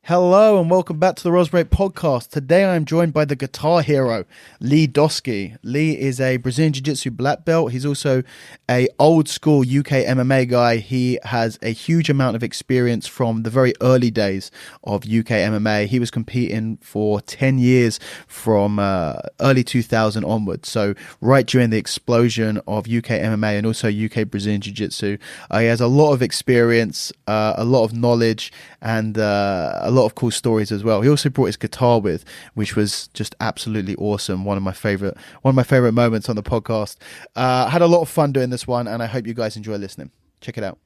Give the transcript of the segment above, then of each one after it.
Hello and welcome back to the Rosberg podcast. Today I am joined by the guitar hero, Lee Doski. Lee is a Brazilian Jiu-Jitsu black belt. He's also a old school UK MMA guy. He has a huge amount of experience from the very early days of UK MMA. He was competing for 10 years from early 2000 onwards. So right during the explosion of UK MMA and also UK Brazilian Jiu-Jitsu. He has a lot of experience, a lot of knowledge, and a lot of cool stories as well. He also brought his guitar with, which was just absolutely awesome. One of my favorite moments on the podcast. Had a lot of fun doing this one, and I hope you guys enjoy listening. Check it out.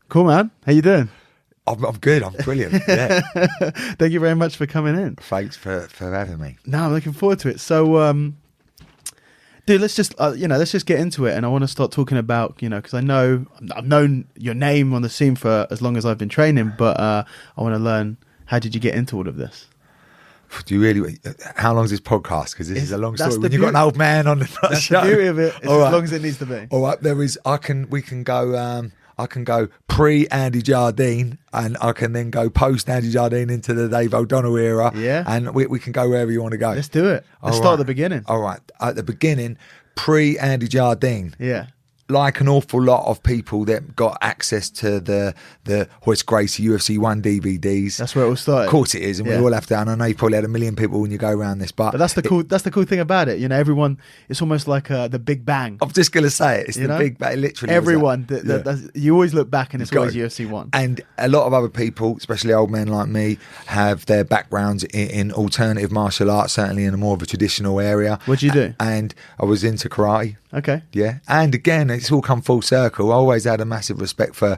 Cool, man. How you doing? I'm good. I'm brilliant. Yeah. Thank you very much for coming in. Thanks for having me. No, I'm looking forward to it. So, dude, let's just get into it. And I want to start talking about, because I've known your name on the scene for as long as I've been training, but I want to learn, how did you get into all of this? Do you really? How long is this podcast? Because this is a long story. When you've got an old man on the show. That's the beauty of it. It's as long as it needs to be. All right. We can go. I can go pre Andy Jardine, and I can then go post Andy Jardine into the Dave O'Donnell era. Yeah. And we can go wherever you want to go. Let's do it. Let's start at the beginning. All right. At the beginning, pre Andy Jardine. Yeah. Like an awful lot of people that got access to the Hoist Gracie UFC 1 DVDs. That's where it all started. Of course it is, and we all have to. And I know you probably had a million people when you go around this, but that's the cool thing about it. Everyone. It's almost like the Big Bang. I'm just gonna say it. It's the Big Bang. Literally, everyone. You always look back, and it's always UFC 1. And a lot of other people, especially old men like me, have their backgrounds in alternative martial arts. Certainly in a more of a traditional area. What'd you do? And I was into karate. Okay. Yeah. And again, it's all come full circle. I always had a massive respect for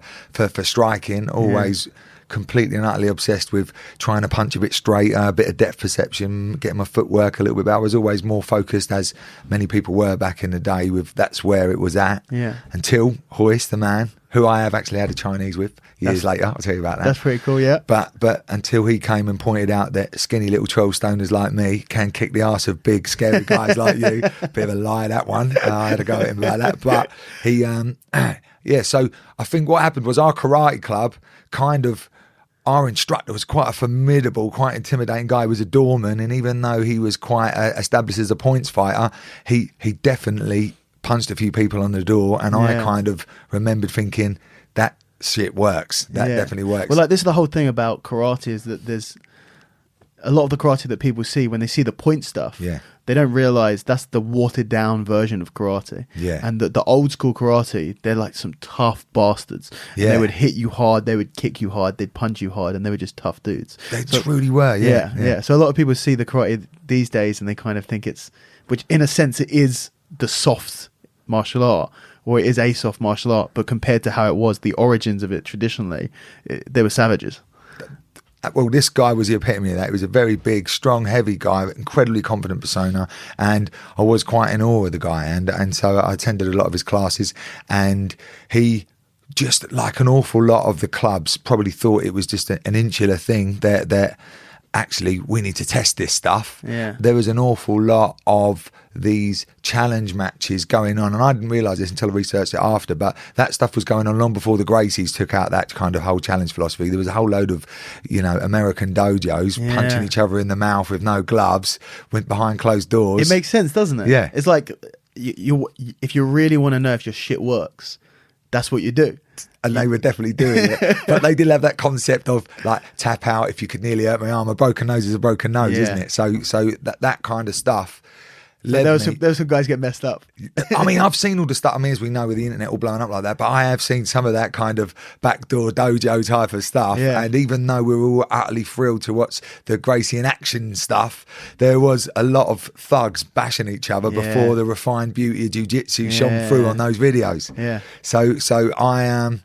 striking, always completely and utterly obsessed with trying to punch a bit straighter, a bit of depth perception, getting my footwork a little bit better. I was always more focused, as many people were back in the day, with that's where it was at. Yeah. Until Hoist, the man, who I have actually had a Chinese with years later, I'll tell you about that. That's pretty cool, yeah. But until he came and pointed out that skinny little 12-stoners like me can kick the arse of big, scary guys like you. Bit of a lie, that one. I had to go at him about that. But he, so I think what happened was our karate club our instructor was quite a formidable, quite intimidating guy. He was a doorman, and even though he was quite established as a points fighter, he definitely punched a few people on the door, and I kind of remembered thinking, that shit works. That definitely works. Well, this is the whole thing about karate, is that there's a lot of the karate that people see when they see the point stuff. Yeah. They don't realize that's the watered down version of karate. Yeah. And the old school karate, they're like some tough bastards. Yeah. And they would hit you hard, they would kick you hard, they'd punch you hard, and they were just tough dudes. They truly were, yeah. So a lot of people see the karate these days and they kind of think which in a sense it is the soft martial art, or it is a soft martial art, but compared to how it was, the origins of it traditionally, they were savages. Well, this guy was the epitome of that. He was a very big, strong, heavy guy, incredibly confident persona, and I was quite in awe of the guy. And so I attended a lot of his classes, and he, just like an awful lot of the clubs, probably thought it was just an insular thing that actually we need to test this stuff. Yeah. There was an awful lot of these challenge matches going on, and I didn't realise this until I researched it after, but that stuff was going on long before the Gracies took out that kind of whole challenge philosophy. There was a whole load of American dojos punching each other in the mouth with no gloves, went behind closed doors. It makes sense, doesn't it? Yeah. It's like if you really want to know if your shit works, that's what you do. And they were definitely doing it. But they did have that concept of like tap out if you could nearly hurt my arm. A broken nose is a broken nose, isn't it? So that kind of stuff. There was some guys get messed up. I mean, I've seen all the stuff. I mean, as we know, with the internet all blowing up like that, but I have seen some of that kind of backdoor dojo type of stuff. Yeah. And even though we were all utterly thrilled to watch the Gracie in action stuff, there was a lot of thugs bashing each other before the refined beauty of jiu-jitsu shone through on those videos. Yeah. So I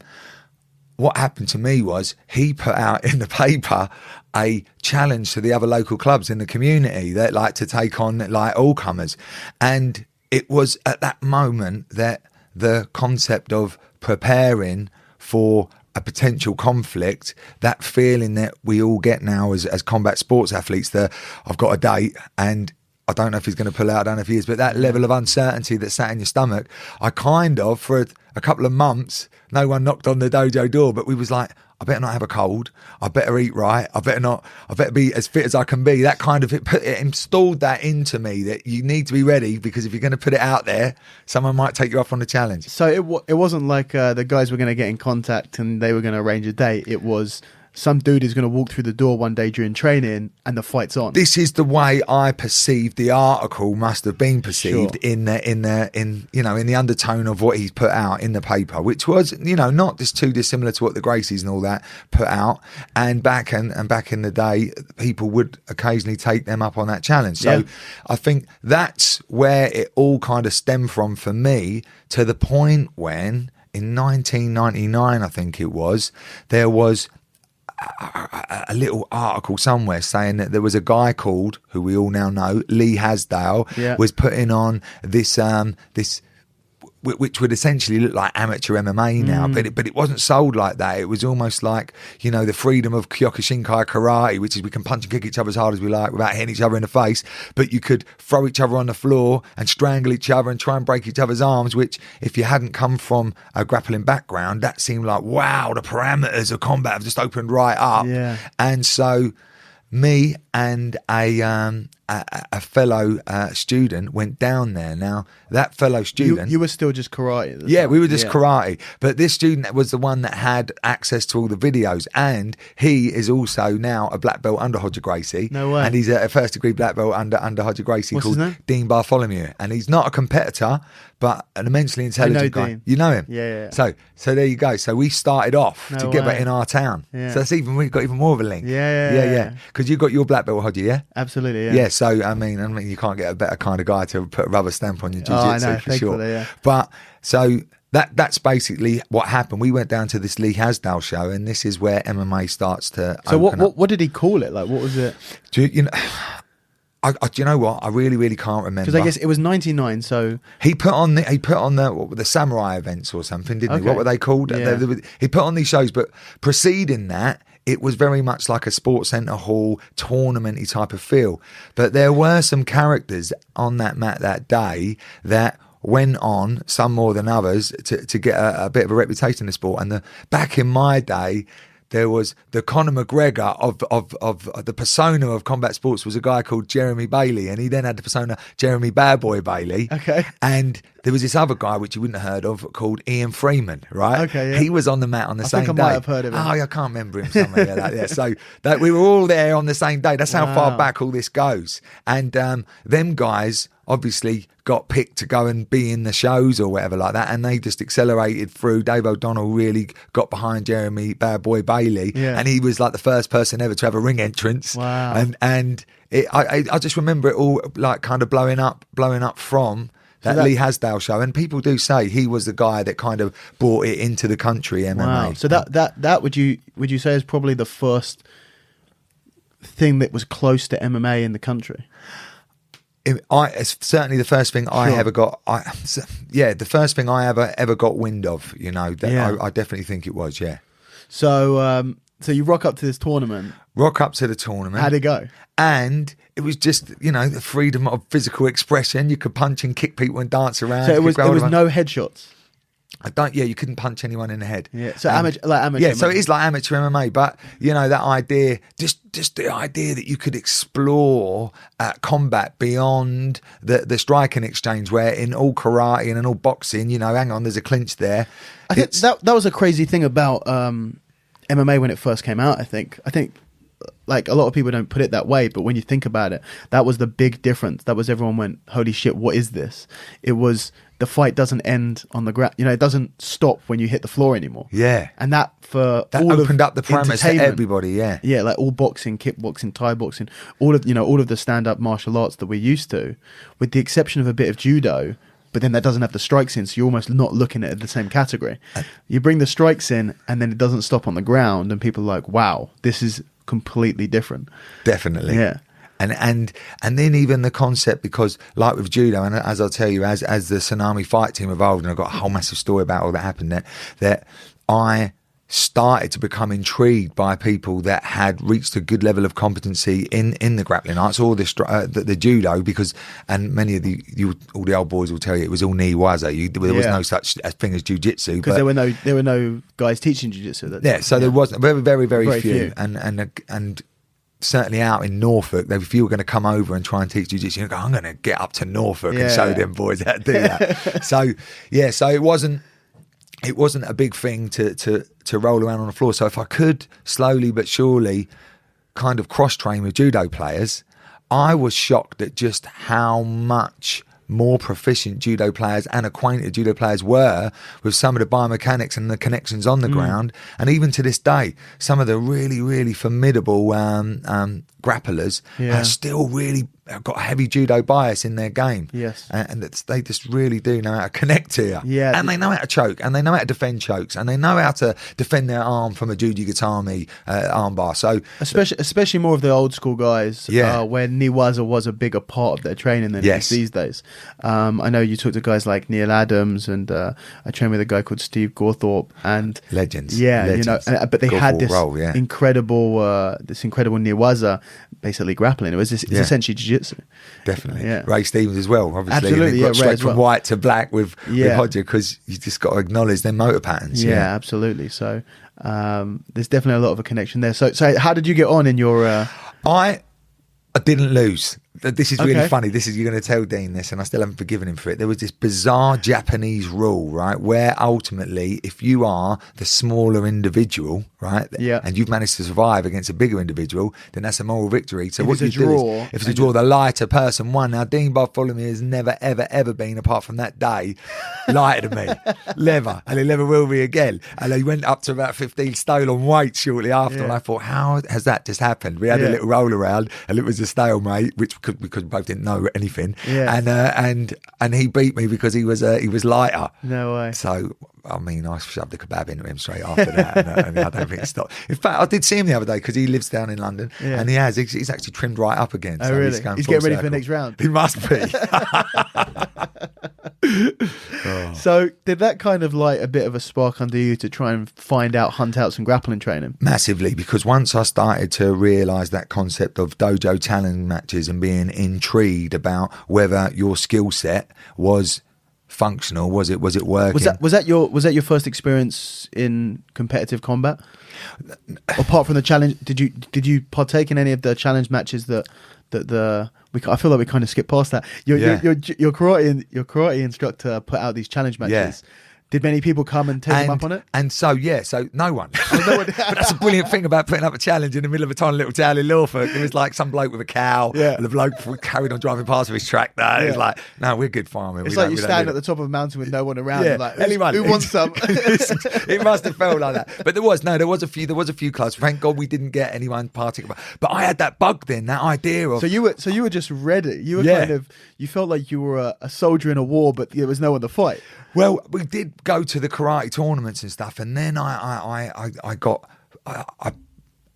what happened to me was he put out in the paper a challenge to the other local clubs in the community that like to take on like all comers. And it was at that moment that the concept of preparing for a potential conflict, that feeling that we all get now as combat sports athletes, that I've got a date and I don't know if he's going to pull out, I don't know if he is, but that level of uncertainty that sat in your stomach, I kind of, for a couple of months, no one knocked on the dojo door, but we was like, I better not have a cold. I better eat right. I better be as fit as I can be. That kind of, it installed that into me that you need to be ready, because if you're going to put it out there, someone might take you up on the challenge. So it wasn't like the guys were going to get in contact and they were going to arrange a date. It was some dude is going to walk through the door one day during training and the fight's on. This is the way I perceived the article must have been perceived, sure. in the undertone of what he's put out in the paper, which was, not just too dissimilar to what the Gracies and all that put out. And back in the day, people would occasionally take them up on that challenge. So I think that's where it all kind of stemmed from for me, to the point when in 1999, I think it was, there was a little article somewhere saying that there was a guy called, who we all now know, Lee Hasdale, was putting on this which would essentially look like amateur MMA now, but it wasn't sold like that. It was almost like, the freedom of Kyokushinkai karate, which is we can punch and kick each other as hard as we like without hitting each other in the face, but you could throw each other on the floor and strangle each other and try and break each other's arms, which, if you hadn't come from a grappling background, that seemed like, wow, the parameters of combat have just opened right up. Yeah. And so me and a fellow student went down there. Now, that fellow student... You were still just karate? Yeah, we were just karate. But this student was the one that had access to all the videos. And he is also now a black belt under Hodger Gracie. No way. And he's a first-degree black belt under Hodger Gracie. What's called his name? Dean Bartholomew. And he's not a competitor, but an immensely intelligent guy. Dean. You know him? Yeah. So there you go. So we started off together in our town. Yeah. So we've got even more of a link. Yeah. Because you got your black belt, Hodger, yeah? Absolutely, yeah. Yeah, so I mean, you can't get a better kind of guy to put a rubber stamp on your jiu-jitsu for sure. Yeah. But so that's basically what happened. We went down to this Lee Hasdale show, and this is where MMA starts to. So what did he call it? Like, what was it? Do you know what? I really can't remember. Because I guess it was 99. So he put on the samurai events or something, didn't he? What were they called? Yeah. He put on these shows, but preceding that, it was very much like a sports centre hall, tournament-y type of feel. But there were some characters on that mat that day that went on, some more than others, to get a bit of a reputation in the sport. And back in my day, there was the Conor McGregor of the persona of combat sports was a guy called Jeremy Bailey, and he then had the persona Jeremy Bad Boy Bailey. Okay. And there was this other guy, which you wouldn't have heard of, called Ian Freeman, right? Okay, yeah. He was on the mat on the same day. I think I might have heard of him. Oh, I can't remember him. Somewhere, yeah. So that we were all there on the same day. That's how far back all this goes. And them guys obviously got picked to go and be in the shows or whatever like that, and they just accelerated through. Dave O'Donnell really got behind Jeremy Bad Boy Bailey, and he was like the first person ever to have a ring entrance. Wow. And I just remember it all like kind of blowing up from that Lee Hasdale show, and people do say he was the guy that kind of brought it into the country, MMA. Wow. So that would you say is probably the first thing that was close to MMA in the country? It's certainly the first thing I ever got. The first thing I ever got wind of. I definitely think it was. Yeah. So you rock up to this tournament. Rock up to the tournament. How'd it go? And it was just the freedom of physical expression. You could punch and kick people and dance around. So it was no headshots. You couldn't punch anyone in the head. Yeah, so amateur. Yeah, MMA. so it is like amateur MMA, but that idea, just the idea that you could explore combat beyond the striking exchange, where in all karate and in all boxing, hang on, there's a clinch there. I think that was a crazy thing about MMA when it first came out. I think like a lot of people don't put it that way, but when you think about it, that was the big difference. That was everyone went, holy shit, what is this? It was the fight doesn't end on the ground. It doesn't stop when you hit the floor anymore. Yeah. And that opened up the parameters for everybody, yeah. Yeah, like all boxing, kickboxing, Thai boxing, all of the stand-up martial arts that we're used to, with the exception of a bit of judo, but then that doesn't have the strikes in, so you're almost not looking at it in the same category. You bring the strikes in, and then it doesn't stop on the ground, and people are like, wow, this is completely different. Definitely. Yeah. And then even the concept, because like with judo, and as I'll tell you, as the Tsunami fight team evolved, and I've got a whole massive story about all that happened there, that I started to become intrigued by people that had reached a good level of competency in the grappling arts or the judo, because, and many of all the old boys will tell you it was all niwaza. There was no such thing as jiu-jitsu, because there were no guys teaching jiu-jitsu. There was very few. And certainly out in Norfolk, if you were going to come over and try and teach jiu-jitsu, you go, I'm going to get up to Norfolk and show them boys how to do that. so it wasn't a big thing to roll around on the floor. So if I could slowly but surely kind of cross-train with judo players, I was shocked at just how much more proficient judo players and acquainted judo players were with some of the biomechanics and the connections on the ground. And even to this day, some of the really, really formidable grapplers are still really got a heavy judo bias in their game. Yes. And they just really do know how to connect here. Yeah. And they know how to choke, and they know how to defend chokes, and they know how to defend their arm from a Jujigatami armbar. So especially more of the old school guys, where Niwaza was a bigger part of their training than it is these days. I know you talk to guys like Neil Adams, and I trained with a guy called Steve Gorthorpe, and legends. You know, but they had this incredible Niwaza, basically grappling. It was essentially jiu-jitsu. Definitely. Ray Stevens as well, obviously. Absolutely, got straight from white to black with Hodger, because you just got to acknowledge their motor patterns. Absolutely. So there's definitely a lot of a connection there. So how did you get on in your... I didn't lose. This is really funny. You're going to tell Dean this, and I still haven't forgiven him for it. There was this bizarre Japanese rule, right, where ultimately, if you are the smaller individual, right, and you've managed to survive against a bigger individual, then that's a moral victory. So if it's a draw, the lighter person won. Now, Dean Bartholomew has never, ever, ever been, apart from that day, lighter than me. Never. And he never will be again. And he went up to about 15 stone on weight shortly after, and I thought, how has that just happened? We had a little roll around, and it was a stalemate, because we both didn't know anything, and he beat me because he was lighter. No way. So I mean, I shoved a kebab into him straight after that, and I don't think it stopped. In fact, I did see him the other day because he lives down in London, and he's actually trimmed right up again. Oh, really? He's getting ready for the next round. He must be. So did that kind of light a bit of a spark under you to try and hunt out some grappling training? Massively, because once I started to realise that concept of dojo challenge matches and being intrigued about whether your skill set was functional, was it working? Was that your first experience in competitive combat? Apart from the challenge, did you partake in any of the challenge matches that I feel like we kind of skipped past that. Your karate instructor put out these challenge matches. Yeah. Did many people come and take him up on it? And so no one. But that's a brilliant thing about putting up a challenge in the middle of a tiny little town in Norfolk. There was like some bloke with a cow, and the bloke carried on driving past with his tractor. It was like, no, we're good farming. It's like you stand at the top of a mountain with no one around. Yeah. Like, anyone who wants some? It must have felt like that. But there was a few clubs. Thank God we didn't get anyone particular. But I had that bug then, that idea of. So you were just ready. You were kind of, you felt like you were a soldier in a war, but there was no one to fight. Well, we did go to the karate tournaments and stuff, and then I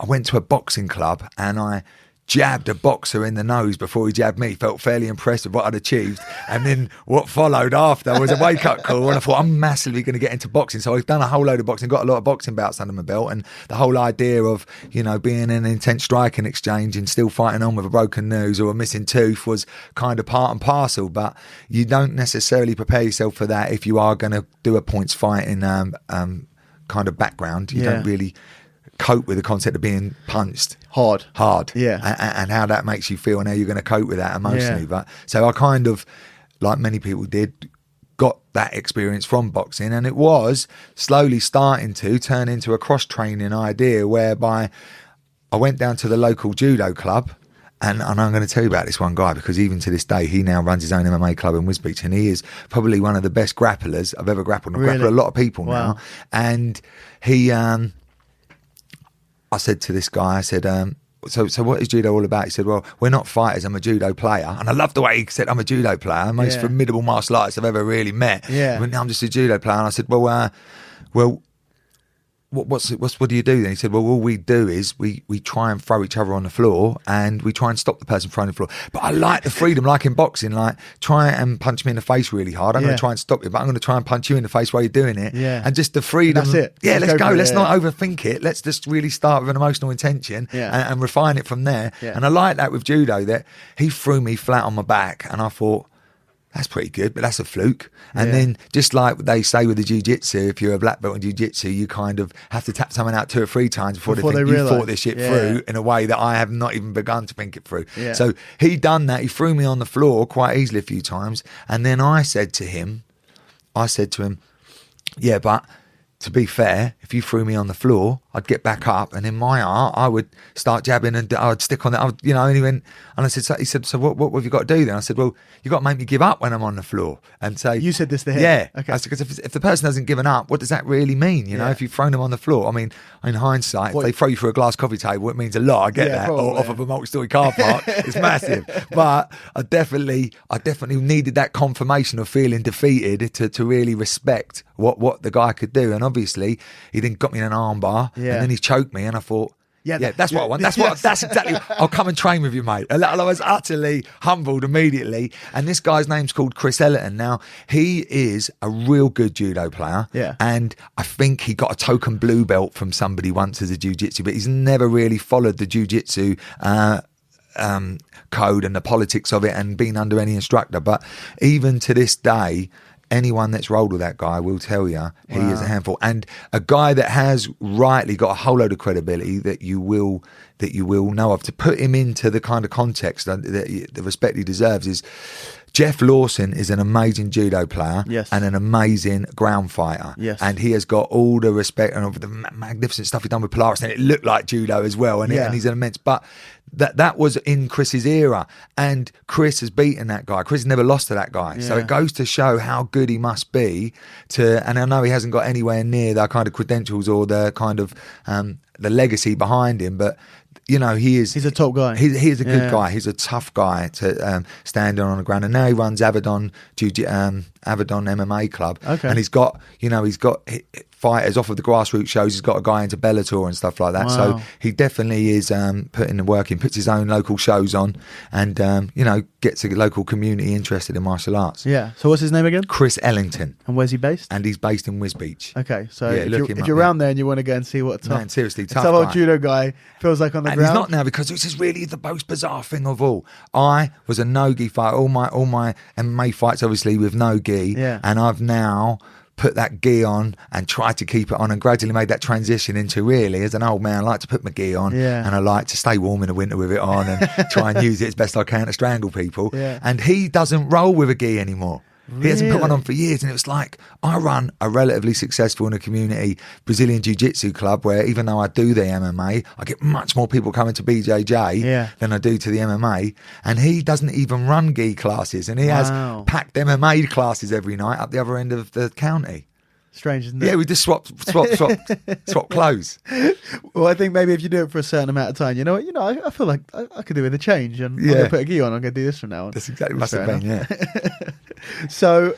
went to a boxing club and I jabbed a boxer in the nose before he jabbed me. Felt fairly impressed with what I'd achieved, and then what followed after was a wake-up call, and I thought, I'm massively going to get into boxing. So I've done a whole load of boxing, got a lot of boxing bouts under my belt, and the whole idea of, being in an intense striking exchange and still fighting on with a broken nose or a missing tooth was kind of part and parcel. But you don't necessarily prepare yourself for that if you are going to do a points fighting kind of background. You don't really cope with the concept of being punched hard, and how that makes you feel and how you're going to cope with that emotionally. But so I kind of, like many people did, got that experience from boxing, and it was slowly starting to turn into a cross-training idea whereby I went down to the local judo club. And I'm going to tell you about this one guy, because even to this day, he now runs his own MMA club in Wisbech, and he is probably one of the best grapplers I've ever grappled. I've grappled a lot of people now. And he, I said to this guy, I said, so what is judo all about? He said, well, we're not fighters, I'm a judo player. And I love the way he said, I'm a judo player, the most formidable martial artist I've ever really met. I'm just a judo player. And I said, well, what do you do then? He said, well, all we do is we try and throw each other on the floor, and we try and stop the person throwing the floor. But I like the freedom, like in boxing, like try and punch me in the face really hard. I'm going to try and stop you, but I'm going to try and punch you in the face while you're doing it. Yeah. And just the freedom. And that's it. Yeah, let's go. Let's not it. overthink it. Let's just really start with an emotional intention and refine it from there. Yeah. And I like that with judo, that he threw me flat on my back, and I thought, that's pretty good, but that's a fluke. And then, just like they say with the jiu-jitsu, if you're a black belt in jiu-jitsu, you kind of have to tap someone out 2 or 3 times before they think you thought this shit through in a way that I have not even begun to think it through. Yeah. So he done that. He threw me on the floor quite easily a few times. And then I said to him, yeah, but to be fair, if you threw me on the floor, I'd get back up, and in my art, I would start jabbing, and I would stick on it. And he went, and I said, he said, so what have you got to do then? I said, well, you got to make me give up when I'm on the floor. And say, you said this to him? Yeah. Okay. I said, because if the person hasn't given up, what does that really mean? You know, if you've thrown them on the floor, I mean, in hindsight, if they throw you through a glass coffee table, it means a lot. I get that. Probably, or off of a multi-story car park, it's massive. But I definitely needed that confirmation of feeling defeated to really respect what the guy could do. And obviously, he then got me in an arm bar, and then he choked me, and I thought, that's what I want. That's exactly. I'll come and train with you, mate. And I was utterly humbled immediately. And this guy's name's called Chris Ellerton. Now, he is a real good judo player. Yeah. And I think he got a token blue belt from somebody once as a jiu-jitsu, but he's never really followed the jiu-jitsu code and the politics of it and been under any instructor. But even to this day, anyone that's rolled with that guy will tell you he is a handful, and a guy that has rightly got a whole load of credibility that you will know of. To put him into the kind of context that the respect he deserves is Jeff Lawson is an amazing judo player and an amazing ground fighter. Yes. And he has got all the respect and all the magnificent stuff he's done with Polaris, and it looked like judo as well, and he's an immense. But that was in Chris's era, and Chris has beaten that guy. Chris never lost to that guy. So it goes to show how good he must be and I know he hasn't got anywhere near the kind of credentials or the kind of the legacy behind him, but he's a top guy. He's a good guy. He's a tough guy to stand on the ground. And now he runs Avedon MMA club. Okay. And he's got fighters off of the grassroots shows. He's got a guy into Bellator and stuff like that. Wow. So he definitely is putting the work in, puts his own local shows on, and gets a local community interested in martial arts. Yeah. So what's his name again? Chris Ellington. And where's he based? And he's based in Wisbech. Okay. So if you're around there and you want to go and see what seriously tough some old judo guy feels like on the ground. He's not now, because this is really the most bizarre thing of all. I was a no-gi fighter. All my MMA fights obviously with no gi, and I've now put that gi on and tried to keep it on, and gradually made that transition into, really, as an old man, I like to put my gi on, and I like to stay warm in the winter with it on, and try and use it as best I can to strangle people. And he doesn't roll with a gi anymore. Really? He hasn't put one on for years, and it was like, I run a relatively successful in a community Brazilian Jiu-Jitsu club where, even though I do the MMA, I get much more people coming to BJJ than I do to the MMA, and he doesn't even run gi classes, and he has packed MMA classes every night up the other end of the county. Strange, isn't it? Yeah, we just swap clothes. Well, I think maybe if you do it for a certain amount of time, I feel like I could do with a change, and I'm going to put a gi on. I'm going to do this from now on. That's exactly must have been, yeah. So,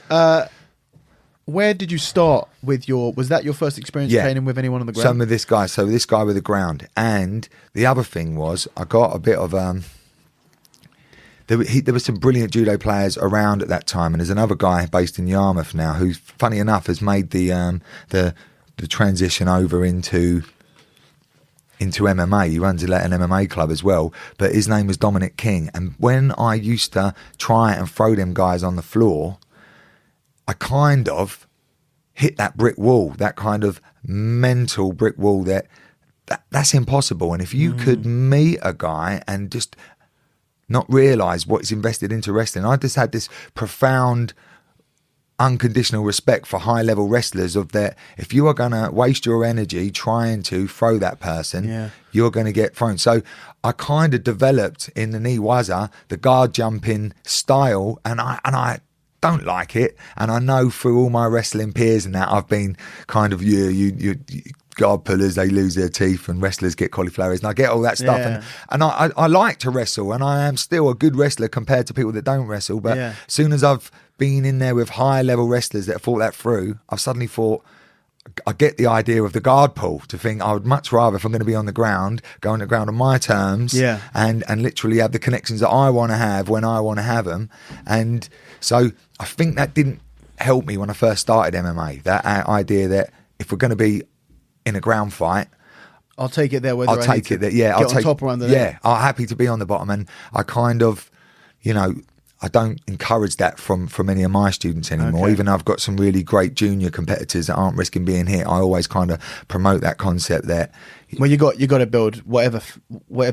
where did you start with was that your first experience training with anyone on the ground? So with this guy with the ground. And the other thing was, I got a bit of there were some brilliant judo players around at that time, and there's another guy based in Yarmouth now who, funny enough, has made the transition over into MMA. He runs an MMA club as well, but his name was Dominic King. And when I used to try and throw them guys on the floor, I kind of hit that brick wall, that kind of mental brick wall that's impossible. And if you could meet a guy and just not realise what is invested into wrestling, I just had this profound unconditional respect for high-level wrestlers, of that if you are going to waste your energy trying to throw that person, you're going to get thrown. So I kind of developed in the Niwaza the guard jumping style, and I don't like it, and I know through all my wrestling peers and that I've been kind of you guard pullers, they lose their teeth, and wrestlers get cauliflower ears, and I get all that stuff, and I like to wrestle, and I am still a good wrestler compared to people that don't wrestle, but as soon as I've been in there with high level wrestlers that have thought that through, I've suddenly thought, I get the idea of the guard pull, to think I would much rather, if I'm going to be on the ground, go on the ground on my terms, and literally have the connections that I want to have when I want to have them. And so I think that didn't help me when I first started MMA, that idea that if we're going to be in a ground fight, I'll take it there. I'll take it there. Yeah, I'll take top around the yeah. I'm happy to be on the bottom, and I kind of, you know, I don't encourage that from any of my students anymore. Okay. Even though I've got some really great junior competitors that aren't risking being hit, I always kind of promote that concept that. Well, you got to build whatever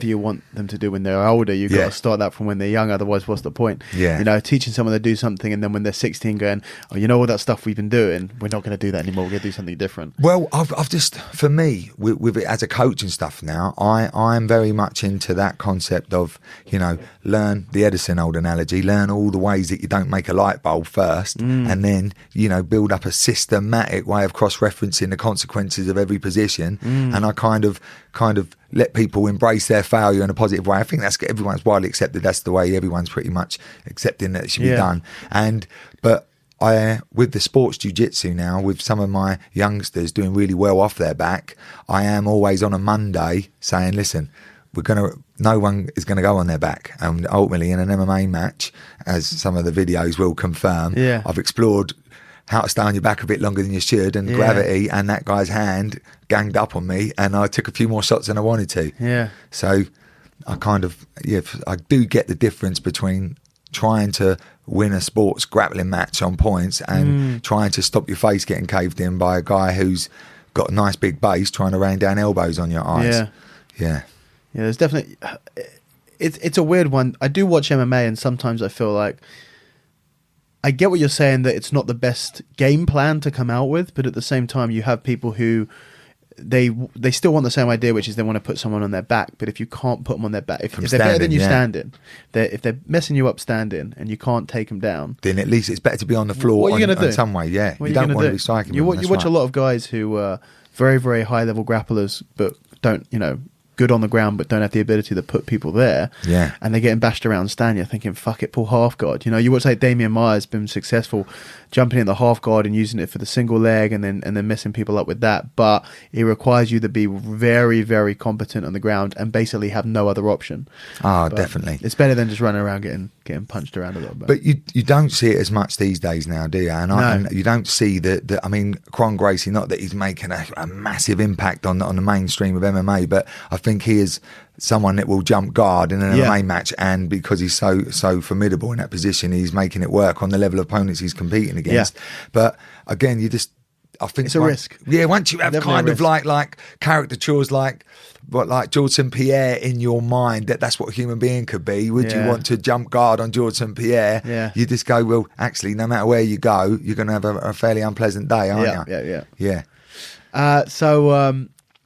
you want them to do when they're older. You've got to start that from when they're young. Otherwise, what's the point? Yeah. You know, teaching someone to do something, and then when they're 16, going, oh, you know all that stuff we've been doing, we're not going to do that anymore. We're going to do something different. Well, I've just, for me, with it as a coach and stuff now, I'm very much into that concept of, you know, learn the Edison old analogy, learn all the ways that you don't make a light bulb first, and then, you know, build up a systematic way of cross-referencing the consequences of every position. And I kind of let people embrace their failure in a positive way. I think everyone's widely accepted. That's the way everyone's pretty much accepting that it should be done. But with the sports jiu-jitsu now, with some of my youngsters doing really well off their back, I am always on a Monday saying, listen, no one is going to go on their back. And ultimately in an MMA match, as some of the videos will confirm, I've explored how to stay on your back a bit longer than you should, and gravity, and that guy's hand ganged up on me, and I took a few more shots than I wanted to. Yeah. So I kind of, I do get the difference between trying to win a sports grappling match on points and trying to stop your face getting caved in by a guy who's got a nice big base trying to rain down elbows on your eyes. Yeah, there's definitely, it's a weird one. I do watch MMA, and sometimes I feel like I get what you're saying, that it's not the best game plan to come out with, but at the same time, you have people who they still want the same idea, which is they want to put someone on their back. But if you can't put them on their back, if they're better than you standing, if they're messing you up standing and you can't take them down, then at least it's better to be on the floor. What are you going to do? In some way, yeah. You don't want to be striking. You watch a lot of guys who are very, very high level grapplers, but don't, you know, good on the ground, but don't have the ability to put people there. Yeah. And they're getting bashed around stand. You're thinking, fuck it, pull half guard. You know, you watch like Damian Meyer's been successful jumping in the half guard and using it for the single leg, and then messing people up with that. But it requires you to be very, very competent on the ground and basically have no other option. Oh, definitely. It's better than just running around getting punched around a little bit. But you don't see it as much these days now, do you? And you don't see that. I mean, Kron Gracie, not that he's making a massive impact on the mainstream of MMA, but I think he is someone that will jump guard in an MMA match, and because he's so formidable in that position, he's making it work on the level of opponents he's competing against. But again, I think it's a risk. Yeah, once you have Definitely kind of like caricatures like George St. Pierre in your mind, that's what a human being could be. Would you want to jump guard on George St. Pierre? Yeah. You just go, well, actually, no matter where you go, you're going to have a fairly unpleasant day, aren't you? Yeah.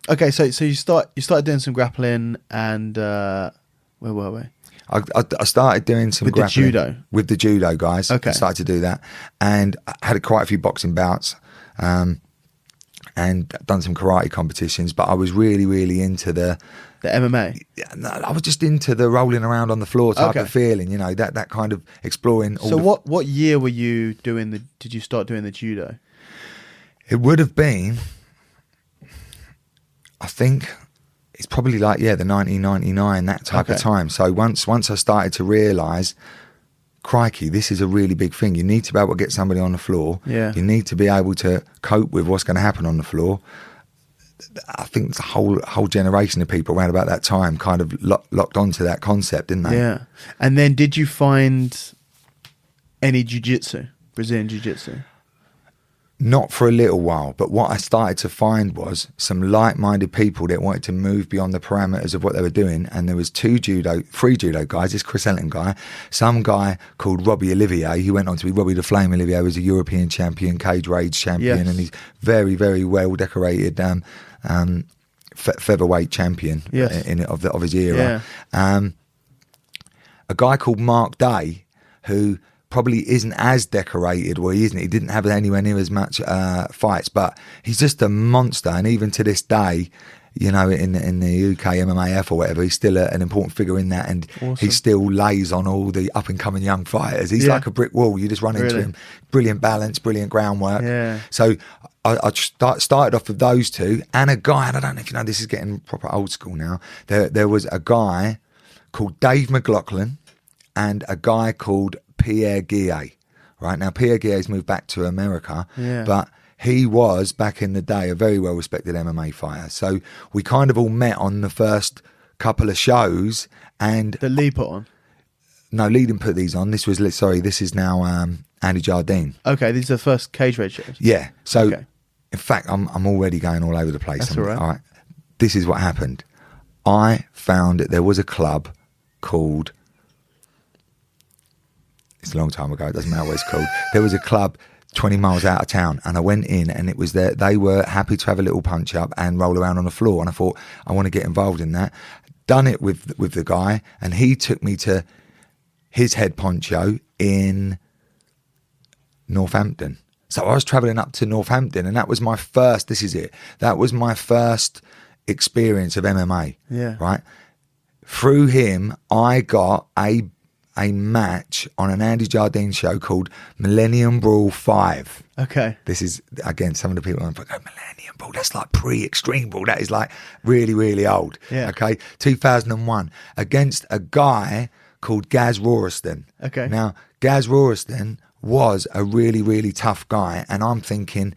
Okay, so you started doing some grappling, and where were we? I started doing some grappling with the judo guys. Okay. I started to do that, and I had quite a few boxing bouts, and done some karate competitions. But I was really, really into the MMA. No, I was just into the rolling around on the floor type of feeling. You know, that kind of exploring. So what year were you doing did you start doing the judo? It would have been, I think it's probably like, the 1999, that type of time. So once I started to realise, crikey, this is a really big thing. You need to be able to get somebody on the floor. Yeah. You need to be able to cope with what's going to happen on the floor. I think the whole generation of people around about that time kind of locked onto that concept, didn't they? Yeah. And then did you find any jiu-jitsu, Brazilian jiu-jitsu? Not for a little while, but what I started to find was some like-minded people that wanted to move beyond the parameters of what they were doing. And there was three judo guys, this Chris Ellington guy, some guy called Robbie Olivier, who went on to be Robbie the Flame Olivier, who was a European champion, cage rage champion, and he's very, very well decorated featherweight champion of his era. Yeah. A guy called Mark Day, who probably isn't as decorated, he didn't have anywhere near as much fights, but he's just a monster. And even to this day, you know, in the UK MMAF or whatever, he's still an important figure in that, and he still lays on all the up and coming young fighters. He's like a brick wall. You just run into him. Brilliant balance, brilliant groundwork. So I started off with those two and a guy, and I don't know if you know, this is getting proper old school now. There was a guy called Dave McLaughlin and a guy called Pierre Guillet. Right now, Pierre Guillet's moved back to America, but he was, back in the day, a very well-respected MMA fighter. So we kind of all met on the first couple of shows. And that Lee put on? No, Lee didn't put these on. This is now Andy Jardine. Okay, these are the first cage rage shows. Yeah. So, in fact, I'm already going all over the place. That's all right. This is what happened. I found that there was a club called... It's a long time ago. It doesn't matter what it's called. There was a club 20 miles out of town, and I went in, and it was there. They were happy to have a little punch up and roll around on the floor. And I thought, I want to get involved in that. Done it with the guy, and he took me to his head poncho in Northampton. So I was traveling up to Northampton, and that was my first. This is it. That was my first experience of MMA. Yeah. Right. Through him, I got a match on an Andy Jardine show called Millennium Brawl 5. Okay. This is, again, some of the people go, Millennium Brawl, that's like pre-Extreme Brawl. That is like really, really old. Yeah. Okay. 2001, against a guy called Gaz Roriston. Okay. Now, Gaz Roriston was a really, really tough guy, and I'm thinking...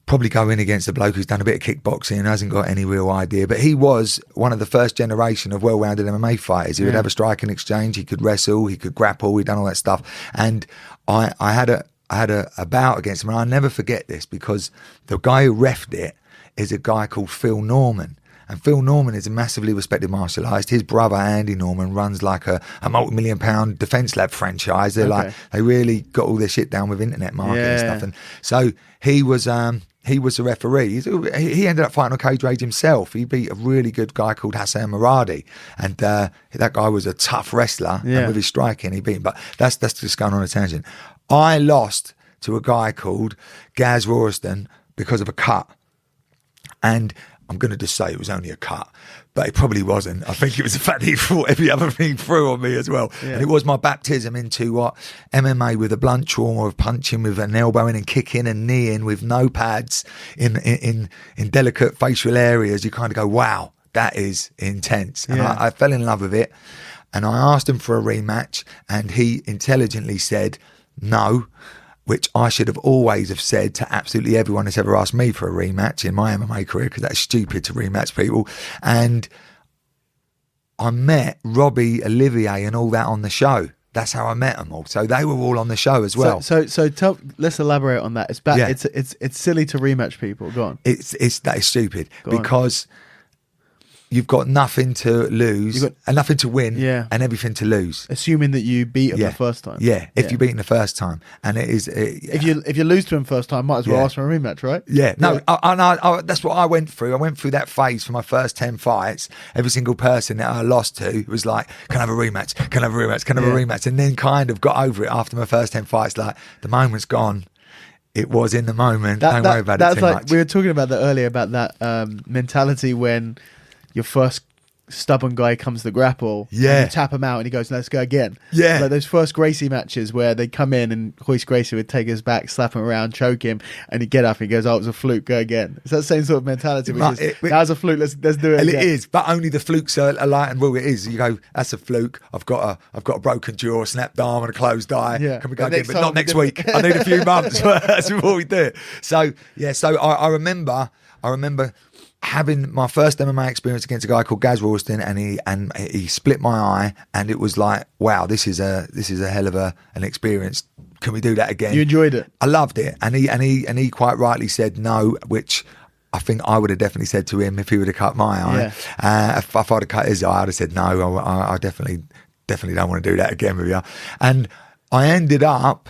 probably go in against a bloke who's done a bit of kickboxing and hasn't got any real idea. But he was one of the first generation of well-rounded MMA fighters. He would have a striking exchange. He could wrestle. He could grapple. He'd done all that stuff. And I had a bout against him. And I'll never forget this, because the guy who reffed it is a guy called Phil Norman. And Phil Norman is a massively respected martial artist. His brother, Andy Norman, runs like a multi-million-pound defence lab franchise. They're like, they really got all their shit down with internet marketing and stuff. And so he was the referee. He ended up fighting on cage rage himself. He beat a really good guy called Hassan Maradi. And that guy was a tough wrestler. And with his striking, he beat him. But that's just going on a tangent. I lost to a guy called Gaz Roriston because of a cut. And I'm going to just say it was only a cut, but it probably wasn't. I think it was the fact that he fought every other thing through on me as well. Yeah. And it was my baptism into what MMA, with a blunt trauma of punching with an elbow in and kicking and kneeing with no pads in delicate facial areas. You kind of go, wow, that is intense. And I fell in love with it. And I asked him for a rematch, and he intelligently said no, which I should have always have said to absolutely everyone that's ever asked me for a rematch in my MMA career, because that's stupid to rematch people. And I met Robbie, Olivier and all that on the show. That's how I met them all. So they were all on the show as well. So let's elaborate on that. It's silly to rematch people. Go on. That is stupid, because you've got nothing to lose and nothing to win and everything to lose. Assuming that you beat him the first time. Yeah, if you beat him the first time. And it is... if you lose to him first time, might as well ask for a rematch, right? Yeah. No, I that's what I went through. I went through that phase for my first 10 fights. Every single person that I lost to was like, can I have a rematch? Can I have a rematch? Can I have a rematch? And then kind of got over it after my first 10 fights. Like, the moment's gone. It was in the moment. Don't worry about it too much. We were talking about that earlier, about that mentality when... your first stubborn guy comes to grapple, and you tap him out and he goes, let's go again. Yeah. Like those first Gracie matches where they come in and Hoist Gracie would take his back, slap him around, choke him, and he'd get up and he goes, oh, it was a fluke, go again. It's that same sort of mentality. That was a fluke, let's do it again. It is, but only the flukes are light and well, it is. You go, that's a fluke. I've got a broken jaw, a snapped arm and a closed eye. Yeah. Can we go again? But not next week. I need a few months. That's before we do it. So, I remember having my first MMA experience against a guy called Gaz Roriston, and he split my eye, and it was like, wow, this is a hell of an experience. Can we do that again? You enjoyed it? I loved it, and he quite rightly said no, which I think I would have definitely said to him if he would have cut my eye. Yeah. If I'd have cut his eye, I'd have said no. I definitely don't want to do that again with you. And I ended up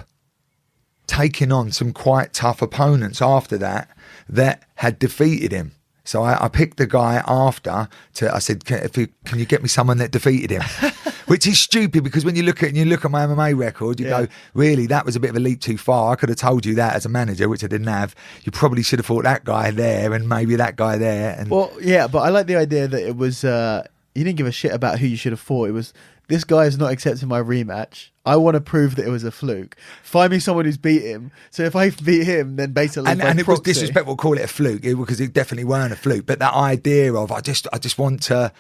taking on some quite tough opponents after that had defeated him. So I picked the guy after. I said, can you get me someone that defeated him? Which is stupid, because when you look at my MMA record, you go, really, that was a bit of a leap too far. I could have told you that as a manager, which I didn't have. You probably should have fought that guy there and maybe that guy there. And well, yeah, but I like the idea that it was didn't give a shit about who you should have fought. It was, this guy is not accepting my rematch. I want to prove that it was a fluke. Find me someone who's beat him. So if I beat him, then basically and it was disrespectful to call it a fluke because it definitely weren't a fluke. But that idea of I just want to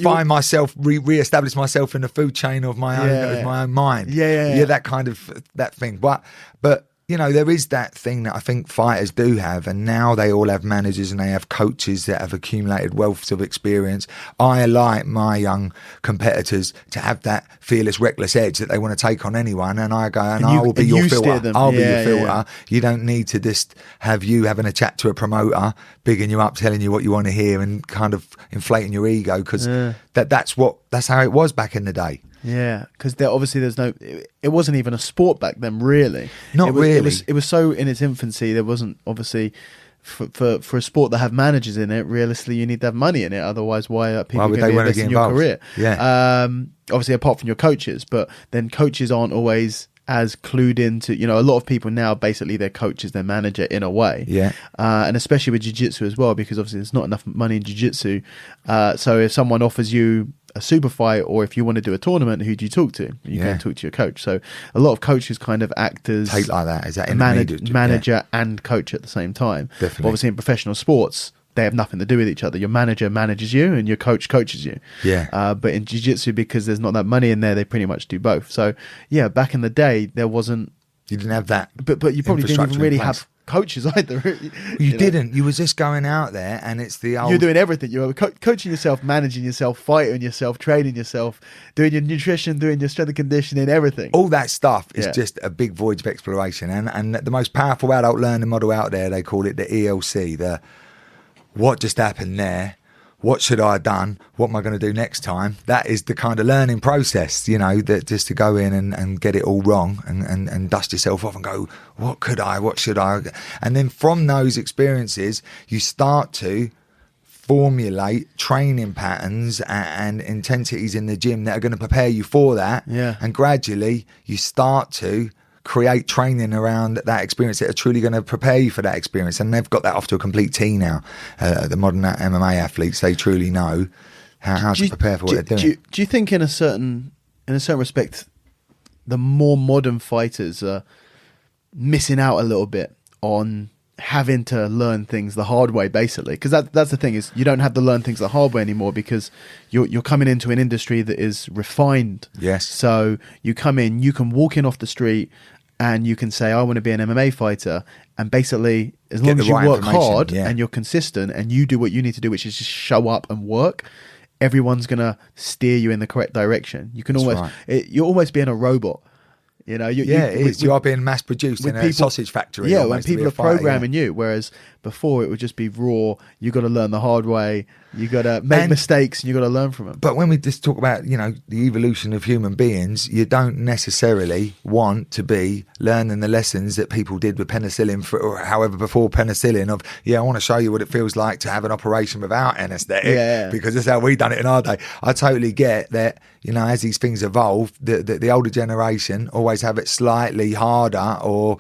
find myself, re-establish myself in the food chain of my own mind. Yeah, that kind of that thing. But you know, there is that thing that I think fighters do have, and now they all have managers and they have coaches that have accumulated wealths of experience. I like my young competitors to have that fearless, reckless edge that they want to take on anyone, and I go, I will be your filter. I'll be your filter. Yeah. You don't need to just have you having a chat to a promoter, bigging you up, telling you what you want to hear, and kind of inflating your ego, because that's how it was back in the day. Yeah, because obviously it wasn't even a sport back then, really. It was so in its infancy. There wasn't, obviously, for a sport that have managers in it, realistically, you need to have money in it. Otherwise, why are people going to be investing in your career? Yeah. Obviously, apart from your coaches, but then coaches aren't always as clued into, you know, a lot of people now, basically their coach is their manager in a way. Yeah. And especially with jiu-jitsu as well, because obviously there's not enough money in jiu-jitsu. So if someone offers you a super fight, or if you want to do a tournament, who do you talk to? You can talk to your coach. So a lot of coaches kind of act as take like that. Is that manager and coach at the same time? Definitely. But obviously in professional sports, they have nothing to do with each other. Your manager manages you and your coach coaches you. Yeah. But in jiu-jitsu, because there's not that money in there, they pretty much do both. So yeah, back in the day, there wasn't. You didn't have that. But you probably didn't even really have coaches either. You didn't. You was just going out there, and it's the old. You're doing everything. You were coaching yourself, managing yourself, fighting yourself, training yourself, doing your nutrition, doing your strength and conditioning, everything. All that stuff is just a big voyage of exploration, and the most powerful adult learning model out there, they call it the ELC. The what just happened there. What should I have done? What am I going to do next time? That is the kind of learning process, you know, that just to go in and get it all wrong and dust yourself off and go, what could I? What should I? And then from those experiences, you start to formulate training patterns and intensities in the gym that are going to prepare you for that. Yeah. And gradually you start to create training around that experience that are truly going to prepare you for that experience, and they've got that off to a complete tee now. The modern MMA athletes, they truly know how to prepare for what they're doing. Do you think in a certain respect, the more modern fighters are missing out a little bit on having to learn things the hard way, basically? Because that's the thing, is you don't have to learn things the hard way anymore, because you're coming into an industry that is refined. Yes. So you come in, you can walk in off the street and you can say, I want to be an MMA fighter, and basically as long as you work hard and you're consistent and you do what you need to do, which is just show up and work, everyone's gonna steer you in the correct direction. You can you're almost being a robot. You know, you are being mass produced in a sausage factory. Yeah, when people are programming you, whereas before it would just be raw. You got to learn the hard way. You got to make mistakes, and you got to learn from them. But when we just talk about, you know, the evolution of human beings, you don't necessarily want to be learning the lessons that people did with penicillin, or however before penicillin. Of I want to show you what it feels like to have an operation without anaesthetic, because that's how we done it in our day. I totally get that. You know, as these things evolve, the older generation always have it slightly harder, or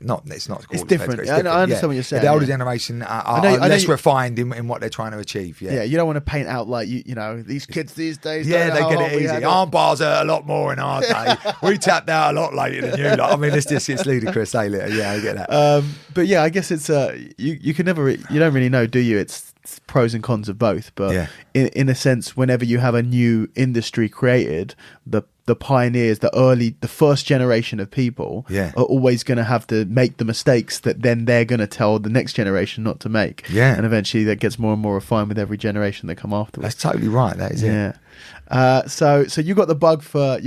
not. It's not. It's different. It's different. I understand what you're saying. The older generation are less refined in what they're trying to achieve. Yeah, you don't want to paint out like you know these kids these days. Yeah, they get it easy. Arm bars are a lot more in our day. We tapped out a lot later than you. Like, I mean, it's ludicrous. Yeah, I get that. But yeah, I guess it's you can never. You don't really know, do you? It's pros and cons of both, but in a sense, whenever you have a new industry created, the pioneers, the first generation of people are always going to have to make the mistakes that then they're going to tell the next generation not to make. Yeah, and eventually that gets more and more refined with every generation that come afterwards. That's totally right. That is it. Yeah. So you got the bug for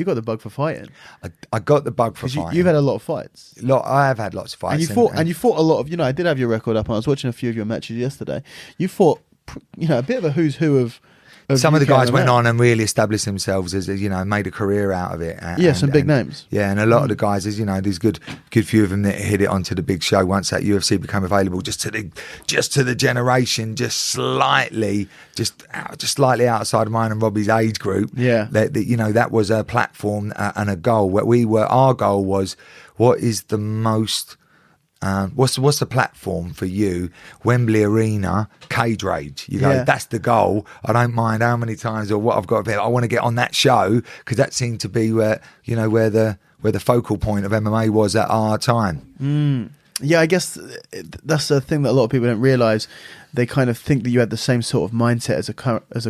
fighting. I got the bug for fighting. You've had a lot of fights. I have had lots of fights. And you fought a lot of. You know, I did have your record up, and I was watching a few of your matches yesterday. You fought, you know, a bit of a who's who of. Some of the guys went on and really established themselves as, you know, made a career out of it. Some big names. Yeah, and a lot of the guys, as you know, there's good few of them that hit it onto the big show once that UFC became available. Just to the generation, just slightly outside of mine and Robbie's age group. Yeah, that was a platform and a goal. Our goal was, what is the most what's the platform for you? Wembley Arena, cage rage. You go, that's the goal. I don't mind how many times or what I've got to be. I want to get on that show because that seemed to be where the focal point of MMA was at our time. Yeah, I guess that's the thing that a lot of people don't realise. They kind of think that you had the same sort of mindset as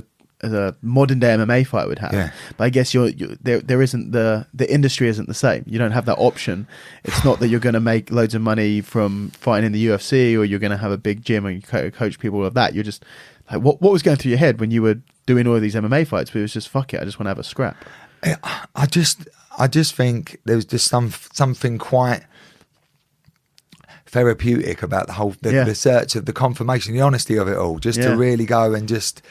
a modern day MMA fight would have. Yeah. But I guess there isn't the industry isn't the same. You don't have that option. It's not that you're going to make loads of money from fighting in the UFC or you're going to have a big gym and you coach people of that. You're just like, what was going through your head when you were doing all of these MMA fights? But it was just, fuck it, I just want to have a scrap. I just think there was just something quite therapeutic about the search of the confirmation, the honesty of it all, just to really go and just.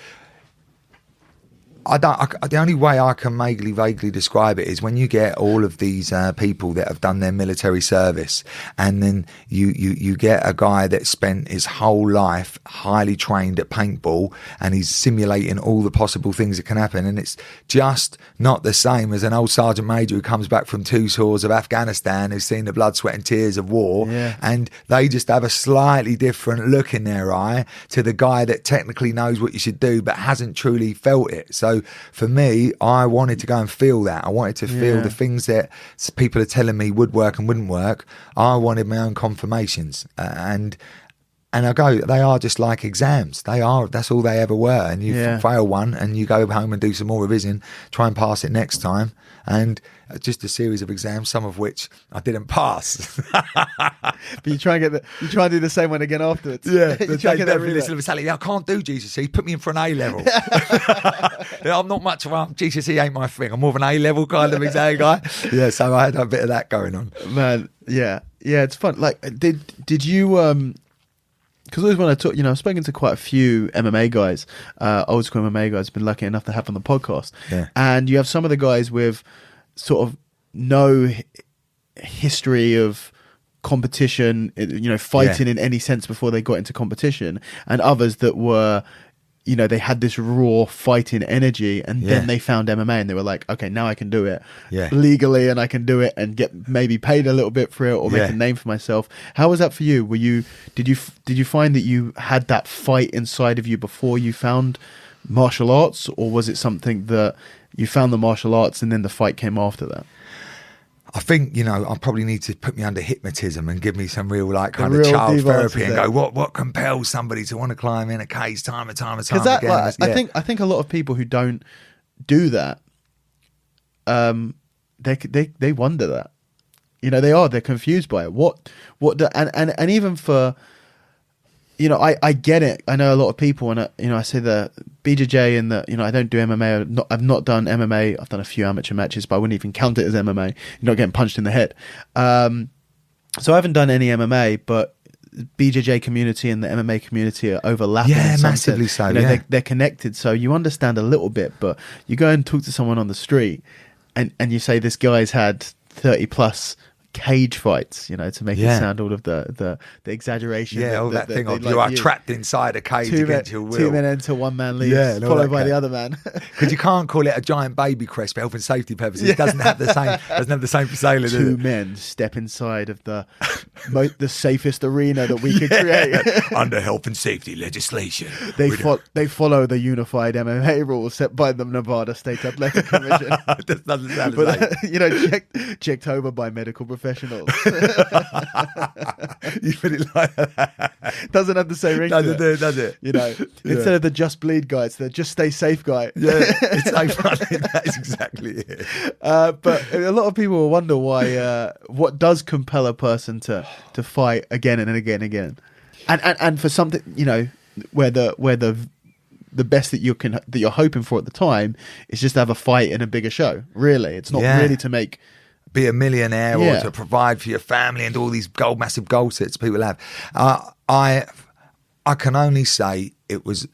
The only way I can vaguely describe it is when you get all of these people that have done their military service, and then you get a guy that spent his whole life highly trained at paintball, and he's simulating all the possible things that can happen, and it's just not the same as an old sergeant major who comes back from 2 tours of Afghanistan, who's seen the blood, sweat and tears of war, and they just have a slightly different look in their eye to the guy that technically knows what you should do but hasn't truly felt it. So for me, I wanted to go and feel that. I wanted to feel the things that people are telling me would work and wouldn't work. I wanted my own confirmations, and I go, they are just like exams. That's all they ever were. And you fail one and you go home and do some more revision, try and pass it next time. And just a series of exams, some of which I didn't pass. But you try and do the same one again afterwards. Yeah, Sally, I can't do GCSE. Put me in for an A level. I'm not much of a GCSE ain't my thing. I'm more of an A level kind of exam guy. Yeah, so I had a bit of that going on. Man, yeah, it's fun. Like, did you? Because always when I talk, I've spoken to quite a few MMA guys, old school MMA guys, been lucky enough to have on the podcast. Yeah. And you have some of the guys with sort of no history of competition, fighting in any sense before they got into competition, and others that were, they had this raw fighting energy, and then they found MMA and they were like, okay, now I can do it legally, and I can do it and get maybe paid a little bit for it or make a name for myself. How was that for you? Did you find that you had that fight inside of you before you found martial arts, or was it something that you found the martial arts and then the fight came after that? I think, I probably need to put me under hypnotism and give me some real kind of child therapy and go, what compels somebody to want to climb in a cage time and time again? I think a lot of people who don't do that, they wonder that. They're confused by it. And even for, I get it. I know a lot of people, and I say the BJJ and I don't do MMA. I've not done MMA. I've done a few amateur matches, but I wouldn't even count it as MMA. You're not getting punched in the head. So I haven't done any MMA, but BJJ community and the MMA community are overlapping. Yeah, massively so. They're connected, so you understand a little bit. But you go and talk to someone on the street, and you say this guy's had 30 plus cage fights, to make it sound all of the exaggeration. Yeah, all that thing of you are trapped inside a cage against your will. 2 men enter, 1 man leaves, followed by the other man. Because you can't call it a giant baby crest for health and safety purposes. It doesn't have the same for sailing. 2 men step inside of the safest arena that we could create under health and safety legislation. They follow the unified MMA rules set by the Nevada State Athletic Commission. That doesn't sound the same. Checked over by medical professionals. You put it like that. Doesn't have the same ring. Does it? Instead of the just bleed guy, it's the just stay safe guy. Yeah, it's so funny. That's exactly it. But a lot of people will wonder why. What does compel a person to fight again and again and again, and for something where the best that you're hoping for at the time is just to have a fight in a bigger show. Really, it's not really to be a millionaire or to provide for your family and all these massive goal sets people have. I can only say it was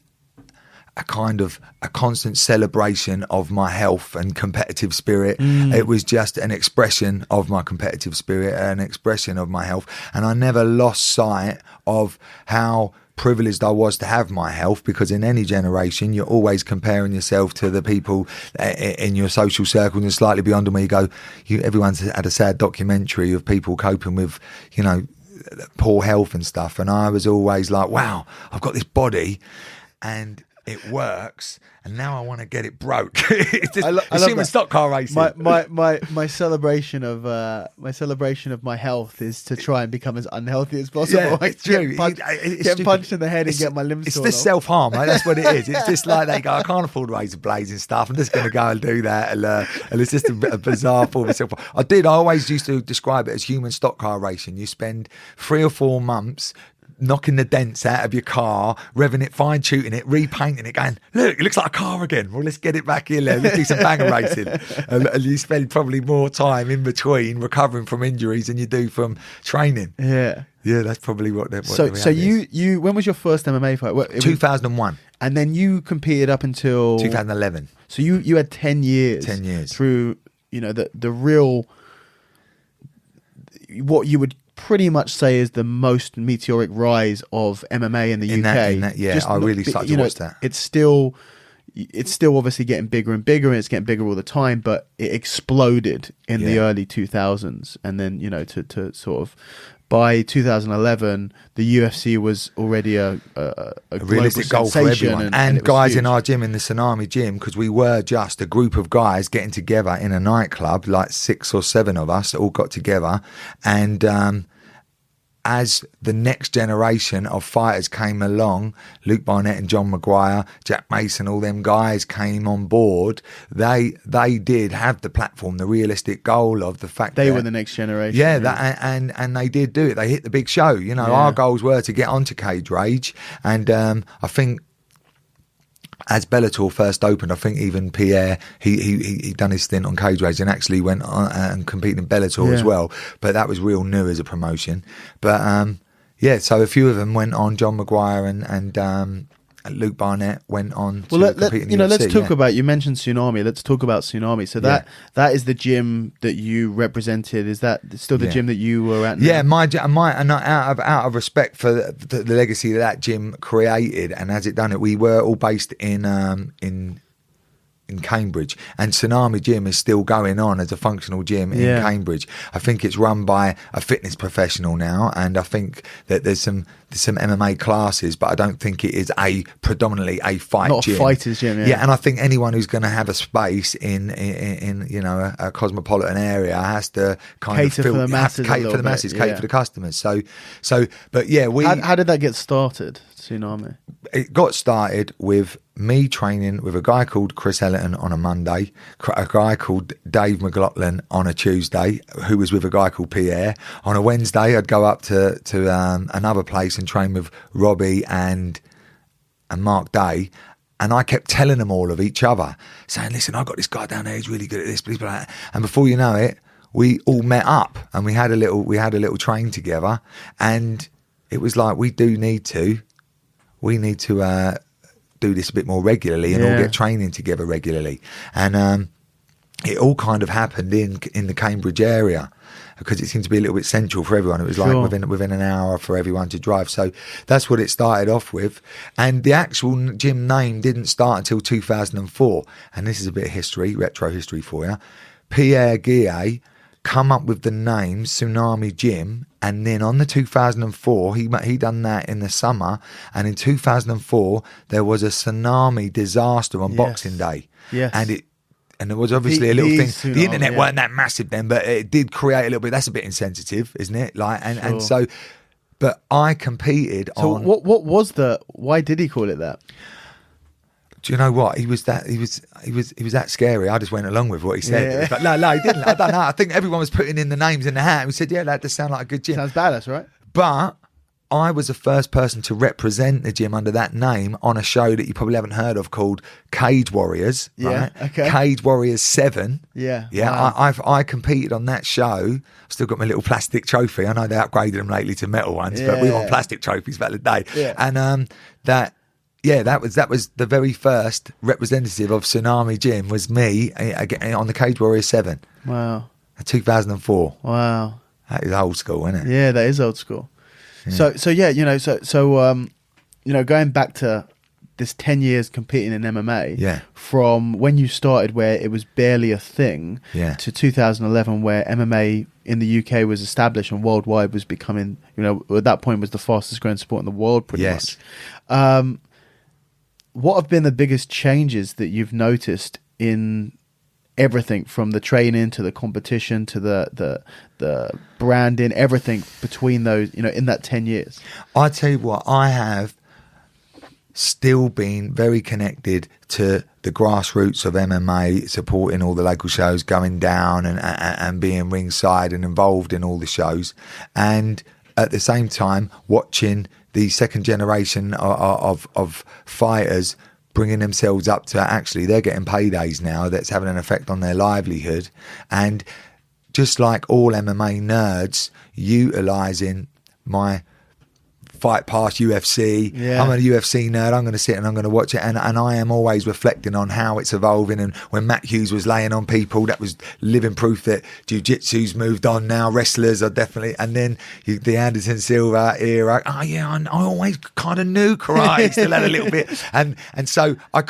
a kind of a constant celebration of my health and competitive spirit. It was just an expression of my competitive spirit, an expression of my health. And I never lost sight of how privileged I was to have my health, because in any generation you're always comparing yourself to the people in your social circle and slightly beyond them, where you go, everyone's had a sad documentary of people coping with poor health and stuff, and I was always like, wow, I've got this body and it works, and now I want to get it broke. It's just, it's human stock car racing. My celebration of my health is to try and become as unhealthy as possible. Yeah, it's true. Get punched in the head and get my limbs. It's just self-harm, right? That's what it is. It's just like they go, I can't afford razor blades and stuff. I'm just going to go and do that, and it's just a bizarre form of self-harm. I always used to describe it as human stock car racing. You spend 3 or 4 months knocking the dents out of your car, revving it, fine-tuning it, repainting it, going, look, it looks like a car again. Well, let's get it back in there. Let's do some banger racing. And you spend probably more time in between recovering from injuries than you do from training. Yeah. Yeah, that's probably what so you when was your first MMA fight? 2001. And then you competed up until 2011. So you had 10 years. 10 years. Through, the real, what you would pretty much say is the most meteoric rise of MMA in the UK. I really started to watch that. It's still obviously getting bigger and bigger, and it's getting bigger all the time, but it exploded in the early 2000s. And then, to sort of, by 2011, the UFC was already a realistic goal for everyone. And guys in our gym, in the Tsunami Gym, because we were just a group of guys getting together in a nightclub, like 6 or 7 of us all got together. And as the next generation of fighters came along, Luke Barnett and John Maguire, Jack Mason, all them guys came on board. They did have the platform, the realistic goal of the fact they were the next generation. Yeah, and they did do it. They hit the big show. Our goals were to get onto Cage Rage, and I think, as Bellator first opened, I think even Pierre, he done his stint on Cage Rage and actually went on and competed in Bellator as well. But that was real new as a promotion. But so a few of them went on. John Maguire and Luke Barnett went on to compete in the UFC. Let's talk about, you mentioned Tsunami. Let's talk about Tsunami. So that is the gym that you represented. Is that still the gym that you were at now? Yeah, and out of respect for the legacy that gym created, and as it done it, we were all based in Cambridge, and Tsunami Gym is still going on as a functional gym in Cambridge. I think it's run by a fitness professional now, and I think that there's some MMA classes, but I don't think it is predominantly a fight Not gym. A fighter's gym. And I think anyone who's going to have a space in a cosmopolitan area has to cater for the masses, cater for the customers. How did that get started, Tsunami? It got started with me training with a guy called Chris Ellerton on a Monday, a guy called Dave McLaughlin on a Tuesday, who was with a guy called Pierre. On a Wednesday, I'd go up to another place and train with Robbie and Mark Day. And I kept telling them all of each other, saying, listen, I've got this guy down there, he's really good at this, blah, blah, blah. And before you know it, we all met up and we had a little train together. And it was like, we need to do this a bit more regularly and all get training together regularly. And it all kind of happened in the Cambridge area, because it seemed to be a little bit central for everyone. It was like within an hour for everyone to drive. So that's what it started off with. And the actual gym name didn't start until 2004. And this is a bit of retro history for you. Pierre Guillet come up with the name Tsunami Gym, and then on the 2004 he done that in the summer, and in 2004 there was a tsunami disaster on Boxing Day, and there was obviously a little thing. Tsunami, the internet weren't that massive then, but it did create a little bit. That's a bit insensitive, isn't it? And so, but I competed on. What was why did he call it that? Do you know what? He was that scary. I just went along with what he said. But no, he didn't. I don't know. I think everyone was putting in the names in the hat. And we said, yeah, that does sound like a good gym. Sounds badass, right? But I was the first person to represent the gym under that name on a show that you probably haven't heard of called Cage Warriors. Yeah. Right? Okay. Cage Warriors 7. Yeah. Yeah. Wow. I competed on that show. I've still got my little plastic trophy. I know they upgraded them lately to metal ones, but we were on plastic trophies back in the day. Yeah. And that was the very first representative of Tsunami Gym was me on the Cage Warriors 7. Wow. 2004. Wow. That is old school, isn't it? Yeah, that is old school. Yeah. So going back to this 10 years competing in MMA, Yeah. from when you started where it was barely a thing, Yeah. to 2011 where MMA in the UK was established and worldwide was becoming, at that point was the fastest growing sport in the world pretty Yes. much. What have been the biggest changes that you've noticed in everything from the training to the competition to the branding, everything between those, in that 10 years? I tell you what, I have still been very connected to the grassroots of MMA, supporting all the local shows, going down and being ringside and involved in all the shows, and at the same time watching the second generation of fighters bringing themselves up to actually they're getting paydays now that's having an effect on their livelihood. And just like all MMA nerds, utilising my fight past UFC. Yeah. I'm a UFC nerd. I'm going to sit and I'm going to watch it. And I am always reflecting on how it's evolving. And when Matt Hughes was laying on people, that was living proof that Jiu-Jitsu's moved on now. Wrestlers are definitely. And then the Anderson Silva era. Oh, yeah, I always kind of knew karate. Still had a little bit. And so I'll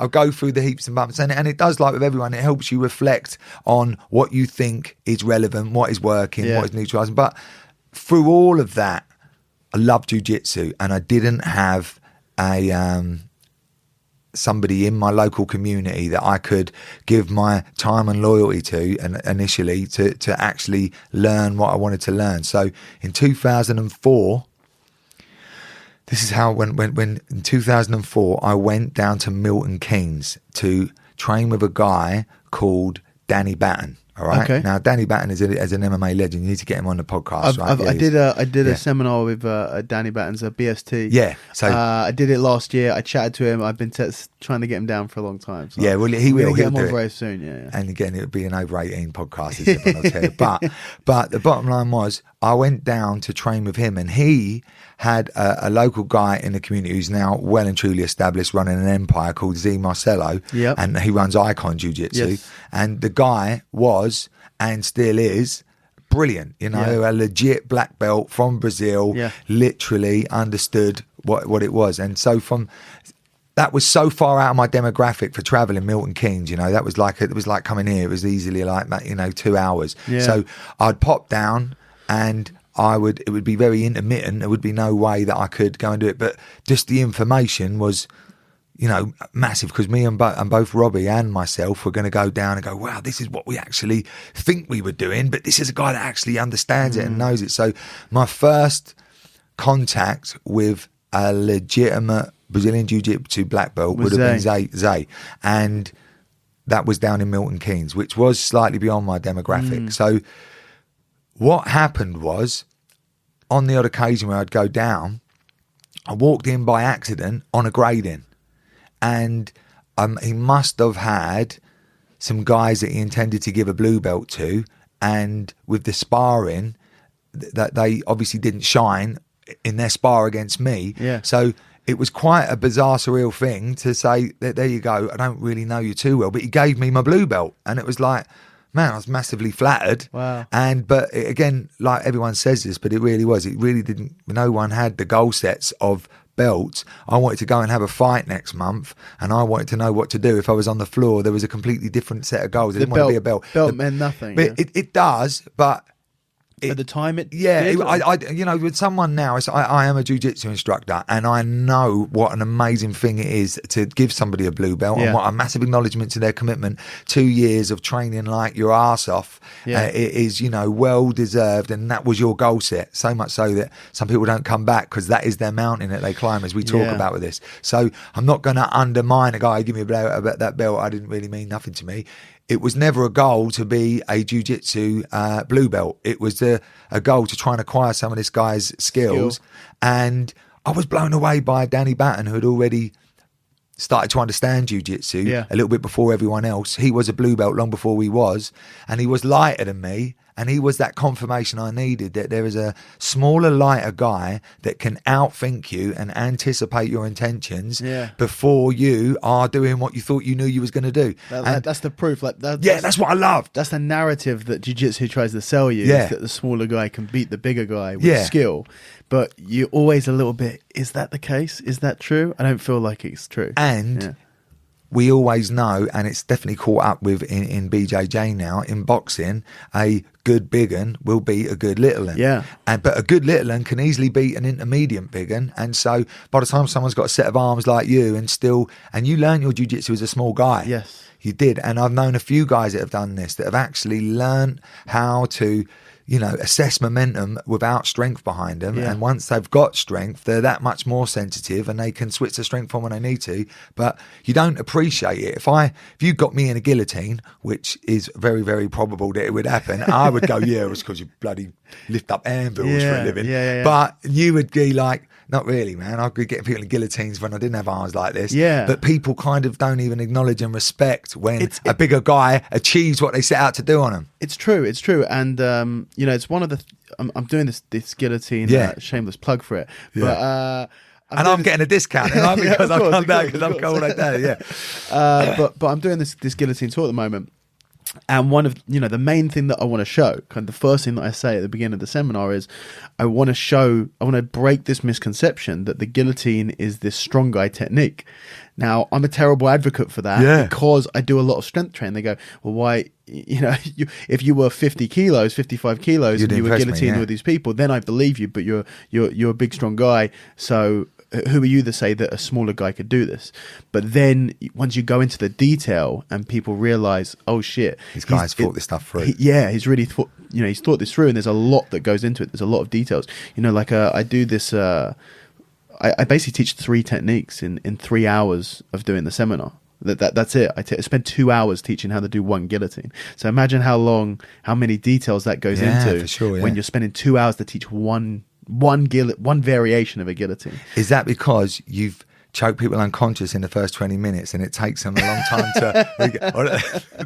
go through the heaps and bumps. And it does, like with everyone, it helps you reflect on what you think is relevant, what is working, what is neutralising. But through all of that, I love jiu-jitsu, and I didn't have somebody in my local community that I could give my time and loyalty to, and initially to actually learn what I wanted to learn. So in 2004, this is how when in 2004 I went down to Milton Keynes to train with a guy called Danny Batten. All right. Okay. Now, Danny Batten is an MMA legend. You need to get him on the podcast. I did a seminar with Danny Batten's BST. Yeah. So I did it last year. I chatted to him. I've been trying to get him down for a long time. So yeah, well, he will. He'll He'll get him do on it very soon. Yeah. And again, it would be an over 18 podcast. Is it, I'll tell you. But the bottom line was, I went down to train with him, and he had a local guy in the community who's now well and truly established, running an empire called Z Marcelo. Yep. And he runs Icon Jiu-Jitsu. Yes. And the guy was, and still is, brilliant, a legit black belt from Brazil, literally understood what it was. And so that was so far out of my demographic for traveling Milton Keynes, that was like, it was like coming here. It was easily like, 2 hours. Yeah. So I'd pop down and it would be very intermittent. There would be no way that I could go and do it. But just the information was, massive, because me and both Robbie and myself were going to go down and go, wow, this is what we actually think we were doing, but this is a guy that actually understands it and knows it. So my first contact with a legitimate Brazilian Jiu-Jitsu black belt would have been Zay. And that was down in Milton Keynes, which was slightly beyond my demographic. So what happened was, on the odd occasion where I'd go down, I walked in by accident on a grading. And he must have had some guys that he intended to give a blue belt to, and with the sparring, that they obviously didn't shine in their spar against me. Yeah. So it was quite a bizarre, surreal thing to say that, there you go, I don't really know you too well, but he gave me my blue belt. And it was like, man, I was massively flattered. Wow. But again, like everyone says this, but it really didn't, no one had the goal sets of belts. I wanted to go and have a fight next month, and I wanted to know what to do if I was on the floor. There was a completely different set of goals. It didn't want to be a belt. Belt meant nothing. But it does, but at the time it yeah, did, with someone now, I am a jiu-jitsu instructor, and I know what an amazing thing it is to give somebody a blue belt, and what a massive acknowledgement to their commitment. 2 years of training like your arse off, it is, well deserved, and that was your goal set. So much so that some people don't come back because that is their mountain that they climb, as we talk about with this. So I'm not going to undermine a guy who give me a belt about that belt. I didn't really mean nothing to me. It was never a goal to be a jiu-jitsu blue belt. It was a goal to try and acquire some of this guy's skills. And I was blown away by Danny Batten, who had already started to understand jiu-jitsu a little bit before everyone else. He was a blue belt long before we was, and he was lighter than me. And he was that confirmation I needed, that there is a smaller, lighter guy that can outthink you and anticipate your intentions before you are doing what you thought you knew you was going to do. That's the proof. That's what I love. That's the narrative that jiu-jitsu tries to sell you, is that the smaller guy can beat the bigger guy with skill. But you're always a little bit, is that the case? Is that true? I don't feel like it's true. And we always know, and it's definitely caught up with in BJJ now, in boxing, a good big un will beat a good little un. Yeah. But a good little un can easily beat an intermediate big un. And so by the time someone's got a set of arms like you and you learn your jiu-jitsu as a small guy. Yes. You did. And I've known a few guys that have done this, that have actually learned how to, assess momentum without strength behind them. And once they've got strength, they're that much more sensitive and they can switch the strength on when they need to. But you don't appreciate it. If you got me in a guillotine, which is very, very probable that it would happen, I would go, it was because you bloody lift up anvils for a living. But you would be like, not really, man. I could get people in guillotines when I didn't have arms like this. Yeah. But people kind of don't even acknowledge and respect when a bigger guy achieves what they set out to do on them. It's true. And, it's one of the... I'm doing this guillootine, shameless plug for it. But... I'm getting a discount, because I've come down because I'm cold like that, but I'm doing this guillotine tour at the moment. And one of, the main thing that I want to show, kind of the first thing that I say at the beginning of the seminar is I want to break this misconception that the guillotine is this strong guy technique. Now, I'm a terrible advocate for that because I do a lot of strength training. They go, well, why, if you were 50 kilos, 55 kilos, and you were guillotining with these people, then I believe you, but you're a big, strong guy. So who are you to say that a smaller guy could do this? But then once you go into the detail and people realize, oh shit, these guys thought this stuff through. He's really thought, he's thought this through, and there's a lot that goes into it. There's a lot of details. I do this. I basically teach 3 techniques in 3 hours of doing the seminar. That's it. I spend 2 hours teaching how to do one guillotine. So imagine how many details that goes into for sure, when you're spending 2 hours to teach one variation of a guillotine. Is that because you've choked people unconscious in the first 20 minutes and it takes them a long time to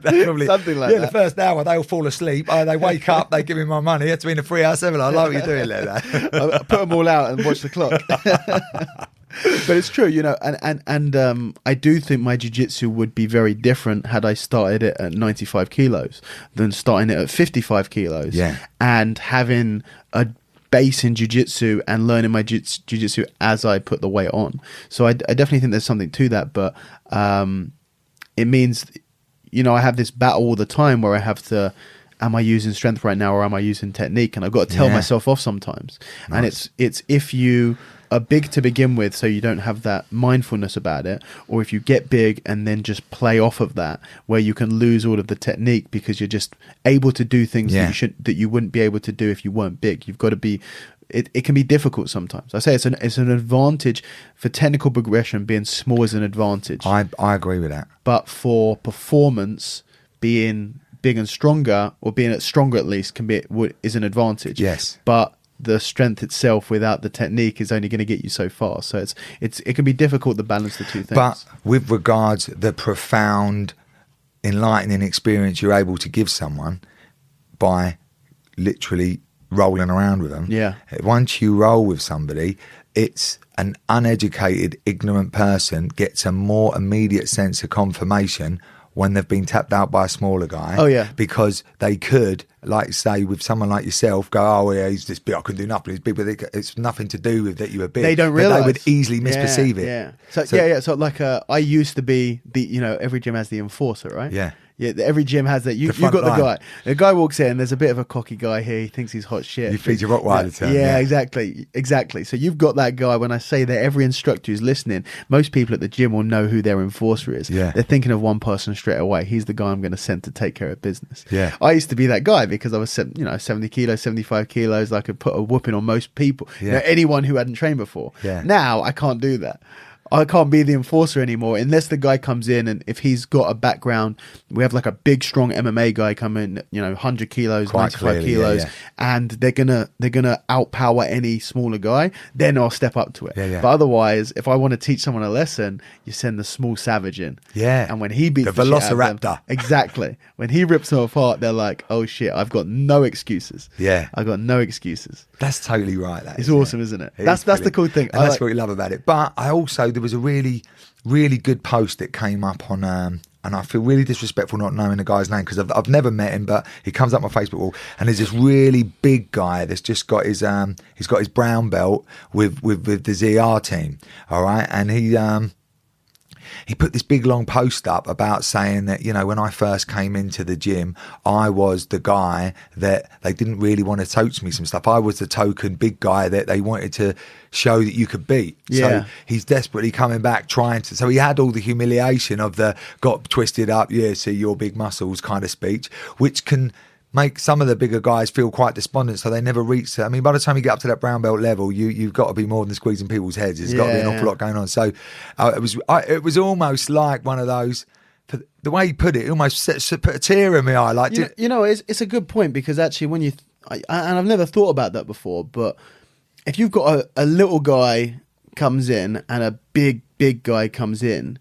probably, something like that. The first hour they'll fall asleep, they wake up, they give me my money. It's been a 3-hour seminar. I like what you're doing there. I put them all out and watch the clock. But it's true, and I do think my jiu-jitsu would be very different had I started it at 95 kilos than starting it at 55 kilos and having a base in jiu-jitsu and learning my jiu-jitsu as I put the weight on. So I definitely think there's something to that, but it means, I have this battle all the time where I have to, am I using strength right now or am I using technique? And I've got to tell myself off sometimes. Nice. And it's if you are big to begin with, so you don't have that mindfulness about it, or if you get big and then just play off of that, where you can lose all of the technique because you're just able to do things that you wouldn't be able to do if you weren't big. You've got to be. It can be difficult sometimes. I say it's an advantage for technical progression. Being small is an advantage. I agree with that. But for performance, being big and stronger, or being stronger at least, is an advantage. Yes, but the strength itself without the technique is only going to get you so far. So it can be difficult to balance the two things. But with regards the profound, enlightening experience you're able to give someone by literally rolling around with them. Once you roll with somebody, it's an uneducated, ignorant person gets a more immediate sense of confirmation when they've been tapped out by a smaller guy. Because they could, like say, with someone like yourself, go, he's this big, I can do nothing, he's big, but it's nothing to do with that you were big. They don't realise. They would easily misperceive it. So like I used to be every gym has the enforcer, right? Yeah, every gym has that. You've got the guy. The guy walks in, there's a bit of a cocky guy here. He thinks he's hot shit. You feed your Rottweiler term. Yeah, exactly. So you've got that guy. When I say that every instructor who's listening, most people at the gym will know who their enforcer is. They're thinking of one person straight away. He's the guy I'm going to send to take care of business. I used to be that guy because I was 70 kilos, 75 kilos. I could put a whooping on most people. Anyone who hadn't trained before. Now I can't do that. I can't be the enforcer anymore unless the guy comes in, and if he's got a background, we have like a big strong MMA guy come in, 100 kilos, Quite 95 clearly, kilos, yeah. and they're gonna outpower any smaller guy, then I'll step up to it. Yeah. But otherwise, if I want to teach someone a lesson, you send the small savage in. Yeah. And when he beats The shit out of them- Velociraptor. exactly. When he rips them apart, they're like, oh shit, I've got no excuses. Yeah. I've got no excuses. That's totally right. That It's is, awesome, isn't it? It That's is the brilliant. cool thing. And that's what we love about it. But there was a really, really good post that came up on, and I feel really disrespectful not knowing the guy's name because I've never met him, but he comes up my Facebook wall, and there's this really big guy that's just got his he's got his brown belt with the ZR team, all right, and he put this big long post up about saying that, when I first came into the gym, I was the guy that they didn't really want to teach me some stuff. I was the token big guy that they wanted to show that you could beat. Yeah. So he's desperately coming back so he had all the humiliation of the got twisted up, see your big muscles kind of speech, which can make some of the bigger guys feel quite despondent, so they never reach it. I mean, by the time you get up to that brown belt level, you've got to be more than squeezing people's heads. There's got to be an awful lot going on. So it was almost like one of those. The way he put it almost put a tear in my eye. Like, it's a good point, because actually, when and I've never thought about that before, but if you've got a little guy comes in and a big guy comes in,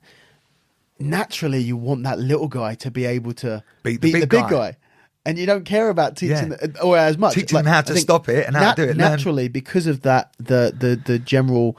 naturally you want that little guy to be able to beat the big guy. And you don't care about teaching or as much. Teaching them how to stop it and how to do it. Naturally, because of that, the general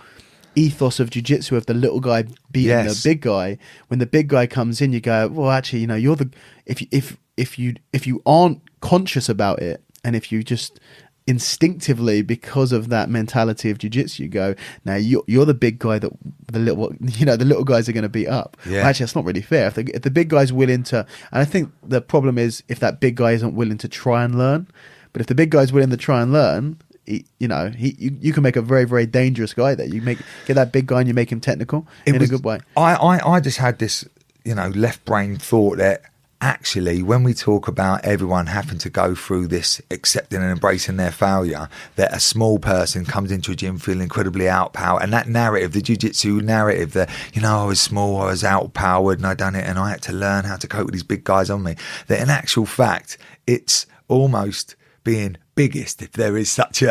ethos of jiu-jitsu of the little guy beating the big guy. When the big guy comes in, you go, well, actually, you're the if you aren't conscious about it, and if you just instinctively, because of that mentality of jiu-jitsu, you go, now you're the big guy that the little guys are going to beat up. Yeah. Well, actually, that's not really fair. If the big guy's willing to, and I think the problem is if that big guy isn't willing to try and learn. But if the big guy's willing to try and learn, you can make a very, very dangerous guy there. Get that big guy and you make him technical in a good way. I just had this left brain thought that actually, when we talk about everyone having to go through this accepting and embracing their failure, that a small person comes into a gym feeling incredibly outpowered, and that narrative, the jiu-jitsu narrative that, I was small, I was outpowered, and I done it, and I had to learn how to cope with these big guys on me, that in actual fact, it's almost being biggest, if there is such you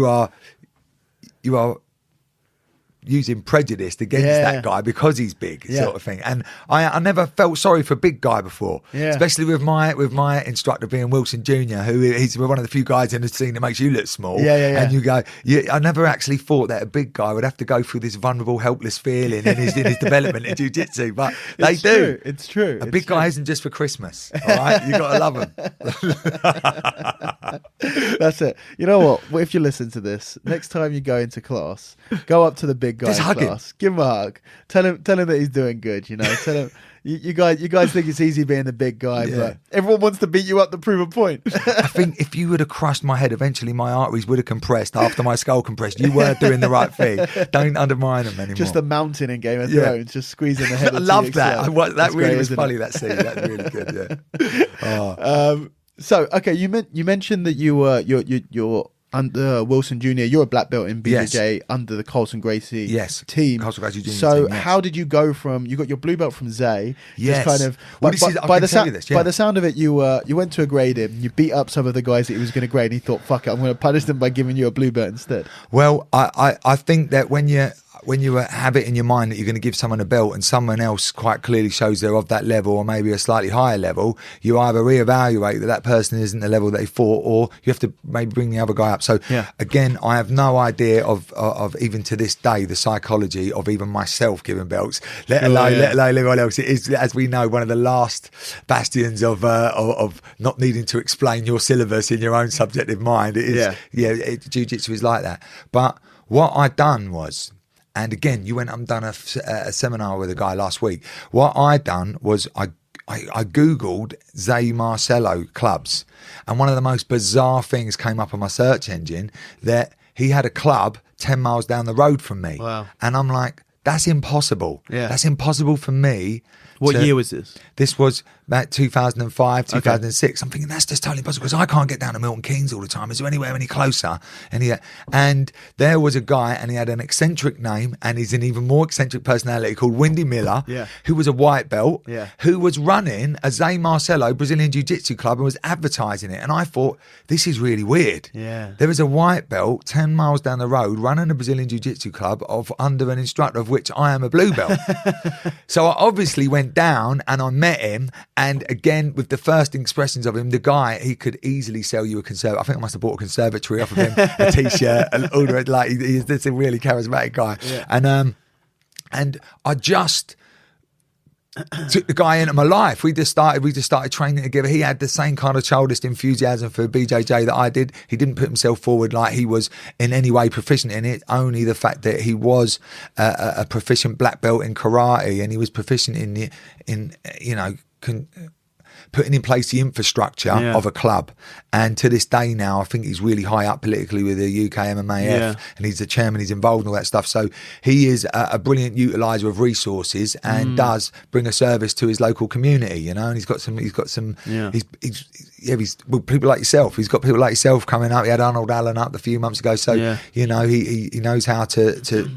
are using prejudice against that guy because he's big, sort of thing. And I never felt sorry for big guy before, especially with my instructor being Wilson Jr., who he's one of the few guys in the scene that makes you look small. And you go, I never actually thought that a big guy would have to go through this vulnerable, helpless feeling in his development in jiu-jitsu, but they do. It's true. A big guy isn't just for Christmas, all right? You got to love him. That's it. You know what? Well, if you listen to this, next time you go into class, go up to the big guy just in hug class. him. Give him a hug. Tell him that he's doing good. Tell him you guys think it's easy being the big guy, but everyone wants to beat you up to prove a point. I think if you would have crushed my head, eventually my arteries would have compressed after my skull compressed. You were doing the right thing. Don't undermine them anymore. Just the mountain in Game of Thrones, just squeezing the head. I love that. That That's really great, was funny. it? That scene. That's really good. Yeah. So okay, you mentioned that you're under Wilson Jr. You're a black belt in BJJ under the Carlson Gracie team. Carlson Gracie Jr. So team, how did you go from, you got your blue belt from Zay? Yes. Just kind of, Well, by the sound of it, you went to a grade him, you beat up some of the guys that he was going to grade, and he thought, fuck it, I'm going to punish them by giving you a blue belt instead. Well, I think that when you have it in your mind that you're going to give someone a belt and someone else quite clearly shows they're of that level or maybe a slightly higher level, you either reevaluate that person isn't the level they thought, or you have to maybe bring the other guy up. So again, I have no idea of even to this day the psychology of even myself giving belts, let alone everyone else. It is, as we know, one of the last bastions of not needing to explain your syllabus in your own subjective mind. It is, jiu-jitsu is like that. But what I'd done was, and again, you went and done a seminar with a guy last week. What I done was I Googled Zay Marcello clubs, and one of the most bizarre things came up on my search engine, that he had a club 10 miles down the road from me. Wow. And I'm like, that's impossible. Yeah. That's impossible for me What year was this? This was about 2005, 2006. I'm thinking, that's just totally impossible because I can't get down to Milton Keynes all the time. Is there anywhere any closer? And there was a guy, and he had an eccentric name, and he's an even more eccentric personality called Windy Miller, who was a white belt, who was running a Zé Marcelo Brazilian Jiu-Jitsu club and was advertising it. And I thought, this is really weird. Yeah. There is a white belt 10 miles down the road running a Brazilian Jiu-Jitsu club under an instructor of which I am a blue belt. So I obviously went down and I met him, and again with the first expressions of him, the guy, he could easily sell you a conservatory. I think I must have bought a conservatory off of him, a t-shirt, and all the like. He's just a really charismatic guy, and I just took the guy into my life. We just started training together. He had the same kind of childish enthusiasm for BJJ that I did. He didn't put himself forward like he was in any way proficient in it. Only the fact that he was a proficient black belt in karate, and he was proficient in putting in place the infrastructure of a club. And to this day now, I think he's really high up politically with the UK MMA, and he's the chairman, he's involved in all that stuff. So he is a brilliant utilizer of resources and does bring a service to his local community, and he's got some people like yourself. He's got people like yourself coming up. He had Arnold Allen up a few months ago. So, he knows how to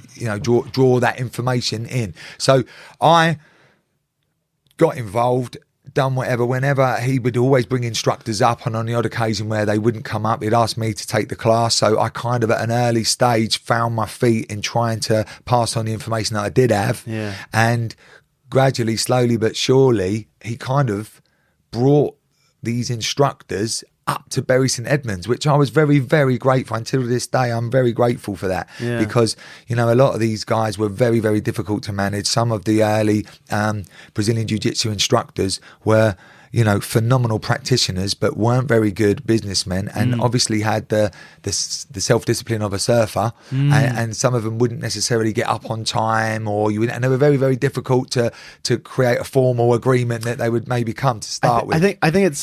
draw that information in. So I got involved, done whatever. Whenever he would always bring instructors up, and on the odd occasion where they wouldn't come up, he'd ask me to take the class. So I kind of at an early stage found my feet in trying to pass on the information that I did have. And gradually, slowly but surely, he kind of brought these instructors up to Bury St Edmunds, which I was very, very grateful. Until this day, I'm very grateful for that, because a lot of these guys were very, very difficult to manage. Some of the early Brazilian Jiu-Jitsu instructors were phenomenal practitioners, but weren't very good businessmen, and obviously had the self-discipline of a surfer, and some of them wouldn't necessarily get up on time, and they were very, very difficult to create a formal agreement that they would maybe come to start with. I think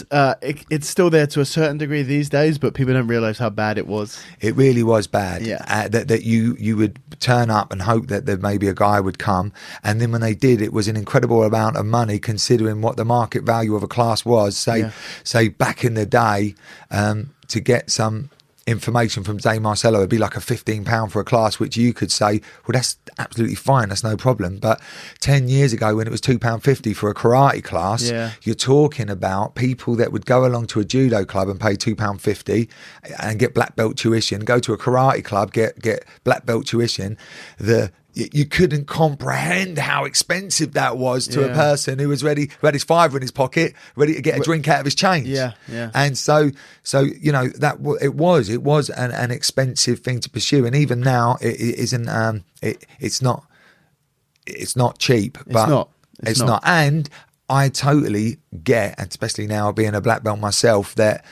it's still there to a certain degree these days, but people don't realize how bad it was. It really was bad. That you would turn up and hope that there maybe a guy would come, and then when they did, it was an incredible amount of money considering what the market value of a class was. Say back in the day, to get some information from Zé Marcelo, it'd be like a £15 for a class, which you could say, well, that's absolutely fine, that's no problem. But 10 years ago, when it was £2.50 for a karate class, you're talking about people that would go along to a judo club and pay £2.50 and get black belt tuition, go to a karate club, get black belt tuition. You couldn't comprehend how expensive that was to a person who was who had his fiver in his pocket, ready to get a drink out of his change. And so that it was an expensive thing to pursue, and even now it isn't. It's not cheap, but it's not. And I totally get, and especially now being a black belt myself, that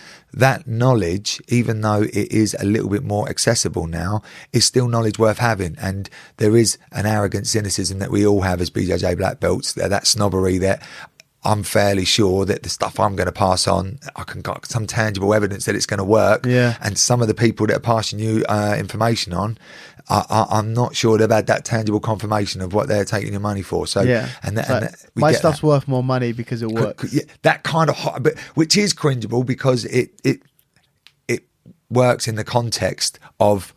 knowledge, even though it is a little bit more accessible now, is still knowledge worth having. And there is an arrogant cynicism that we all have as BJJ black belts, that snobbery that I'm fairly sure that the stuff I'm going to pass on, I can got some tangible evidence that it's going to work. And some of the people that are passing you information on, I'm not sure they've had that tangible confirmation of what they're taking your money for. So, my stuff's worth more money because it works. That kind of, but which is cringeable because it works in the context of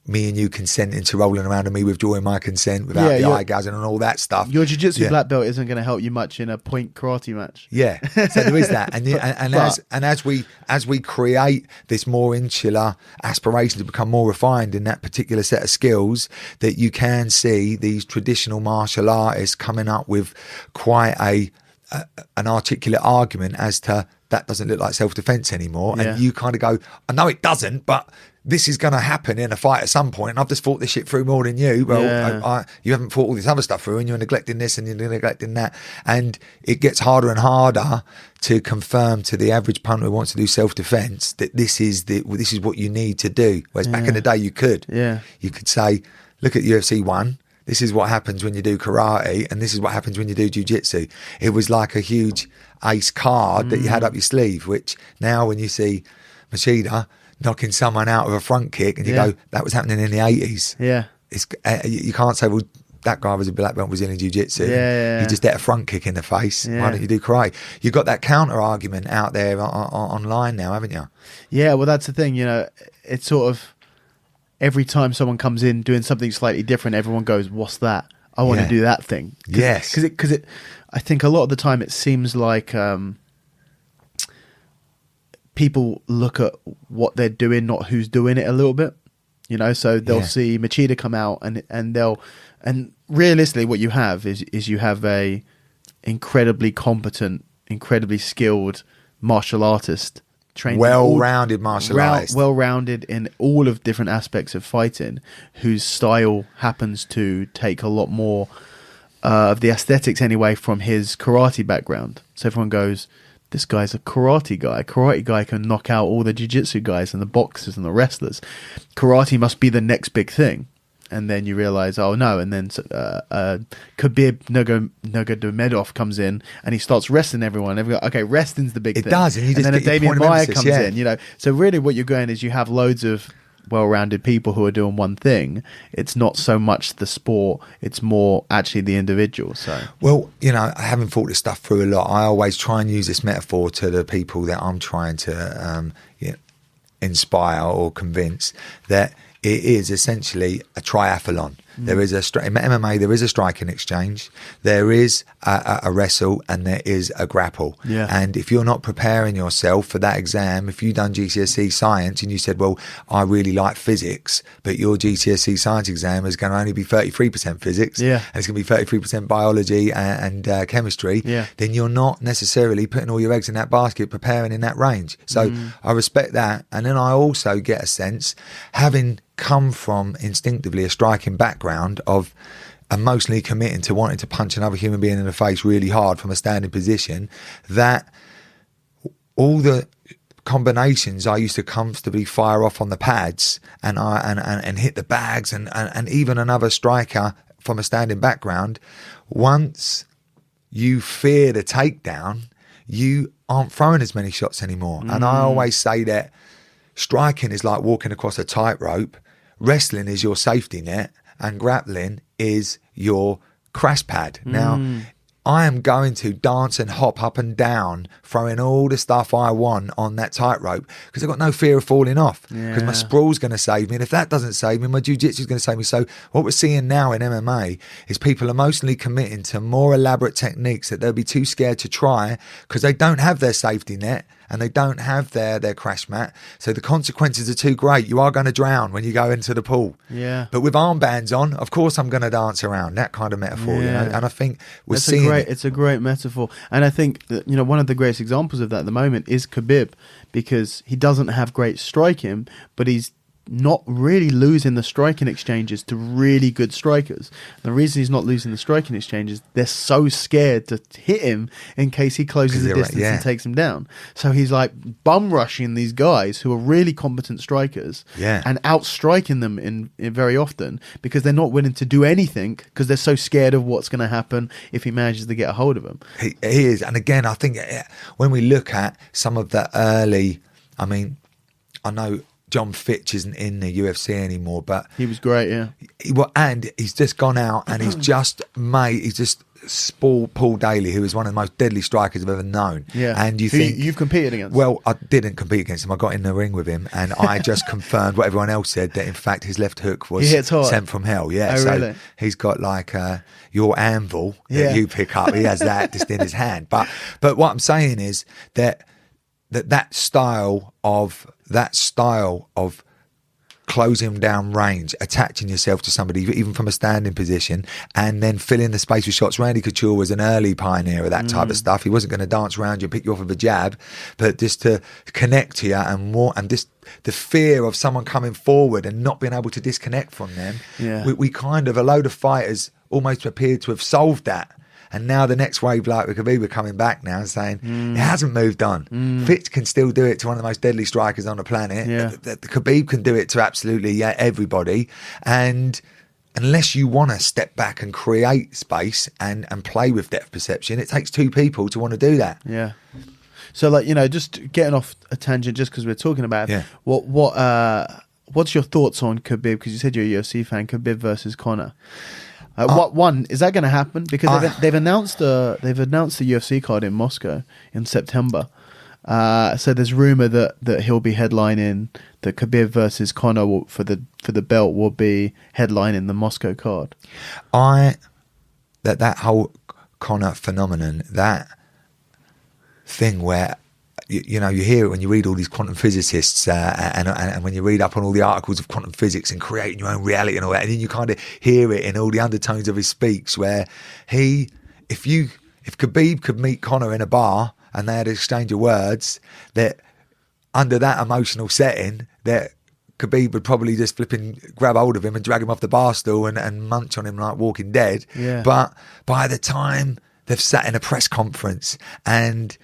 me and you consenting to rolling around and me withdrawing my consent without the eye gouging and all that stuff. Your jiu-jitsu black belt isn't going to help you much in a point karate match. So there is that, and as we create this more insular aspiration to become more refined in that particular set of skills, that you can see these traditional martial artists coming up with quite an articulate argument as to that doesn't look like self-defense anymore, and you kind of go, I know it doesn't, but this is going to happen in a fight at some point, and I've just thought this shit through more than you. Well, you haven't thought all this other stuff through, and you're neglecting this and you're neglecting that. And it gets harder and harder to confirm to the average punter who wants to do self-defense that this is what you need to do. Whereas back in the day, you could say, look at UFC 1. This is what happens when you do karate, and this is what happens when you do jiu-jitsu. It was like a huge ace card that you had up your sleeve, which now when you see Machida knocking someone out of a front kick and you go, that was happening in the 80s. Yeah. You can't say, well, that guy was a black belt, Brazilian Jiu-Jitsu. Yeah. He just ate a front kick in the face. Why don't you do karate? You've got that counter argument out there online now, haven't you? Yeah, well, that's the thing. You know, it's sort of every time someone comes in doing something slightly different, everyone goes, "What's that? I want to do that thing." Yes, because it. I think a lot of the time it seems like people look at what they're doing, not who's doing it a little bit. You know, so they'll see Machida come out and realistically what you have is you have a incredibly competent, incredibly skilled martial artist, trained well-rounded martial artist, well-rounded in all of different aspects of fighting, whose style happens to take a lot more of the aesthetics anyway from his karate background. So everyone goes, this guy's a karate guy. Karate guy can knock out all the jiu-jitsu guys and the boxers and the wrestlers. Karate must be the next big thing. And then you realize, oh no. And then Khabib Nurmagomedov comes in and he starts wrestling everyone. Okay, wrestling's the big thing. It does. And then a Damian Maya comes in, you know. So really what you're going is you have loads of well-rounded people who are doing one thing. It's not so much the sport, it's more actually the individual. So, well, you know, having thought this stuff through a lot, I always try and use this metaphor to the people that I'm trying to inspire or convince that it is essentially a triathlon. There is in MMA, there is a striking exchange, there is a wrestle, and there is a grapple. Yeah. And if you're not preparing yourself for that exam, if you've done GCSE science and you said, well, I really like physics, but your GCSE science exam is going to only be 33% physics, and it's going to be 33% biology and chemistry, then you're not necessarily putting all your eggs in that basket, preparing in that range. So I respect that. And then I also get a sense, having come from instinctively a striking background of emotionally committing to wanting to punch another human being in the face really hard from a standing position, that all the combinations I used to comfortably fire off on the pads and hit the bags and even another striker from a standing background, once you fear the takedown, you aren't throwing as many shots anymore. And I always say that striking is like walking across a tightrope, wrestling is your safety net, and grappling is your crash pad. Now, I am going to dance and hop up and down, throwing all the stuff I want on that tightrope because I've got no fear of falling off, because my sprawl's going to save me. And if that doesn't save me, my jiu-jitsu is going to save me. So what we're seeing now in MMA is people emotionally committing to more elaborate techniques that they'll be too scared to try because they don't have their safety net and they don't have their crash mat. So the consequences are too great. You are going to drown when you go into the pool. Yeah. But with armbands on, of course I'm going to dance around. That kind of metaphor, you know. And I think we're seeing it's a great metaphor. And I think that, you know, one of the greatest examples of that at the moment is Khabib, because he doesn't have great striking, but he's not really losing the striking exchanges to really good strikers. The reason he's not losing the striking exchanges, they're so scared to hit him in case he closes the distance and takes him down. So he's like bum rushing these guys who are really competent strikers and outstriking them in very often because they're not willing to do anything because they're so scared of what's going to happen if he manages to get a hold of them. He is. And again, I think when we look at some of the early, I mean, I know John Fitch isn't in the UFC anymore, but he was great, and he's just gone out and he's just spoiled Paul Daly, who is one of the most deadly strikers I've ever known. Yeah, and you've competed against? Well, I didn't compete against him. I got in the ring with him, and I just confirmed what everyone else said, that in fact his left hook was sent from hell. Yeah, oh, so really? He's got like your anvil that you pick up. He has that just in his hand. But what I'm saying is that style of closing down range, attaching yourself to somebody even from a standing position, and then filling the space with shots. Randy Couture was an early pioneer of that type of stuff. He wasn't going to dance around you and pick you off with a jab, but just to connect to you and just the fear of someone coming forward and not being able to disconnect from them. We kind of, a load of fighters almost appeared to have solved that. And now the next wave, like with Khabib, coming back now and saying it hasn't moved on. Fitz can still do it to one of the most deadly strikers on the planet. The Khabib can do it to absolutely everybody. And unless you want to step back and create space and play with depth perception, it takes two people to want to do that. Yeah. So, like, you know, just getting off a tangent just because we're talking about it, what's your thoughts on Khabib? Because you said you're a UFC fan, Khabib versus Conor. What one is that going to happen? Because they've announced the UFC card in Moscow in September. So there's rumor that he'll be headlining, that Khabib versus Conor for the belt will be headlining the Moscow card. That whole Conor phenomenon, that thing where you hear it when you read all these quantum physicists and when you read up on all the articles of quantum physics and creating your own reality and all that, and then you kind of hear it in all the undertones of his speech where if Khabib could meet Conor in a bar and they had an exchange of words, that under that emotional setting that Khabib would probably just grab hold of him and drag him off the bar stool and munch on him like Walking Dead. Yeah. But by the time they've sat in a press conference and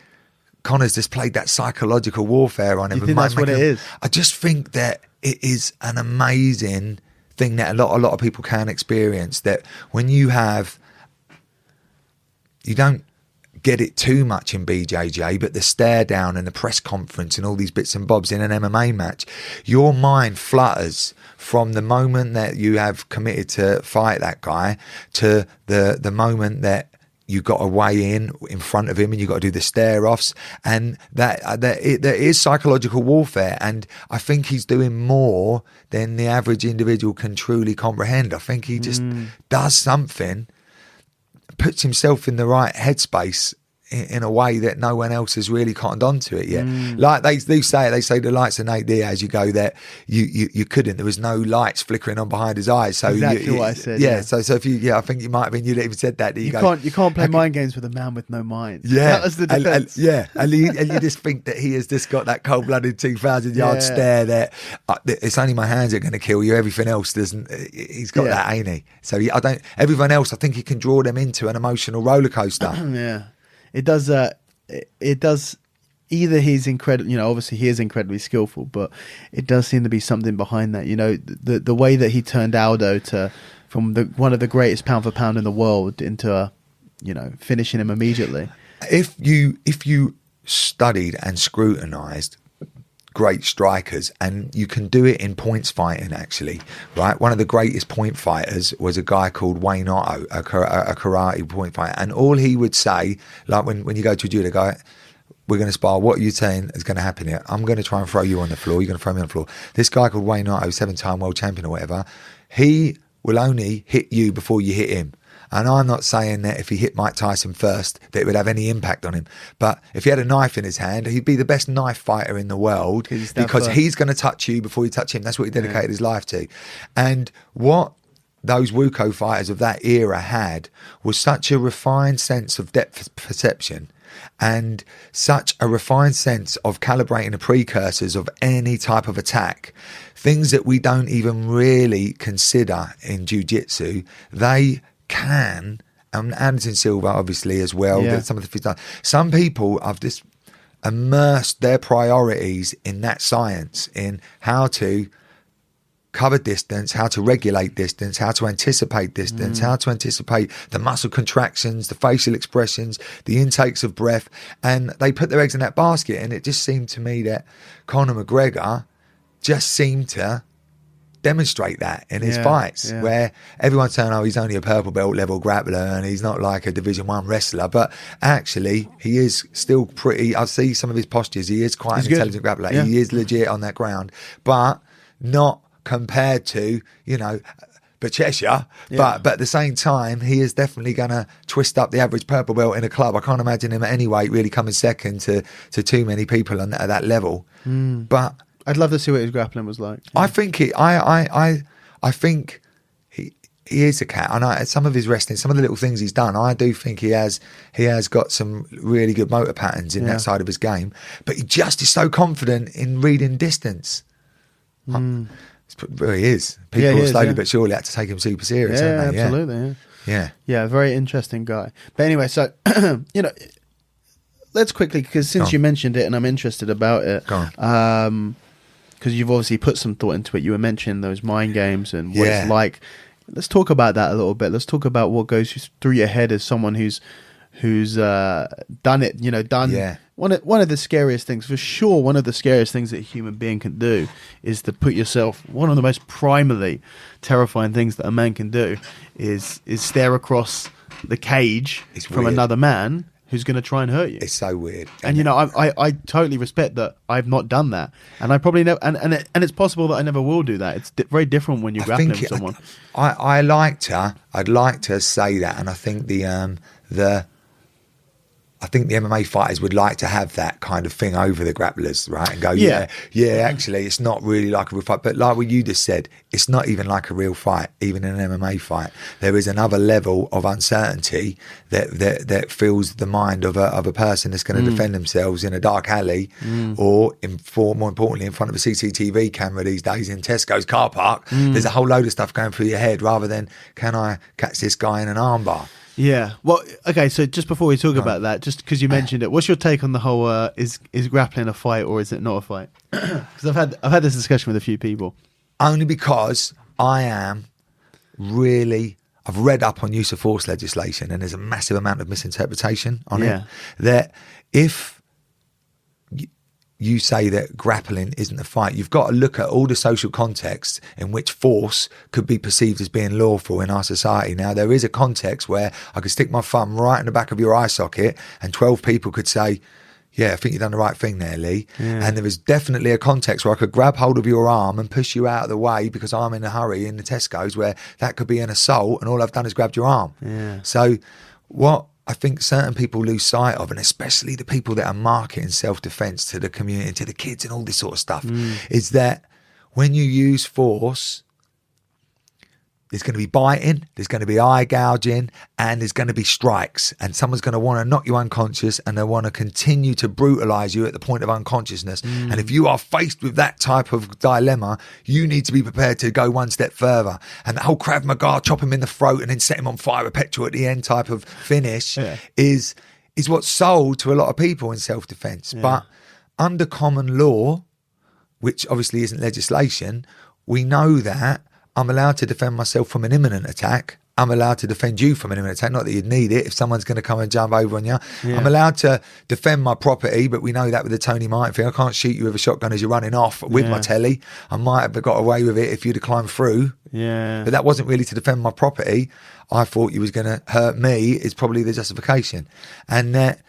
Conor's just played that psychological warfare on him. You think that's what it is? I just think that it is an amazing thing that a lot of people can experience, that when you don't get it too much in BJJ, but the stare down and the press conference and all these bits and bobs in an MMA match, your mind flutters from the moment that you have committed to fight that guy to the moment that you got to weigh in front of him and you got to do the stare offs, and there is psychological warfare, and I think he's doing more than the average individual can truly comprehend. I think he just does something, puts himself in the right headspace in a way that no one else has really cottoned onto it yet. Like they say the lights are Nate Diaz, you go there, you couldn't, there was no lights flickering on behind his eyes. So exactly what I said. Yeah. So if you, I think you might have been, you even said that. You can't play mind games with a man with no mind. Yeah. That was the defense. And you just think that he has just got that cold-blooded 2,000-yard stare that it's only my hands that are going to kill you. Everything else doesn't. He's got that, ain't he? So everyone else, I think he can draw them into an emotional roller coaster. Yeah. It does. It does. Either he's incredible. Obviously he is incredibly skillful, but it does seem to be something behind that. The way that he turned Aldo from one of the greatest pound for pound in the world into finishing him immediately. If you studied and scrutinized great strikers, and you can do it in points fighting, actually, right? One of the greatest point fighters was a guy called Wayne Otto, a karate point fighter, and all he would say, like when you go to a judo guy, we're going to spar, what are you saying is going to happen here? I'm going to try and throw you on the floor, you're going to throw me on the floor. This guy called Wayne Otto, 7-time world champion or whatever, he will only hit you before you hit him. And I'm not saying that if he hit Mike Tyson first, that it would have any impact on him. But if he had a knife in his hand, he'd be the best knife fighter in the world because he's going to touch you before you touch him. That's what he dedicated his life to. And what those Wuko fighters of that era had was such a refined sense of depth perception and such a refined sense of calibrating the precursors of any type of attack. Things that we don't even really consider in Jiu-Jitsu, they can, and Anderson Silva obviously as well. Yeah. Some of the things done. Some people have just immersed their priorities in that science, in how to cover distance, how to regulate distance, how to anticipate distance, how to anticipate the muscle contractions, the facial expressions, the intakes of breath, and they put their eggs in that basket. And it just seemed to me that Conor McGregor just seemed to demonstrate that in his fights, where everyone's saying, he's only a purple belt level grappler and he's not like a Division 1 wrestler, but actually he is still pretty, I see some of his postures, he is quite an intelligent grappler. He is legit on that ground, but not compared to Bachesha, but at the same time he is definitely going to twist up the average purple belt in a club. I can't imagine him at any weight really coming second to too many people at that level. But I'd love to see what his grappling was like. I think I think he is a cat. And some of his wrestling, some of the little things he's done, I do think he has got some really good motor patterns in that side of his game. But he just is so confident in reading distance. Well, he is. People slowly but surely had to take him super serious. Yeah, haven't they? absolutely. Yeah, very interesting guy. But anyway, so let's quickly, because since you mentioned it and I'm interested about it, because you've obviously put some thought into it. You were mentioning those mind games and what it's like. Let's talk about that a little bit. Let's talk about what goes through your head as someone who's done it. one of the scariest things, for sure, one of the scariest things that a human being can do is to put yourself, one of the most primarily terrifying things that a man can do is stare across the cage from another man who's going to try and hurt you. It's so weird. And you know, I totally respect that I've not done that, and I probably never, and it's possible that I never will do that. It's very different when you're grappling with someone. I'd like to say that, and I think I think the MMA fighters would like to have that kind of thing over the grapplers, right? And go, yeah, actually, it's not really like a real fight. But like what you just said, it's not even like a real fight, even in an MMA fight. There is another level of uncertainty that fills the mind of a person that's going to defend themselves in a dark alley or, more importantly, in front of a CCTV camera these days in Tesco's car park. There's a whole load of stuff going through your head rather than, can I catch this guy in an armbar? Yeah. Well, okay. So just before we talk about that, just because you mentioned it, what's your take on the whole? Is grappling a fight or is it not a fight? Because I've had this discussion with a few people. Only because I've read up on use of force legislation, and there's a massive amount of misinterpretation on it. That if you say that grappling isn't a fight, you've got to look at all the social contexts in which force could be perceived as being lawful in our society. Now, there is a context where I could stick my thumb right in the back of your eye socket and 12 people could say, yeah, I think you've done the right thing there, Lee. Yeah. And there is definitely a context where I could grab hold of your arm and push you out of the way because I'm in a hurry in the Tesco's, where that could be an assault and all I've done is grabbed your arm. Yeah. So what I think certain people lose sight of, and especially the people that are marketing self-defense to the community, to the kids and all this sort of stuff, is that when you use force, there's going to be biting, there's going to be eye gouging, and there's going to be strikes. And someone's going to want to knock you unconscious, and they want to continue to brutalize you at the point of unconsciousness. And if you are faced with that type of dilemma, you need to be prepared to go one step further. And the whole Krav Maga, chop him in the throat and then set him on fire with petrol at the end type of finish is what's sold to a lot of people in self-defense. But under common law, which obviously isn't legislation, we know that I'm allowed to defend myself from an imminent attack. I'm allowed to defend you from an imminent attack. Not that you'd need it if someone's going to come and jump over on you. Yeah. I'm allowed to defend my property, but we know that with the Tony Martin thing. I can't shoot you with a shotgun as you're running off with my telly. I might have got away with it if you'd have climbed through. Yeah. But that wasn't really to defend my property. I thought you was going to hurt me is probably the justification. And that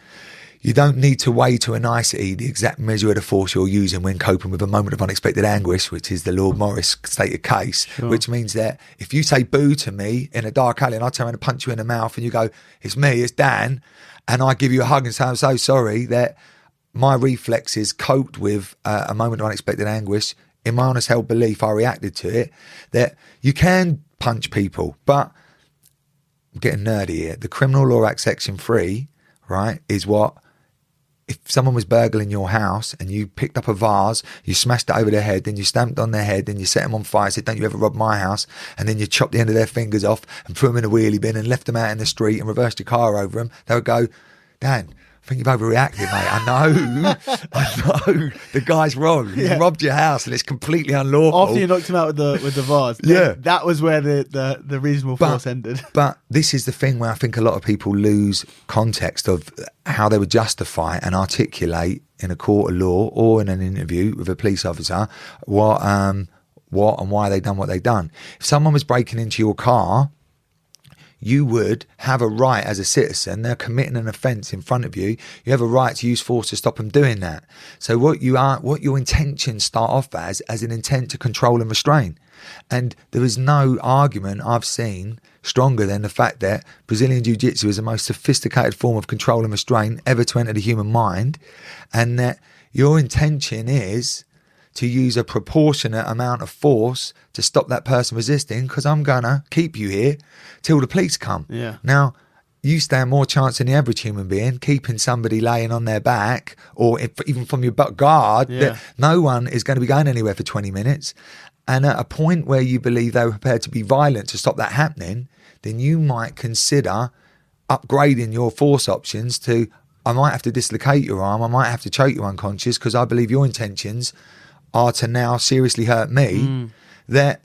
you don't need to weigh to a nicety the exact measure of the force you're using when coping with a moment of unexpected anguish, which is the Lord Morris stated case, which means that if you say boo to me in a dark alley and I turn around and punch you in the mouth and you go, it's me, it's Dan, and I give you a hug and say, I'm so sorry, that my reflexes coped with a moment of unexpected anguish. In my honest held belief, I reacted to it, that you can punch people, but I'm getting nerdy here. The Criminal Law Act Section 3, right, is what, if someone was burgling your house and you picked up a vase, you smashed it over their head, then you stamped on their head, then you set them on fire, said, don't you ever rob my house, and then you chopped the end of their fingers off and threw them in a wheelie bin and left them out in the street and reversed your car over them, they would go, Dan, I think you've overreacted, mate. I know. The guy's wrong. He robbed your house and it's completely unlawful. After you knocked him out with the vase. That was where the reasonable force ended. But this is the thing where I think a lot of people lose context of how they would justify and articulate in a court of law or in an interview with a police officer what and why they done what they done. If someone was breaking into your car, you would have a right as a citizen. They're committing an offence in front of you. You have a right to use force to stop them doing that. So what your intentions start off as an intent to control and restrain. And there is no argument I've seen stronger than the fact that Brazilian Jiu-Jitsu is the most sophisticated form of control and restraint ever to enter the human mind. And that your intention is to use a proportionate amount of force to stop that person resisting, because I'm going to keep you here till the police come. Yeah. Now, you stand more chance than the average human being keeping somebody laying on their back, or even from your butt guard, that no one is going to be going anywhere for 20 minutes. And at a point where you believe they were prepared to be violent to stop that happening, then you might consider upgrading your force options to, I might have to dislocate your arm, I might have to choke you unconscious because I believe your intentions are to now seriously hurt me. That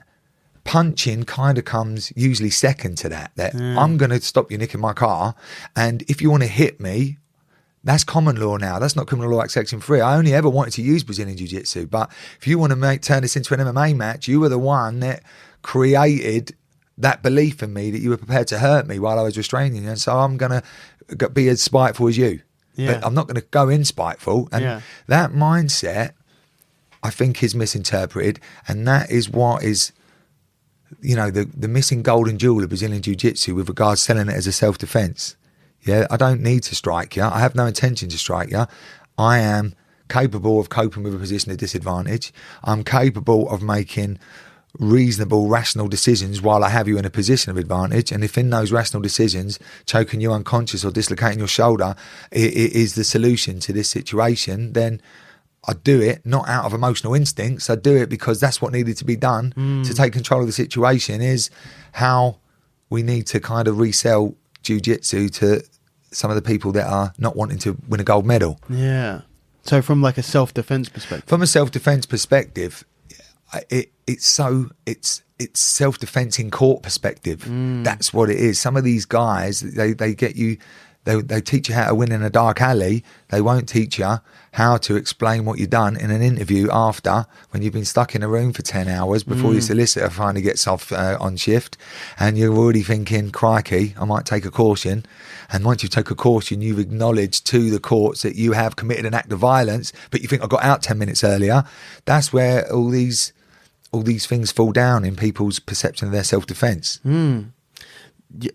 punching kind of comes usually second to that I'm going to stop you nicking my car, and if you want to hit me, That's common law now. That's not criminal law Act Section 3. I only ever wanted to use Brazilian Jiu-Jitsu. But if you want to turn this into an MMA match, you were the one that created that belief in me that you were prepared to hurt me while I was restraining you. And so I'm going to be as spiteful as you. Yeah. But I'm not going to go in spiteful. And that mindset, I think, is misinterpreted. And that is what is, you know, the missing golden jewel of Brazilian Jiu-Jitsu with regards to selling it as a self-defense. Yeah, I don't need to strike you. I have no intention to strike you. I am capable of coping with a position of disadvantage. I'm capable of making reasonable, rational decisions while I have you in a position of advantage. And if in those rational decisions, choking you unconscious or dislocating your shoulder is the solution to this situation, then I do it not out of emotional instincts. I do it because that's what needed to be done to take control of the situation, is how we need to kind of resell Jiu-Jitsu to some of the people that are not wanting to win a gold medal. Yeah. So from like a self-defense perspective? From a self-defense perspective, it's self-defense in court perspective. That's what it is. Some of these guys, they get you, they teach you how to win in a dark alley. They won't teach you how to explain what you've done in an interview after, when you've been stuck in a room for 10 hours before your solicitor finally gets off on shift, and you're already thinking, crikey, I might take a caution. And once you take a caution, you've acknowledged to the courts that you have committed an act of violence, but you think I got out 10 minutes earlier. That's where all these things fall down in people's perception of their self-defense.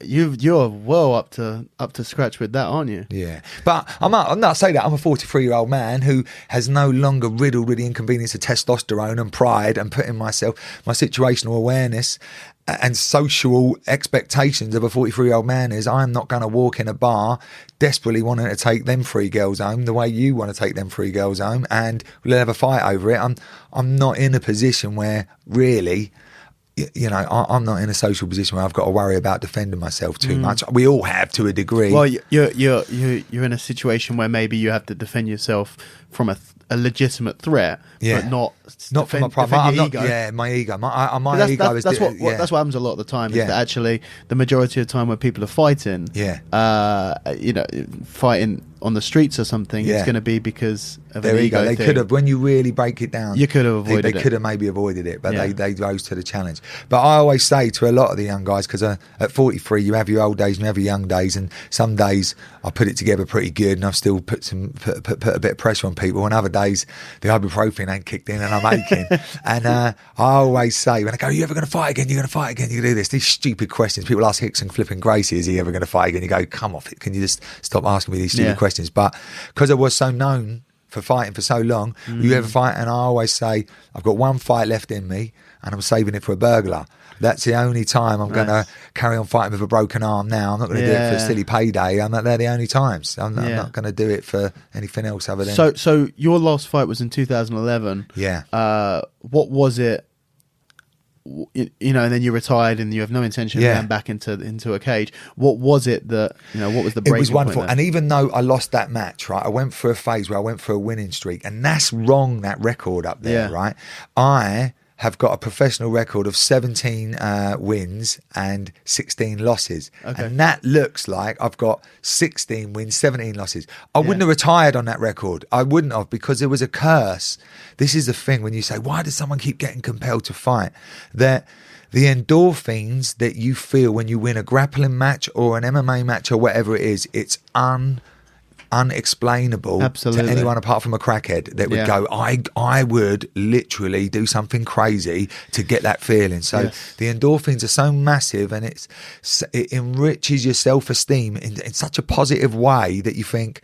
You're well up to scratch with that, aren't you? Yeah, but I'm not saying that. I'm a 43-year-old man who has no longer riddled with the inconvenience of testosterone and pride, and putting my situational awareness and social expectations of a 43-year-old man is, I'm not going to walk in a bar desperately wanting to take them 3 girls home the way you want to take them 3 girls home, and we'll have a fight over it. I'm not in a position where really, you know, I'm not in a social position where I've got to worry about defending myself too much. We all have, to a degree. Well, you're in a situation where maybe you have to defend yourself from a legitimate threat, but not from a problem. I'm not. Yeah, my ego. My ego is. That's what happens a lot of the time. Is that actually the majority of the time when people are fighting, fighting on the streets or something, it's going to be because of their an ego. They could have, when you really break it down, you could have avoided it. They could have maybe avoided it, but they rose to the challenge. But I always say to a lot of the young guys, because at 43, you have your old days and you have your young days, and some days I put it together pretty good, and I've still put a bit of pressure on people, and other days the ibuprofen ain't kicked in and I'm aching. And I always say, when I go, "Are you ever going to fight again? You're going to fight again? You can do this." These stupid questions. People ask Hicks and flipping Gracie, "Is he ever going to fight again?" You go, "Come off it. Can you just stop asking me these stupid questions?" But because I was so known for fighting for so long, you ever fight? And I always say, I've got one fight left in me and I'm saving it for a burglar. That's the only time I'm going to carry on fighting with a broken arm now. I'm not going to do it for a silly payday. They're the only times. I'm not going to do it for anything else other than... So your last fight was in 2011. Yeah. What was it? You know, and then you retired and you have no intention of going back into a cage. What was it that, what was the breaking point? It was wonderful. And even though I lost that match, right, I went through a phase where I went for a winning streak, and that's wrong, that record up there, right? I have got a professional record of 17 wins and 16 losses. Okay. And that looks like I've got 16 wins, 17 losses. I wouldn't have retired on that record. I wouldn't have, because there was a curse. This is the thing when you say, why does someone keep getting compelled to fight? That the endorphins that you feel when you win a grappling match or an MMA match or whatever it is, it's unexplainable to anyone apart from a crackhead that would go, I would literally do something crazy to get that feeling. So the endorphins are so massive, and it enriches your self-esteem in such a positive way that you think,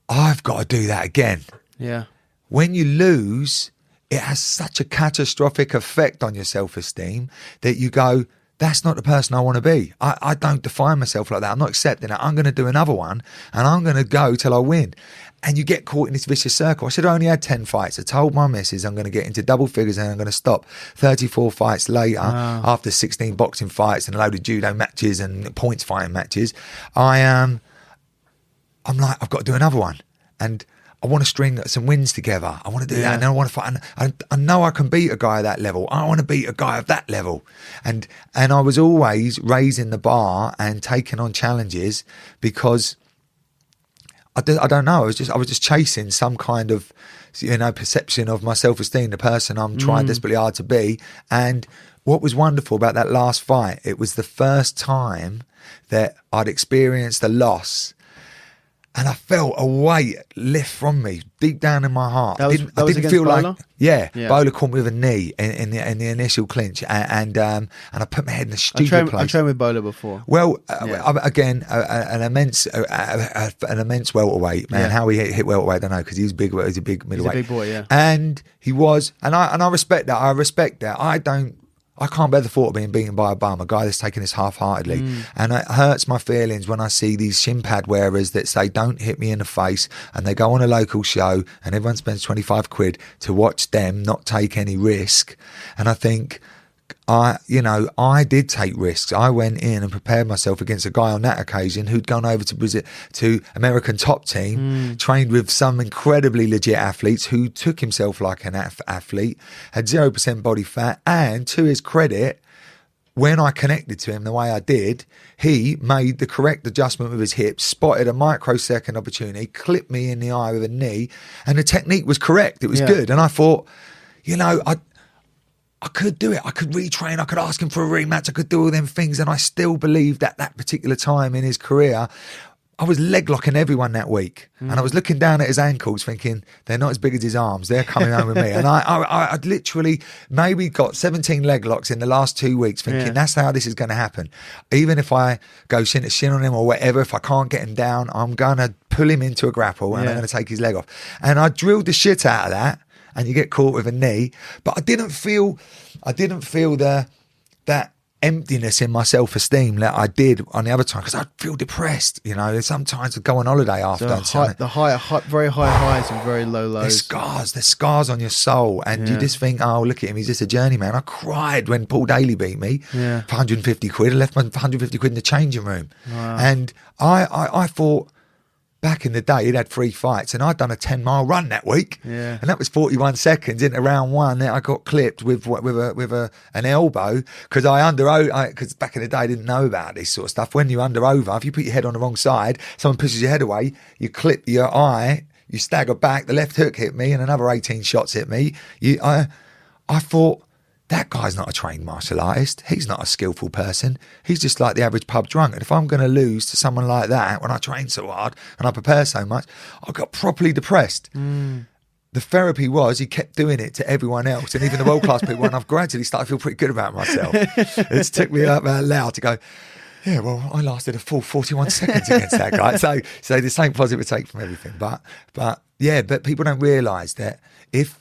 I've got to do that again. Yeah. When you lose, it has such a catastrophic effect on your self-esteem that you go, that's not the person I want to be. I don't define myself like that. I'm not accepting it. I'm going to do another one, and I'm going to go till I win. And you get caught in this vicious circle. I said I only had 10 fights. I told my missus I'm going to get into double figures and I'm going to stop. 34 fights later, after 16 boxing fights and a load of judo matches and points fighting matches, I'm like, I've got to do another one. And I want to string some wins together. I want to do that, and then I want to fight. And I know I can beat a guy at that level. I want to beat a guy of that level. And I was always raising the bar and taking on challenges because I don't know. I was just chasing some kind of, perception of my self-esteem, the person I'm trying desperately hard to be. And what was wonderful about that last fight, it was the first time that I'd experienced a loss, and I felt a weight lift from me deep down in my heart. That was against feel Bowler? Yeah. Bowler caught me with a knee in the initial clinch, and I put my head in a stupid place. I trained with Bowler before. Well, again, an immense welterweight, man. How he hit welterweight, I don't know, because he's big. He's a big middleweight. He's a big boy, yeah. And he was, and I respect that. I respect that. I can't bear the thought of being beaten by a bum, a guy that's taking this half-heartedly. And it hurts my feelings when I see these shin pad wearers that say, don't hit me in the face, and they go on a local show and everyone spends 25 quid to watch them not take any risk. And I think, I did take risks. I went in and prepared myself against a guy on that occasion who'd gone over to Brazil, to American Top Team, trained with some incredibly legit athletes, who took himself like an athlete, had 0% body fat, and to his credit, when I connected to him the way I did, he made the correct adjustment with his hips, spotted a microsecond opportunity, clipped me in the eye with a knee, and the technique was correct. It was good. And I thought, I could do it. I could retrain. I could ask him for a rematch. I could do all them things. And I still believed at that particular time in his career, I was leg locking everyone that week. And I was looking down at his ankles thinking, they're not as big as his arms. They're coming home with me. And I'd literally maybe got 17 leg locks in the last 2 weeks thinking, that's how this is going to happen. Even if I go shin to shin on him or whatever, if I can't get him down, I'm going to pull him into a grapple and I'm going to take his leg off. And I drilled the shit out of that. And you get caught with a knee, but I didn't feel that emptiness in my self-esteem that I did on the other time, because I'd feel depressed. Sometimes I'd go on holiday after. Very high highs and very low lows. There's scars on your soul, and you just think, oh, look at him, he's just a journeyman. I cried when Paul Daly beat me for 150 quid. I left my 150 quid in the changing room, and I thought. Back in the day, he'd had 3 fights, and I'd done a 10-mile run that week, and that was 41 seconds into round 1. I got clipped with an elbow because because back in the day I didn't know about this sort of stuff. When you're under over, if you put your head on the wrong side, someone pushes your head away, you clip your eye, you stagger back, the left hook hit me, and another 18 shots hit me. I thought, that guy's not a trained martial artist. He's not a skillful person. He's just like the average pub drunk. And if I'm going to lose to someone like that when I train so hard and I prepare so much, I got properly depressed. The therapy was he kept doing it to everyone else, and even the world-class people, and I've gradually started to feel pretty good about myself. It's took me out loud to go, yeah, well, I lasted a full 41 seconds against that guy. So the same positive take from everything. But people don't realise that if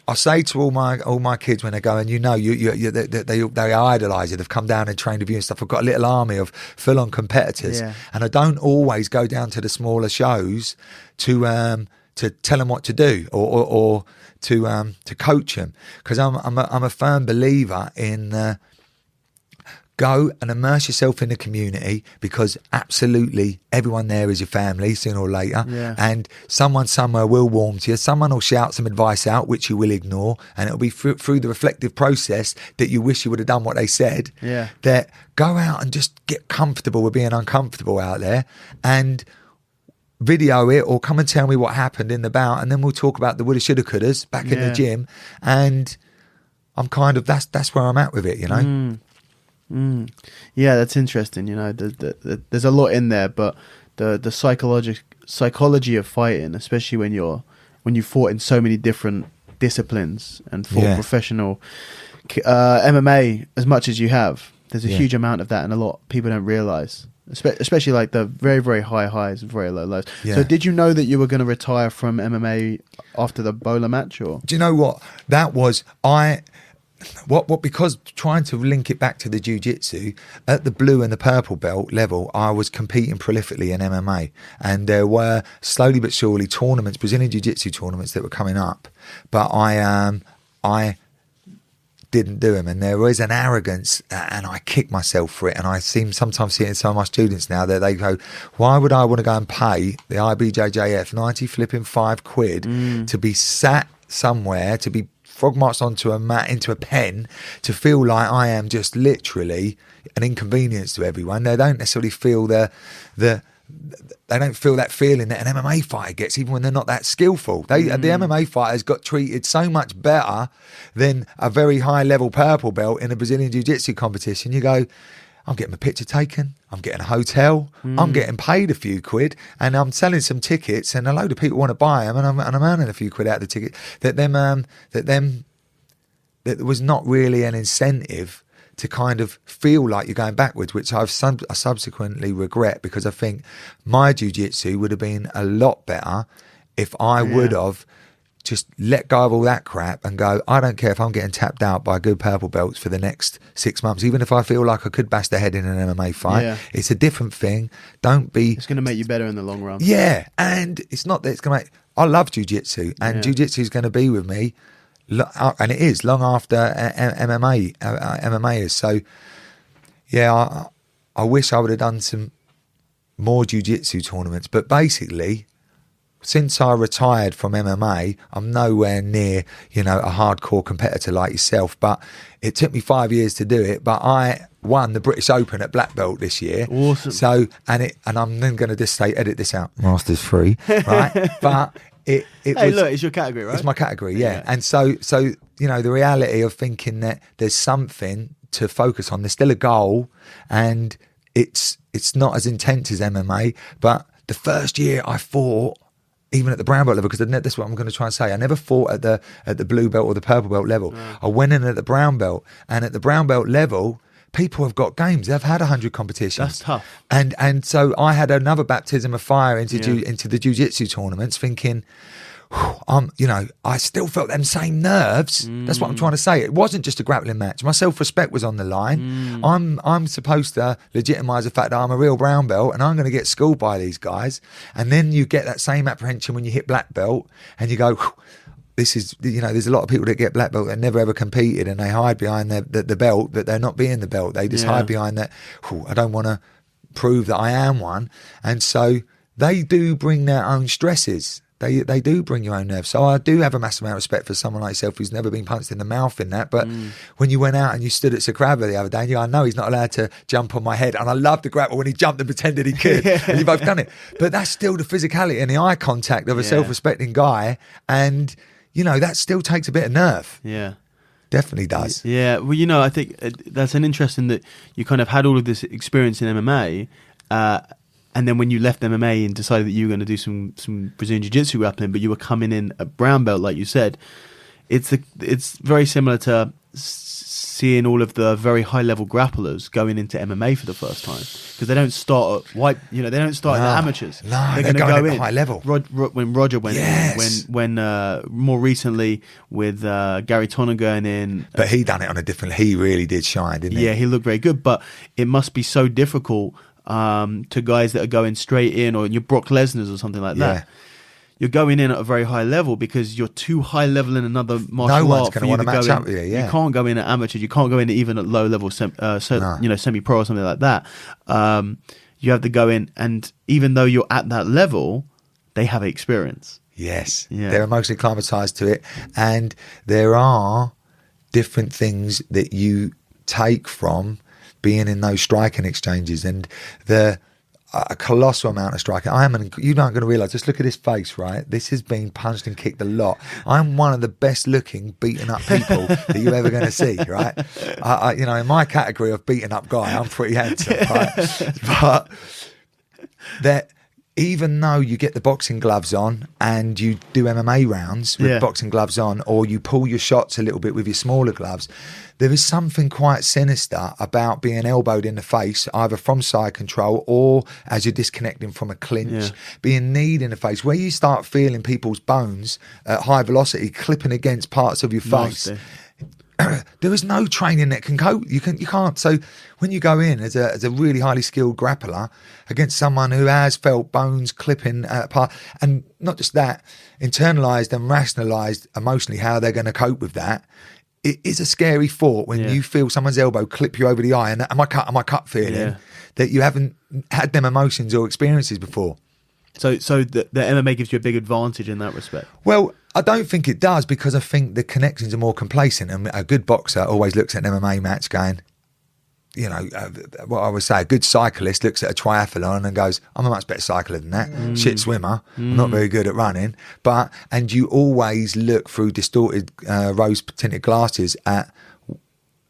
I say to all my kids when they go, and they idolise you, they've come down and trained with you and stuff. I've got a little army of full-on competitors, and I don't always go down to the smaller shows to tell them what to do or to coach them, because I'm a firm believer in go and immerse yourself in the community, because absolutely everyone there is your family sooner or later, and someone somewhere will warm to you. Someone will shout some advice out which you will ignore, and it'll be through the reflective process that you wish you would have done what they said. That go out and just get comfortable with being uncomfortable out there, and video it or come and tell me what happened in the bout, and then we'll talk about the woulda shoulda couldas back in the gym. And I'm kind of that's where I'm at with it, Yeah, that's interesting. There's a lot in there, but the psychology of fighting, especially when you fought in so many different disciplines and fought professional MMA as much as you have, there's a huge amount of that, and a lot people don't realize, especially like the very, very high highs and very low lows. So did you know that you were going to retire from MMA after the Bowler match? Or do you know what that was? Because trying to link it back to the Jiu-Jitsu, at the blue and the purple belt level, I was competing prolifically in MMA, and there were slowly but surely tournaments, Brazilian Jiu-Jitsu tournaments that were coming up, but I didn't do them, and there was an arrogance, and I kick myself for it. And I sometimes see it in some of my students now that they go, why would I want to go and pay the IBJJF 90 flipping 5 quid to be sat somewhere, to be frog marched onto a mat, into a pen, to feel like I am just literally an inconvenience to everyone? They don't necessarily feel the they don't feel that feeling that an MMA fighter gets, even when they're not that skillful. The MMA fighters got treated so much better than a very high level purple belt in a Brazilian Jiu-Jitsu competition. You go, I'm getting my picture taken, I'm getting a hotel, I'm getting paid a few quid, and I'm selling some tickets, and a load of people want to buy them, and I'm earning a few quid out of the ticket. That there was not really an incentive to kind of feel like you're going backwards, which I subsequently regret, because I think my jiu-jitsu would have been a lot better if I would have just let go of all that crap and go, I don't care if I'm getting tapped out by good purple belts for the next 6 months, even if I feel like I could bash their head in an MMA fight. Yeah. It's a different thing. It's going to make you better in the long run. Yeah, and it's not that it's going to make... I love jiu-jitsu, and jiu-jitsu is going to be with me, and it is long after MMA is. So, yeah, I wish I would have done some more jiu-jitsu tournaments, but basically, since I retired from MMA, I'm nowhere near, a hardcore competitor like yourself, but it took me 5 years to do it, but I won the British Open at black belt this year. Awesome. So, and I'm then going to just say, edit this out, Masters free, right? But it was, look, it's your category, right? It's my category, yeah. And so, the reality of thinking that there's something to focus on, there's still a goal, and it's not as intense as MMA, but the first year I fought, even at the brown belt level, because that's what I'm going to try and say, I never fought at the blue belt or the purple belt level. No. I went in at the brown belt, and at the brown belt level, people have got games. They've had 100 competitions. That's tough. And so I had another baptism of fire into the jiu-jitsu tournaments, thinking, I still felt them same nerves. That's what I'm trying to say. It wasn't just a grappling match. My self-respect was on the line. I'm supposed to legitimise the fact that I'm a real brown belt, and I'm going to get schooled by these guys. And then you get that same apprehension when you hit black belt, and you go, this is, there's a lot of people that get black belt that never ever competed, and they hide behind the belt, but they're not being the belt. They just hide behind that, I don't want to prove that I am one. And so they do bring their own stresses. They do bring your own nerves. So I do have a massive amount of respect for someone like yourself who's never been punched in the mouth in that. But when you went out and you stood at Sakrava the other day, and you go, I know he's not allowed to jump on my head. And I love the grapple when he jumped and pretended he could. And you've both done it. But that's still the physicality and the eye contact of a self-respecting guy. And, that still takes a bit of nerve. Yeah. Definitely does. Yeah. Well, I think that's an interesting that you kind of had all of this experience in MMA. And then when you left MMA and decided that you were going to do some Brazilian Jiu-Jitsu grappling, but you were coming in a brown belt, like you said, it's very similar to seeing all of the very high level grapplers going into MMA for the first time, because they don't start at they don't start at the amateurs. No, they're going in at high level. When Roger went in, when more recently with Gary Tonner going in, but he done it on a different. He really did shine, didn't he? Yeah, he looked very good, but it must be so difficult to guys that are going straight in, or your Brock Lesnar's or something like that. You're going in at a very high level because you're too high level in another martial art. No one's going to want to match up with you. Yeah. You can't go in at amateurs. You can't go in even at low level, semi-pro or something like that. You have to go in, and even though you're at that level, they have experience. Yes, they're emotionally acclimatized to it, and there are different things that you take from being in those striking exchanges, and a colossal amount of striking. You're not going to realise, just look at his face, right? This has been punched and kicked a lot. I'm one of the best looking beaten up people that you're ever going to see, right? In my category of beaten up guy, I'm pretty handsome, right? But that, even though you get the boxing gloves on and you do MMA rounds with boxing gloves on, or you pull your shots a little bit with your smaller gloves, there is something quite sinister about being elbowed in the face, either from side control or as you're disconnecting from a clinch, being kneed in the face, where you start feeling people's bones at high velocity clipping against parts of your face. There is no training that can cope. You can't. So when you go in as a really highly skilled grappler against someone who has felt bones clipping apart, and not just that, internalized and rationalized emotionally how they're going to cope with that, it is a scary thought when you feel someone's elbow clip you over the eye, and am I cut feeling that you haven't had them emotions or experiences before. So the MMA gives you a big advantage in that respect? Well, I don't think it does, because I think the connections are more complacent, and a good boxer always looks at an MMA match going, what I would say, a good cyclist looks at a triathlon and goes, I'm a much better cycler than that. Shit swimmer. I'm not very good at running. And you always look through distorted rose tinted glasses at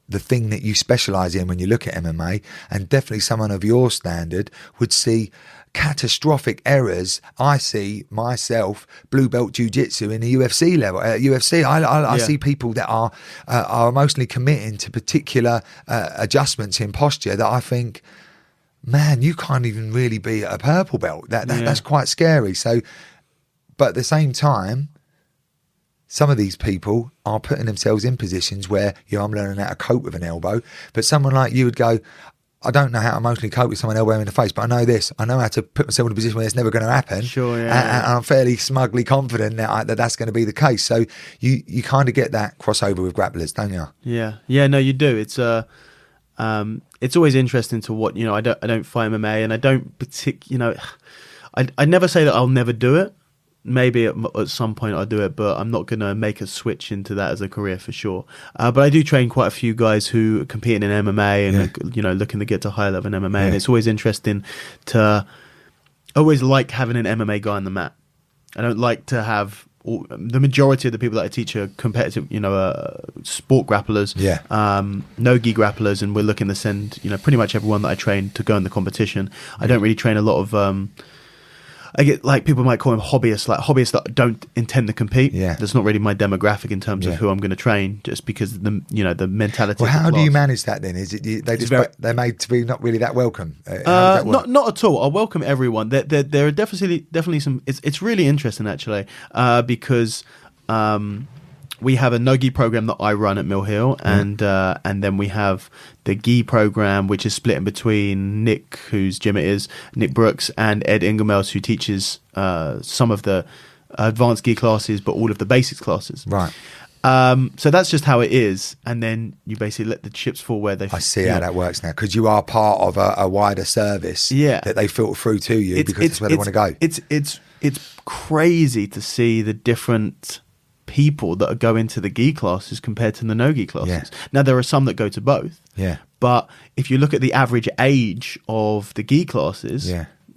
the thing that you specialise in when you look at MMA, and definitely someone of your standard would see catastrophic errors. I see myself blue belt jiu-jitsu in the UFC level. UFC, I see people that are emotionally committing to particular adjustments in posture that I think, man, you can't even really be a purple belt. That's quite scary. So, but at the same time, some of these people are putting themselves in positions where, I'm learning how to cope with an elbow. But someone like you would go, I don't know how to emotionally cope with someone elbowing in the face, but I know this. I know how to put myself in a position where it's never going to happen. Sure, and I'm fairly smugly confident that that's going to be the case. So you kind of get that crossover with grapplers, don't you? Yeah. No, you do. It's always interesting to what, I don't fight MMA, and I don't I never say that I'll never do it. Maybe at some point I'll do it, but I'm not going to make a switch into that as a career for sure. But I do train quite a few guys who are competing in MMA and, looking to get to high level in MMA. And it's always interesting I always like having an MMA guy on the mat. I don't like to have the majority of the people that I teach are competitive, sport grapplers, no-gi grapplers, and we're looking to send, pretty much everyone that I train to go in the competition. I don't really train a lot of, I get people might call them hobbyists that don't intend to compete. Yeah, that's not really my demographic in terms of who I'm going to train, just because the mentality. Well, how do you manage that then? Is it they're made to be not really that welcome? Not at all. I welcome everyone. There are definitely some. It's really interesting actually, because we have a no-gi program that I run at Mill Hill, and then we have the gi program, which is split in between Nick, whose gym it is, Nick Brooks, and Ed Ingemels, who teaches some of the advanced gi classes, but all of the basics classes. Right. So that's just how it is, and then you basically let the chips fall where they. I see how that works now, because you are part of a wider service. That they filter through to you because it's where they want to go. It's crazy to see the different people that go into the gi classes compared to the no-gi classes. Now there are some that go to both. But if you look at the average age of the gi classes,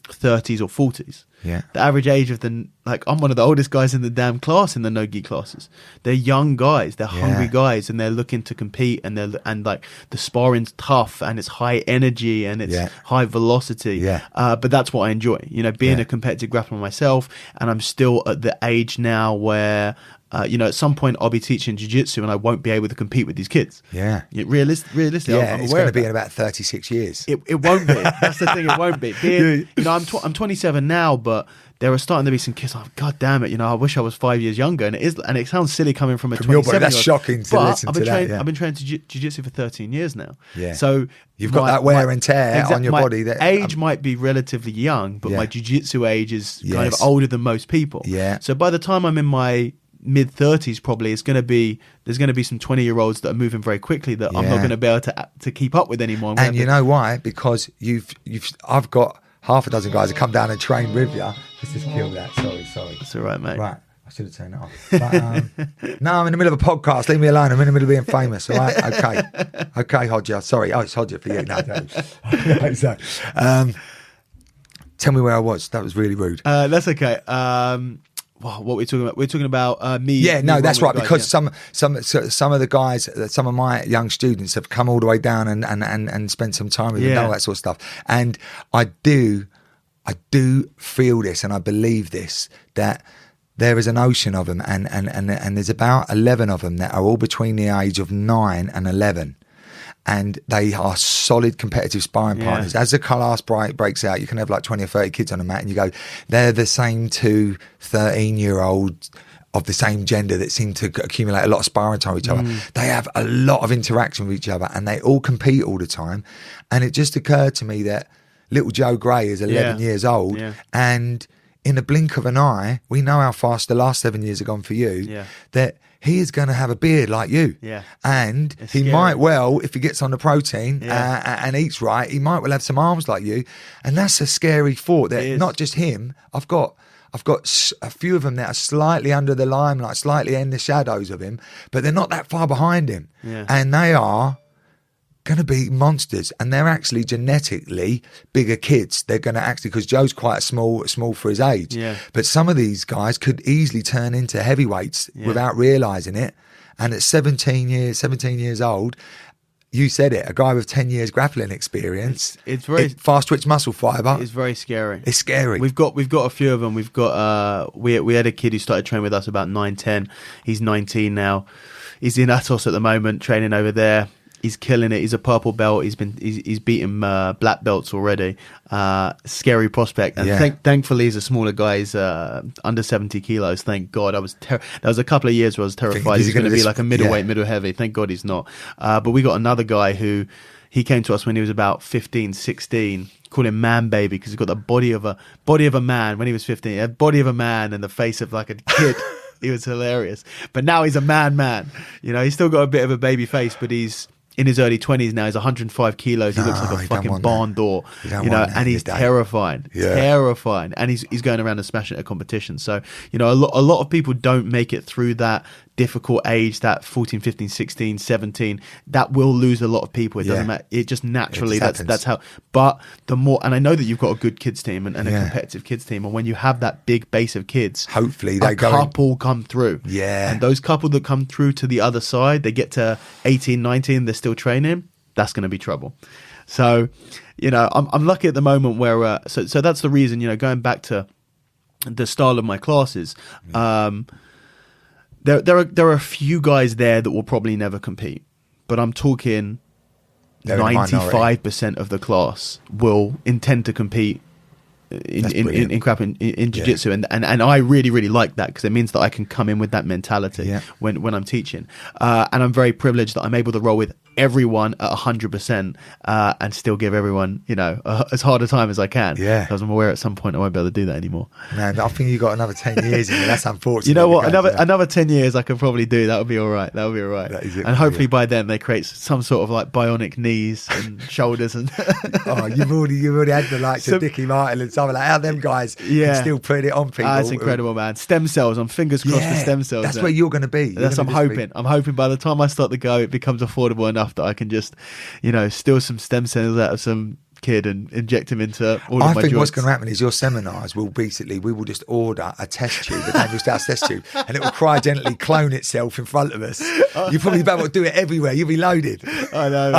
30s or 40s. The average age of I'm one of the oldest guys in the damn class in the no-gi classes. They're young guys, they're hungry guys, and they're looking to compete, and the sparring's tough, and it's high energy, and it's high velocity. But that's what I enjoy, being a competitive grappler myself, and I'm still at the age now where at some point I'll be teaching jiu-jitsu and I won't be able to compete with these kids. Realistically, it's going to be in about 36 years. It won't be. That's the thing. It won't be. I'm 27 now, but there are starting to be some kids like, God damn it, I wish I was 5 years younger. And it sounds silly coming from a 27-year-old. That's shocking to listen to that. I've been training jiu-jitsu for 13 years now. So you've got that wear and tear on your body. That age might be relatively young, but my jiu-jitsu age is kind of older than most people. So by the time I'm in my mid-30s, probably there's going to be some 20-year-olds that are moving very quickly that I'm not going to be able to keep up with anymore. And you know why? Because I've got half a dozen guys that come down and train with you. Let's just kill that. Sorry. That's all right, mate. Right. I should have turned it off. But, no, I'm in the middle of a podcast. Leave me alone. I'm in the middle of being famous. All right? Okay, Hodger. Sorry. Oh, it's Hodger for you. No. So, tell me where I was. That was really rude. That's okay. What were we talking about? We're talking about me. Yeah, no, that's right. Because some of the guys, some of my young students have come all the way down and spent some time with me and all that sort of stuff. And I do feel this, and I believe this, that there is an ocean of them, and there's about 11 of them that are all between the age of 9 and 11. And they are solid competitive sparring partners. As the class breaks out, you can have 20 or 30 kids on the mat, and you go, they're the same two 13-year-olds of the same gender that seem to accumulate a lot of sparring time with each other. They have a lot of interaction with each other, and they all compete all the time. And it just occurred to me that little Joe Gray is 11 years old, and in the blink of an eye, we know how fast the last 7 years have gone for you, that he is going to have a beard like you. And he might well, if he gets on the protein and eats right, he might well have some arms like you. And that's a scary thought, that not just him, I've got a few of them that are slightly under the limelight, slightly in the shadows of him, but they're not that far behind him. And they are going to be monsters, and they're actually genetically bigger kids. They're going to actually, because Joe's quite small for his age. Yeah. But some of these guys could easily turn into heavyweights without realising it. And at 17 years old, you said it, a guy with 10 years grappling experience. It's very fast twitch muscle fibre. It's very scary. It's scary. We've got a few of them. We've got we had a kid who started training with us about 9-10. He's 19 now. He's in Atos at the moment, training over there. He's killing it. He's a purple belt. He's beaten black belts already. Scary prospect. And thankfully, he's a smaller guy. He's under 70 kilos. Thank God. There was a couple of years where I was terrified he's going to be like a middleweight, middle heavy. Thank God he's not. But we got another guy who he came to us when he was about 15, 16. Call him Man Baby because he's got the body of a man. When he was 15, he had body of a man and the face of like a kid. He was hilarious. But now he's a man. You know, he's still got a bit of a baby face, but he's in his early 20s now. He's 105 kilos. He looks like a fucking barn door, you know, and he's terrifying, terrifying. And he's going around and smashing at competition. So, you know, a lot of people don't make it through that difficult age, that 14, 15, 16, 17. That will lose a lot of people. It doesn't matter. It just naturally, that's how. But the more, and I know that you've got a good kids team and a competitive kids team. And when you have that big base of kids, hopefully a couple come through. Yeah. And those couple that come through to the other side, they get to 18, 19, they're still training. That's going to be trouble. So, you know, I'm lucky at the moment where, so that's the reason, you know, going back to the style of my classes, There are a few guys there that will probably never compete, but I'm talking 95% of the class will intend to compete in grappling, in jiu-jitsu, and I really like that because it means that I can come in with that mentality when I'm teaching, and I'm very privileged that I'm able to roll with everyone at 100% and still give everyone, you know, as hard a time as I can. Yeah, because I'm aware at some point I won't be able to do that anymore. Man, I think you got another 10 years in you. That's unfortunate. You know what? Another 10 years I could probably do. That would be all right. That is it, and hopefully by then they create some sort of like bionic knees and shoulders and. Oh, you've already had the likes of Dickie Martin and something like how them guys can still put it on people. That's incredible, man. Stem cells. I'm fingers crossed for stem cells. That's where you're going to be. I'm hoping. I'm hoping by the time I start to go, it becomes affordable enough that I can just, you know, steal some stem cells out of some kid and inject him into all of my joints. I think what's going to happen is your seminars will basically, we will just order a test tube, a Daniel Stouts test tube, and it will cryogenically clone itself in front of us. You probably be able to do it everywhere. You'll be loaded. I know,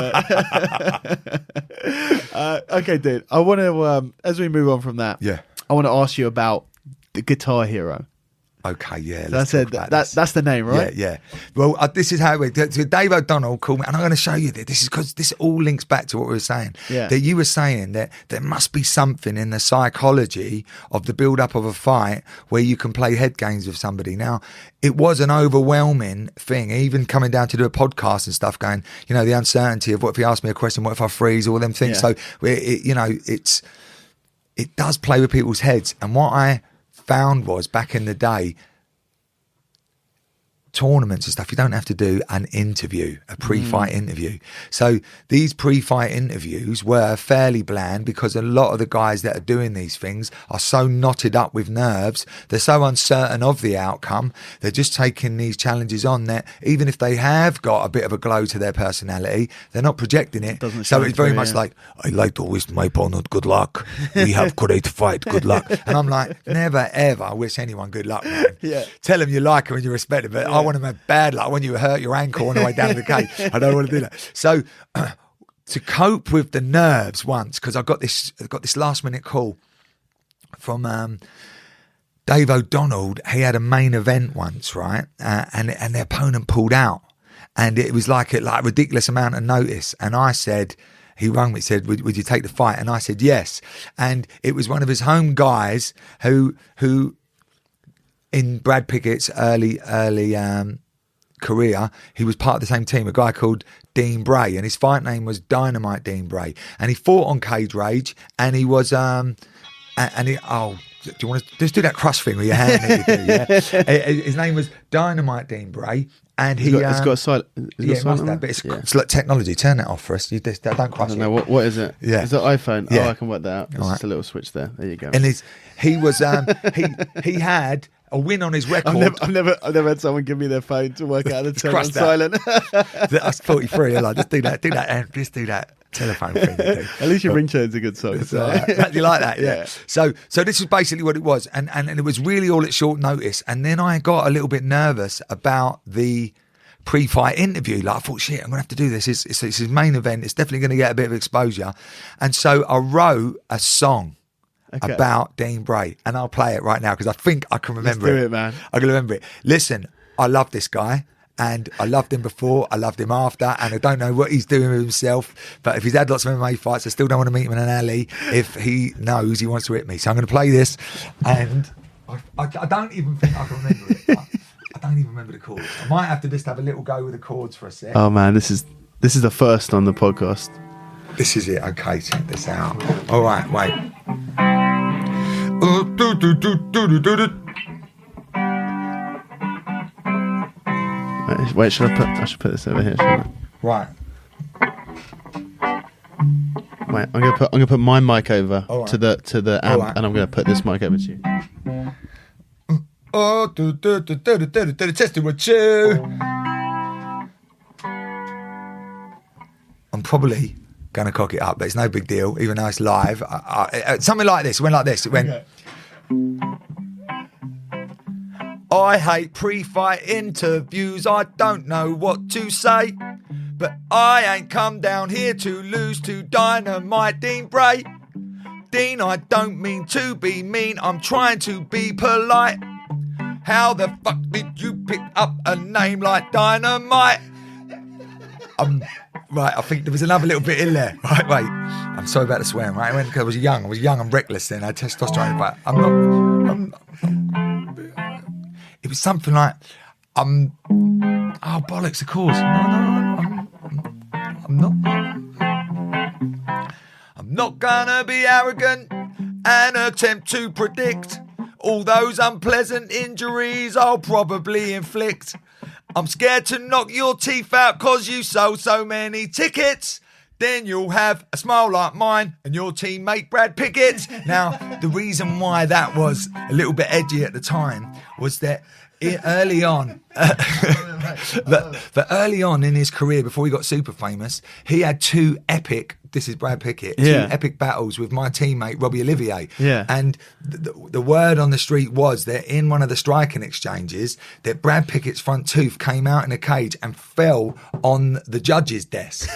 man. Okay, dude. I want to, as we move on from that, I want to ask you about the Guitar Hero. Okay, yeah. That's the name, right? Yeah. Well, this is how it went. So Dave O'Donnell called me, and I'm going to show you this. This is because this all links back to what we were saying. Yeah. That you were saying that there must be something in the psychology of the build-up of a fight where you can play head games with somebody. Now, it was an overwhelming thing, even coming down to do a podcast and stuff, going, you know, the uncertainty of what if he asked me a question, what if I freeze, all them things. So, it does play with people's heads. And what I found was back in the day, tournaments and stuff, you don't have to do an interview, a pre-fight interview. So these pre-fight interviews were fairly bland because a lot of the guys that are doing these things are so knotted up with nerves, they're so uncertain of the outcome, they're just taking these challenges on that even if they have got a bit of a glow to their personality, they're not projecting it. So it's very much like, I like to wish my opponent good luck. We have great fight, good luck. And I'm like, never ever wish anyone good luck, man. Tell them you like them and you respect it, but I want them to have bad luck when you hurt your ankle on the way down to the cage. I don't want to do that. So to cope with the nerves once, because I got this last minute call from Dave O'Donnell. He had a main event once, right? And the opponent pulled out, and it was like a ridiculous amount of notice. And I said, he rang me, said, would you take the fight? And I said yes. And it was one of his home guys who in Brad Pickett's early career, he was part of the same team, a guy called Dean Bray, and his fight name was Dynamite Dean Bray, and he fought on Cage Rage, and he was do you want to just do that cross thing with your hand that you do, yeah? His name was Dynamite Dean Bray, and it's got a silent. It's like technology. Turn that off for us. You just don't cross. I don't know what is it. Yeah, is it iPhone? Yeah. Oh, I can work that out. It's just a little switch there. There you go. And he was he had a win on his record. I've never had someone give me their phone to work out the turn on silent. That's 43. I'm like, just do that, just do that telephone thing. At least your ringtone's a good song. So. You like that, yeah. So this is basically what it was, and it was really all at short notice. And then I got a little bit nervous about the pre-fight interview. Like I thought, shit, I'm gonna have to do this. It's his main event. It's definitely going to get a bit of exposure. And so I wrote a song about Dean Bray, and I'll play it right now because I think I can remember Let's do it, man. I can remember it. Listen, I love this guy, and I loved him before, I loved him after, and I don't know what he's doing with himself, but if he's had lots of MMA fights, I still don't want to meet him in an alley if he knows he wants to hit me. So I'm going to play this, and I don't even think I can remember it. I don't even remember the chords. I might have to just have a little go with the chords for a sec. Oh man, this is the first on the podcast. This is it. Okay, check this out. All right, wait. Wait, I should put this over here, shouldn't I? Right. Wait, I'm gonna put my mic over right. to the amp, Right. and I'm gonna put this mic over to you. Oh, testing with you. I'm probably gonna cock it up, but it's no big deal, even though it's live. Something like this. It went like this. It went. Okay. I hate pre-fight interviews. I don't know what to say, but I ain't come down here to lose to Dynamite Dean Bray. Dean, I don't mean to be mean. I'm trying to be polite. How the fuck did you pick up a name like Dynamite? Right, I think there was another little bit in there. Right, wait. I'm sorry about the swearing, right? Because I was young and reckless then. I had testosterone, but I'm not. It was something like, oh, bollocks, of course. No, I'm not gonna be arrogant and attempt to predict all those unpleasant injuries I'll probably inflict. I'm scared to knock your teeth out cause you sold so many tickets. Then you'll have a smile like mine and your teammate Brad Pickett's. Now, the reason why that was a little bit edgy at the time was that early on, but early on in his career, before he got super famous, he had two epic, this is Brad Pickett, two epic battles with my teammate Robbie Olivier. Yeah. And the word on the street was that in one of the striking exchanges, that Brad Pickett's front tooth came out in a cage and fell on the judge's desk.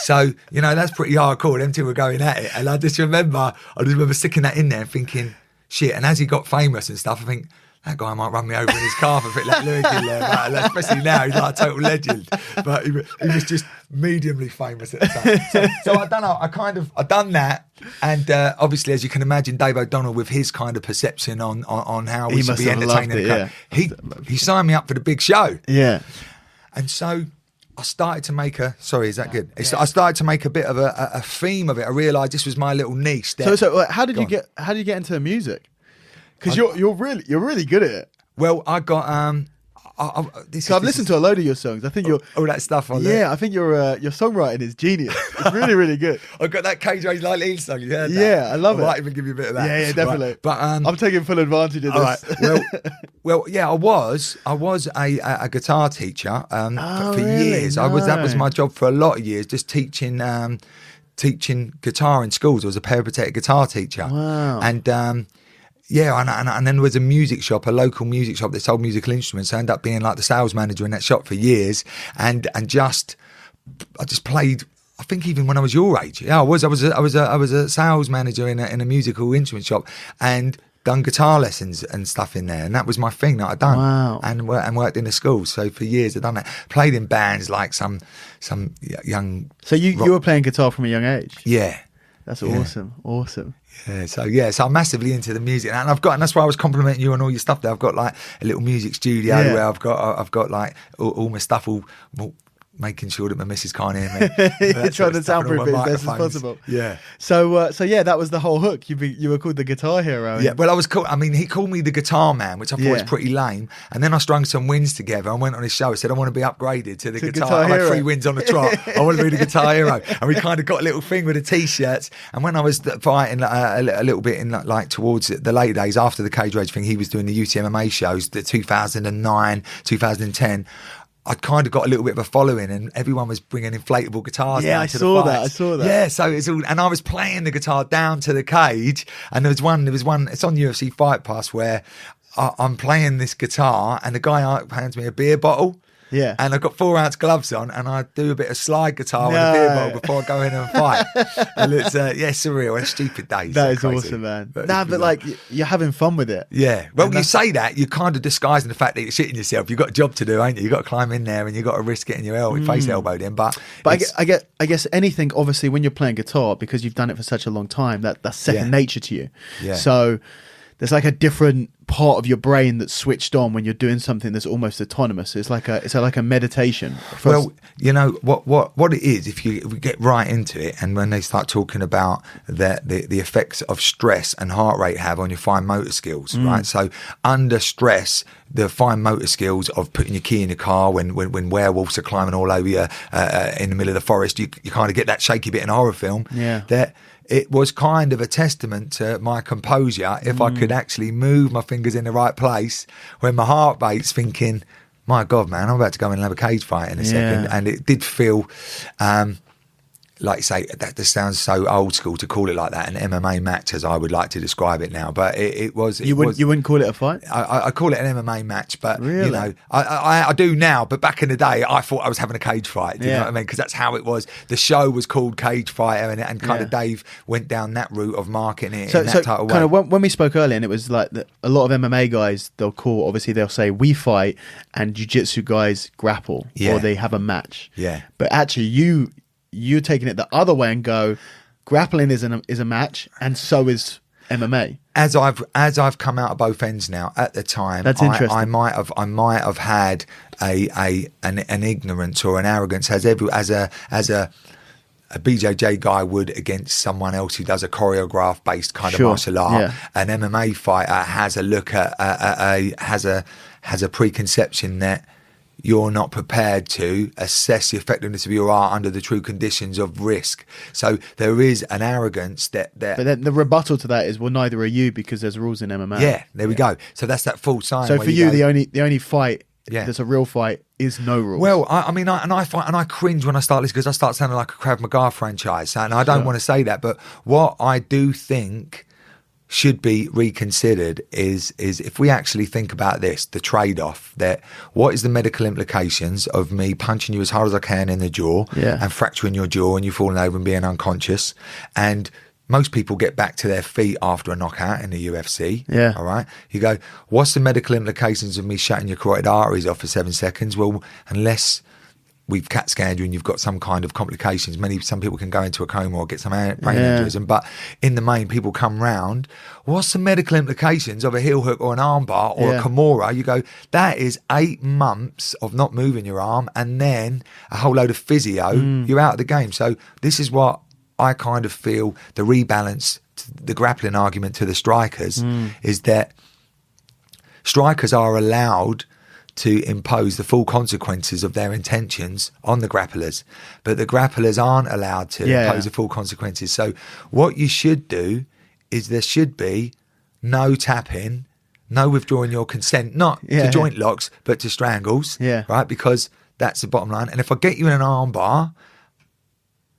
So, you know, that's pretty hardcore. Them two were going at it. And I just remember sticking that in there and thinking, shit. And as he got famous and stuff, I think, that guy might run me over in his car for a bit like Lewis in there. Right? Especially now, he's like a total legend. But he was just mediumly famous at the time. So I don't know, I done that. And obviously, as you can imagine, Dave O'Donnell, with his kind of perception on how we should be entertaining, he signed me up for the big show. Yeah. And so I started to make I started to make a bit of a theme of it. I realised this was my little niche. So how did you get into the music? Because you're really good at it. Well, I got I've listened to a load of your songs. I think all that stuff on there. Yeah, I think your songwriting is genius. It's really, really good. I got that Cage Rage Like Lean song. You heard that? Yeah, I love it. I might even give you a bit of that. Yeah, definitely. Right. But I'm taking full advantage of this. Right. Well, yeah, I was a guitar teacher for really? years. That was my job for a lot of years, just teaching guitar in schools. I was a peripatetic guitar teacher. Wow. And yeah, and then there was a music shop, a local music shop that sold musical instruments. I ended up being like the sales manager in that shop for years, and I just played. I think even when I was your age, yeah, I was a sales manager in a musical instrument shop and done guitar lessons and stuff in there, and that was my thing that I'd done. Wow. And worked in a school. So for years I'd done that. Played in bands like some young. So you were playing guitar from a young age. Yeah. That's awesome. Yeah, so I'm massively into the music, and that's why I was complimenting you on all your stuff there. I've got like a little music studio where I've got like all my stuff all making sure that my missus can't hear me. You're trying to soundproof it as best as possible. Yeah. So yeah, that was the whole hook. You were called the guitar hero. Yeah, well, I was called. I mean, he called me the guitar man, which I thought was pretty lame. And then I strung some wins together and went on his show. I said, I want to be upgraded to the guitar. I had 3 wins on the trot. I want to be the guitar hero. And we kind of got a little thing with the t-shirts. And when I was fighting a little bit in like towards the late days after the cage rage thing, he was doing the UK MMA shows, the 2009, 2010. I'd kind of got a little bit of a following, and everyone was bringing inflatable guitars. Yeah, I saw that. Yeah, so it's all, and I was playing the guitar down to the cage, and there was one. It's on UFC Fight Pass where I'm playing this guitar, and the guy hands me a beer bottle. Yeah. And I've got 4-ounce gloves on, and I do a bit of slide guitar with a beer bottle before I go in and fight. And it's surreal and stupid days. That is crazy. Awesome, man. But like you're having fun with it. Yeah. Well, you say that, you're kind of disguising the fact that you're shitting yourself. You've got a job to do, ain't you? You've got to climb in there, and you've got to risk getting your face elbowed in. But I guess anything, obviously, when you're playing guitar, because you've done it for such a long time, that's second nature to you. Yeah. So there's like a different part of your brain that's switched on when you're doing something that's almost autonomous. It's like a meditation. Well, you know what it is, if we get right into it, and when they start talking about the effects of stress and heart rate have on your fine motor skills, right? So under stress, the fine motor skills of putting your key in your car when werewolves are climbing all over you in the middle of the forest, you kind of get that shaky bit in a horror film. Yeah. That it was kind of a testament to my composure if I could actually move my fingers in the right place when my heart rate's thinking, my God, man, I'm about to go in and have a cage fight in a second. And it did feel, like say, that just sounds so old school to call it like that, an MMA match as I would like to describe it now. But it was... You wouldn't call it a fight? I call it an MMA match, but, really? you know, I do now, but back in the day, I thought I was having a cage fight. Do you know what I mean? Because that's how it was. The show was called Cage Fighter, and kind of Dave went down that route of marketing it in that type of way. Kind of when we spoke earlier, and it was like a lot of MMA guys, they'll say we fight, and Jiu-Jitsu guys grapple, or they have a match. Yeah. But actually, you're taking it the other way and go, grappling is a match, and so is MMA. As I've come out of both ends now, at the time, that's interesting. I might have had an ignorance or an arrogance as a BJJ guy would against someone else who does a choreograph based kind of martial art. Yeah. An MMA fighter has a look at has a preconception that you're not prepared to assess the effectiveness of your art under the true conditions of risk. So there is an arrogance that... But then the rebuttal to that is, well, neither are you, because there's rules in MMA. Yeah, there we go. So that's that full sign. So for you, the only fight that's a real fight is no rules. Well, I fight and I cringe when I start this because I start sounding like a Krav Maga franchise, and I don't want to say that, but what I do think should be reconsidered is if we actually think about this, the trade-off, that what is the medical implications of me punching you as hard as I can in the jaw and fracturing your jaw and you falling over and being unconscious, and most people get back to their feet after a knockout in the UFC. Yeah. All right. You go, what's the medical implications of me shutting your carotid arteries off for 7 seconds? Well, unless we've CAT scanned you and you've got some kind of complications, some people can go into a coma or get some brain aneurysm, but in the main, people come round. What's the medical implications of a heel hook or an arm bar or a Kimura? You go, that is 8 months of not moving your arm and then a whole load of physio. You're out of the game. So this is what I kind of feel the rebalance, the grappling argument to the strikers is that strikers are allowed to impose the full consequences of their intentions on the grapplers, but the grapplers aren't allowed to impose the full consequences. So what you should do is there should be no tapping, no withdrawing your consent, not to joint locks, but to strangles, right? Because that's the bottom line. And if I get you in an arm bar,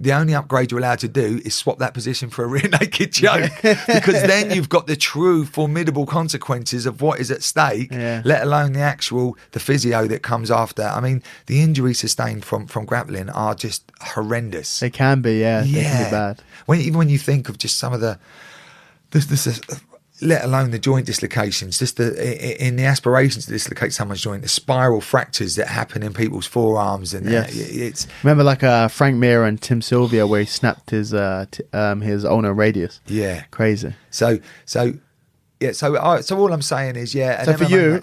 the only upgrade you're allowed to do is swap that position for a rear naked choke, because then you've got the true formidable consequences of what is at stake, let alone the physio that comes after. I mean, the injuries sustained from grappling are just horrendous. They can be, They can be bad. Even when you think of just some of let alone the joint dislocations, just in the aspirations to dislocate someone's joint, the spiral fractures that happen in people's forearms, and it's remember like Frank Mir and Tim Sylvia where he snapped his ulnar radius. Yeah, crazy. So all I'm saying is, So for you,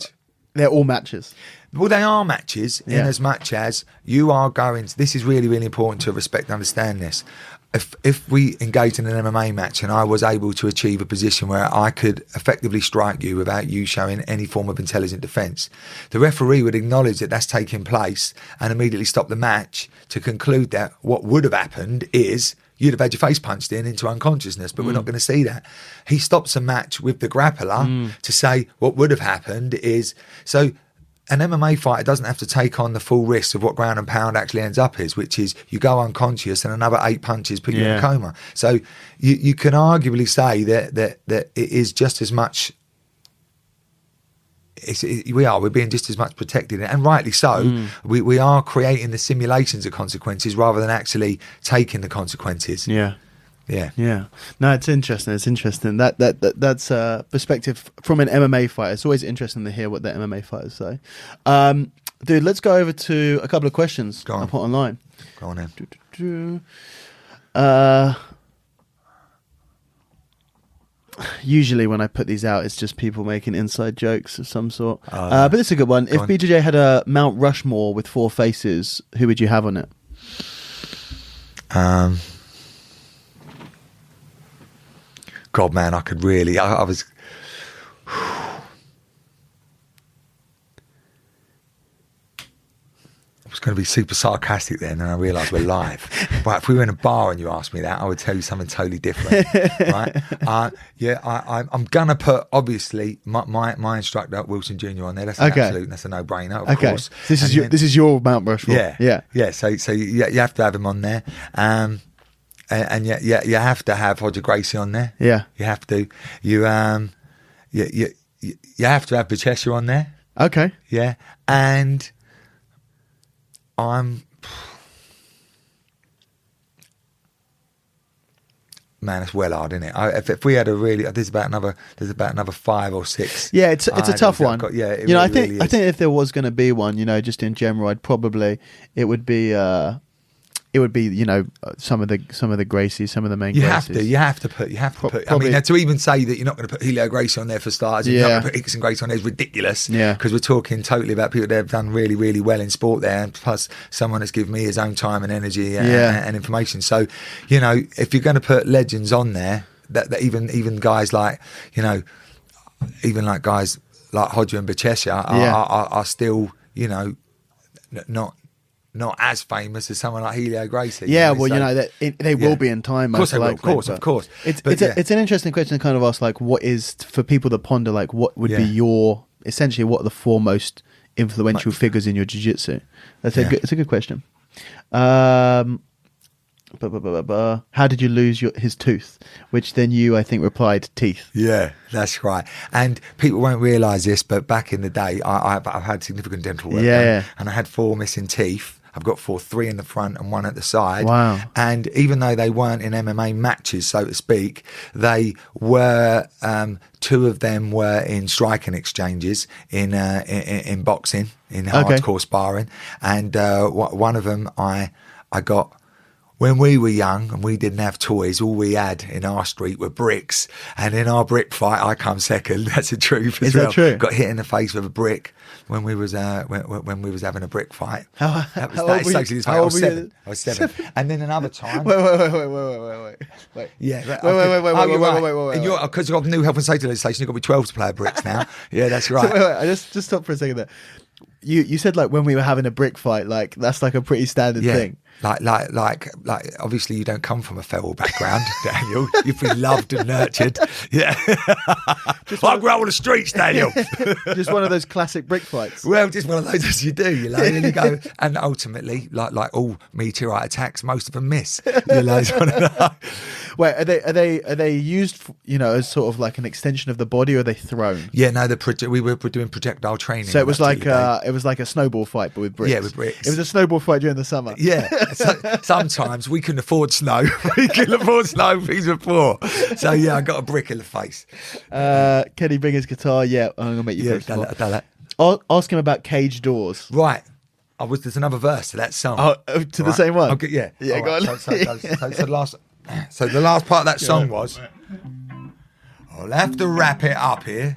they're all matches. Well, they are matches in as much as you are going. This is really, really important to respect and understand this. If we engaged in an MMA match and I was able to achieve a position where I could effectively strike you without you showing any form of intelligent defence, the referee would acknowledge that that's taking place and immediately stop the match to conclude that what would have happened is you'd have had your face punched into unconsciousness, but we're not going to see that. He stops a match with the grappler to say what would have happened is... So an MMA fighter doesn't have to take on the full risk of what ground and pound actually ends up is, which is you go unconscious and another 8 punches put you in a coma. So you can arguably say that it is just as much... we're being just as much protected, and rightly so. We are creating the simulations of consequences rather than actually taking the consequences. Yeah. No, it's interesting. That's perspective from an MMA fighter. It's always interesting to hear what the MMA fighters say. Dude, let's go over to a couple of questions I put online. Go on then. Usually when I put these out, it's just people making inside jokes of some sort. But it's a good one. If BJJ had a Mount Rushmore with 4 faces, who would you have on it? God, man, I could really... I was... I was going to be super sarcastic then, and I realised we're live. Right, if we were in a bar and you asked me that, I would tell you something totally different. Right? I'm going to put, obviously, my instructor, Wilson Jr., on there. That's an absolute, that's a no-brainer, of course. This is your Mount Rushmore. Yeah. So you have to have him on there. And you have to have Roger Gracie on there. Yeah, you have to. You have to have Bachesha on there. Okay. Yeah, and man, it's well hard, isn't it? If we had a really, there's about another 5 or 6. Yeah, it's a tough one. I think if there was going to be one, just in general, it would be some of the Gracies, some of the main Gracies. You have to put. I mean, to even say that you're not going to put Helio Gracie on there for starters, you're not going to put Hickson Gracie on there is ridiculous. Yeah, because we're talking totally about people that have done really, really well in sport there, and plus someone that's given me his own time and energy and information. So, if you're going to put legends on there, that even guys like, even like guys like Hodger and Bachesha are still, not as famous as someone like Helio Gracie. Yeah, they will be in time. Of course, of course. It's an interesting question to kind of ask, like, what is, for people to ponder, like, what would be what are the 4 most influential figures in your jiu-jitsu? It's a good question. How did you lose his tooth? Which then you, I think, replied, teeth. Yeah, that's right. And people won't realise this, but back in the day, I've had significant dental work done, and I had 4 missing teeth. I've got 3 in the front and 1 at the side. Wow. And even though they weren't in MMA matches, so to speak, they were, 2 of them were in striking exchanges in boxing, in hardcore sparring. And one of them I got... When we were young and we didn't have toys, all we had in our street were bricks. And in our brick fight, I come second. That's the truth as well. Is that true? Got hit in the face with a brick when we was when we was having a brick fight. How old were you? I was 7. And then another time. Wait. Yeah. Wait. Because you've got new health and safety legislation, you've got to be 12 to play bricks now. Yeah, that's right. So, wait. I just stop for a second there. You said, like, when we were having a brick fight, like, that's like a pretty standard thing. Like, obviously you don't come from a feral background, Daniel. You've been loved and nurtured. Yeah. I grew up on the streets, Daniel. Just one of those classic brick fights. Well, just one of those as you do, and you go, and ultimately, like all meteorite attacks, most of them miss. Wait, are they used, as sort of like an extension of the body, or are they thrown? Yeah, no, we were doing projectile training. So it was like a snowball fight, but with bricks. Yeah, with bricks. It was a snowball fight during the summer. Yeah. So, sometimes we couldn't afford snow. We couldn't afford snow things before. So I got a brick in the face. Can he bring his guitar? Yeah, I'm gonna make you. Yeah, ask him about cage doors. Right. There's another verse to that song. To the same one. Yeah. Go on. So the last part of that song was, I'll have to wrap it up here.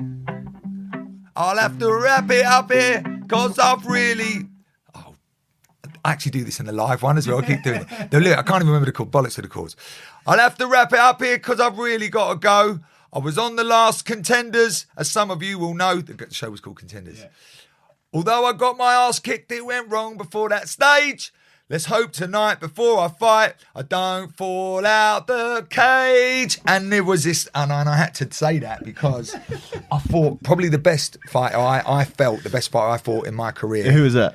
I'll have to wrap it up here. 'cause I've really... Oh, I actually do this in the live one as well. I keep doing it. No, look, I can't even remember the chord. Bollocks of the chords. I'll have to wrap it up here because I've really got to go. I was on the last Contenders, as some of you will know. The show was called Contenders. Yeah. Although I got my ass kicked, it went wrong before that stage. Let's hope tonight, before I fight, I don't fall out the cage. And there was this, and I had to say that because I thought probably the best fighter I felt, the best fighter I fought in my career. Who was that?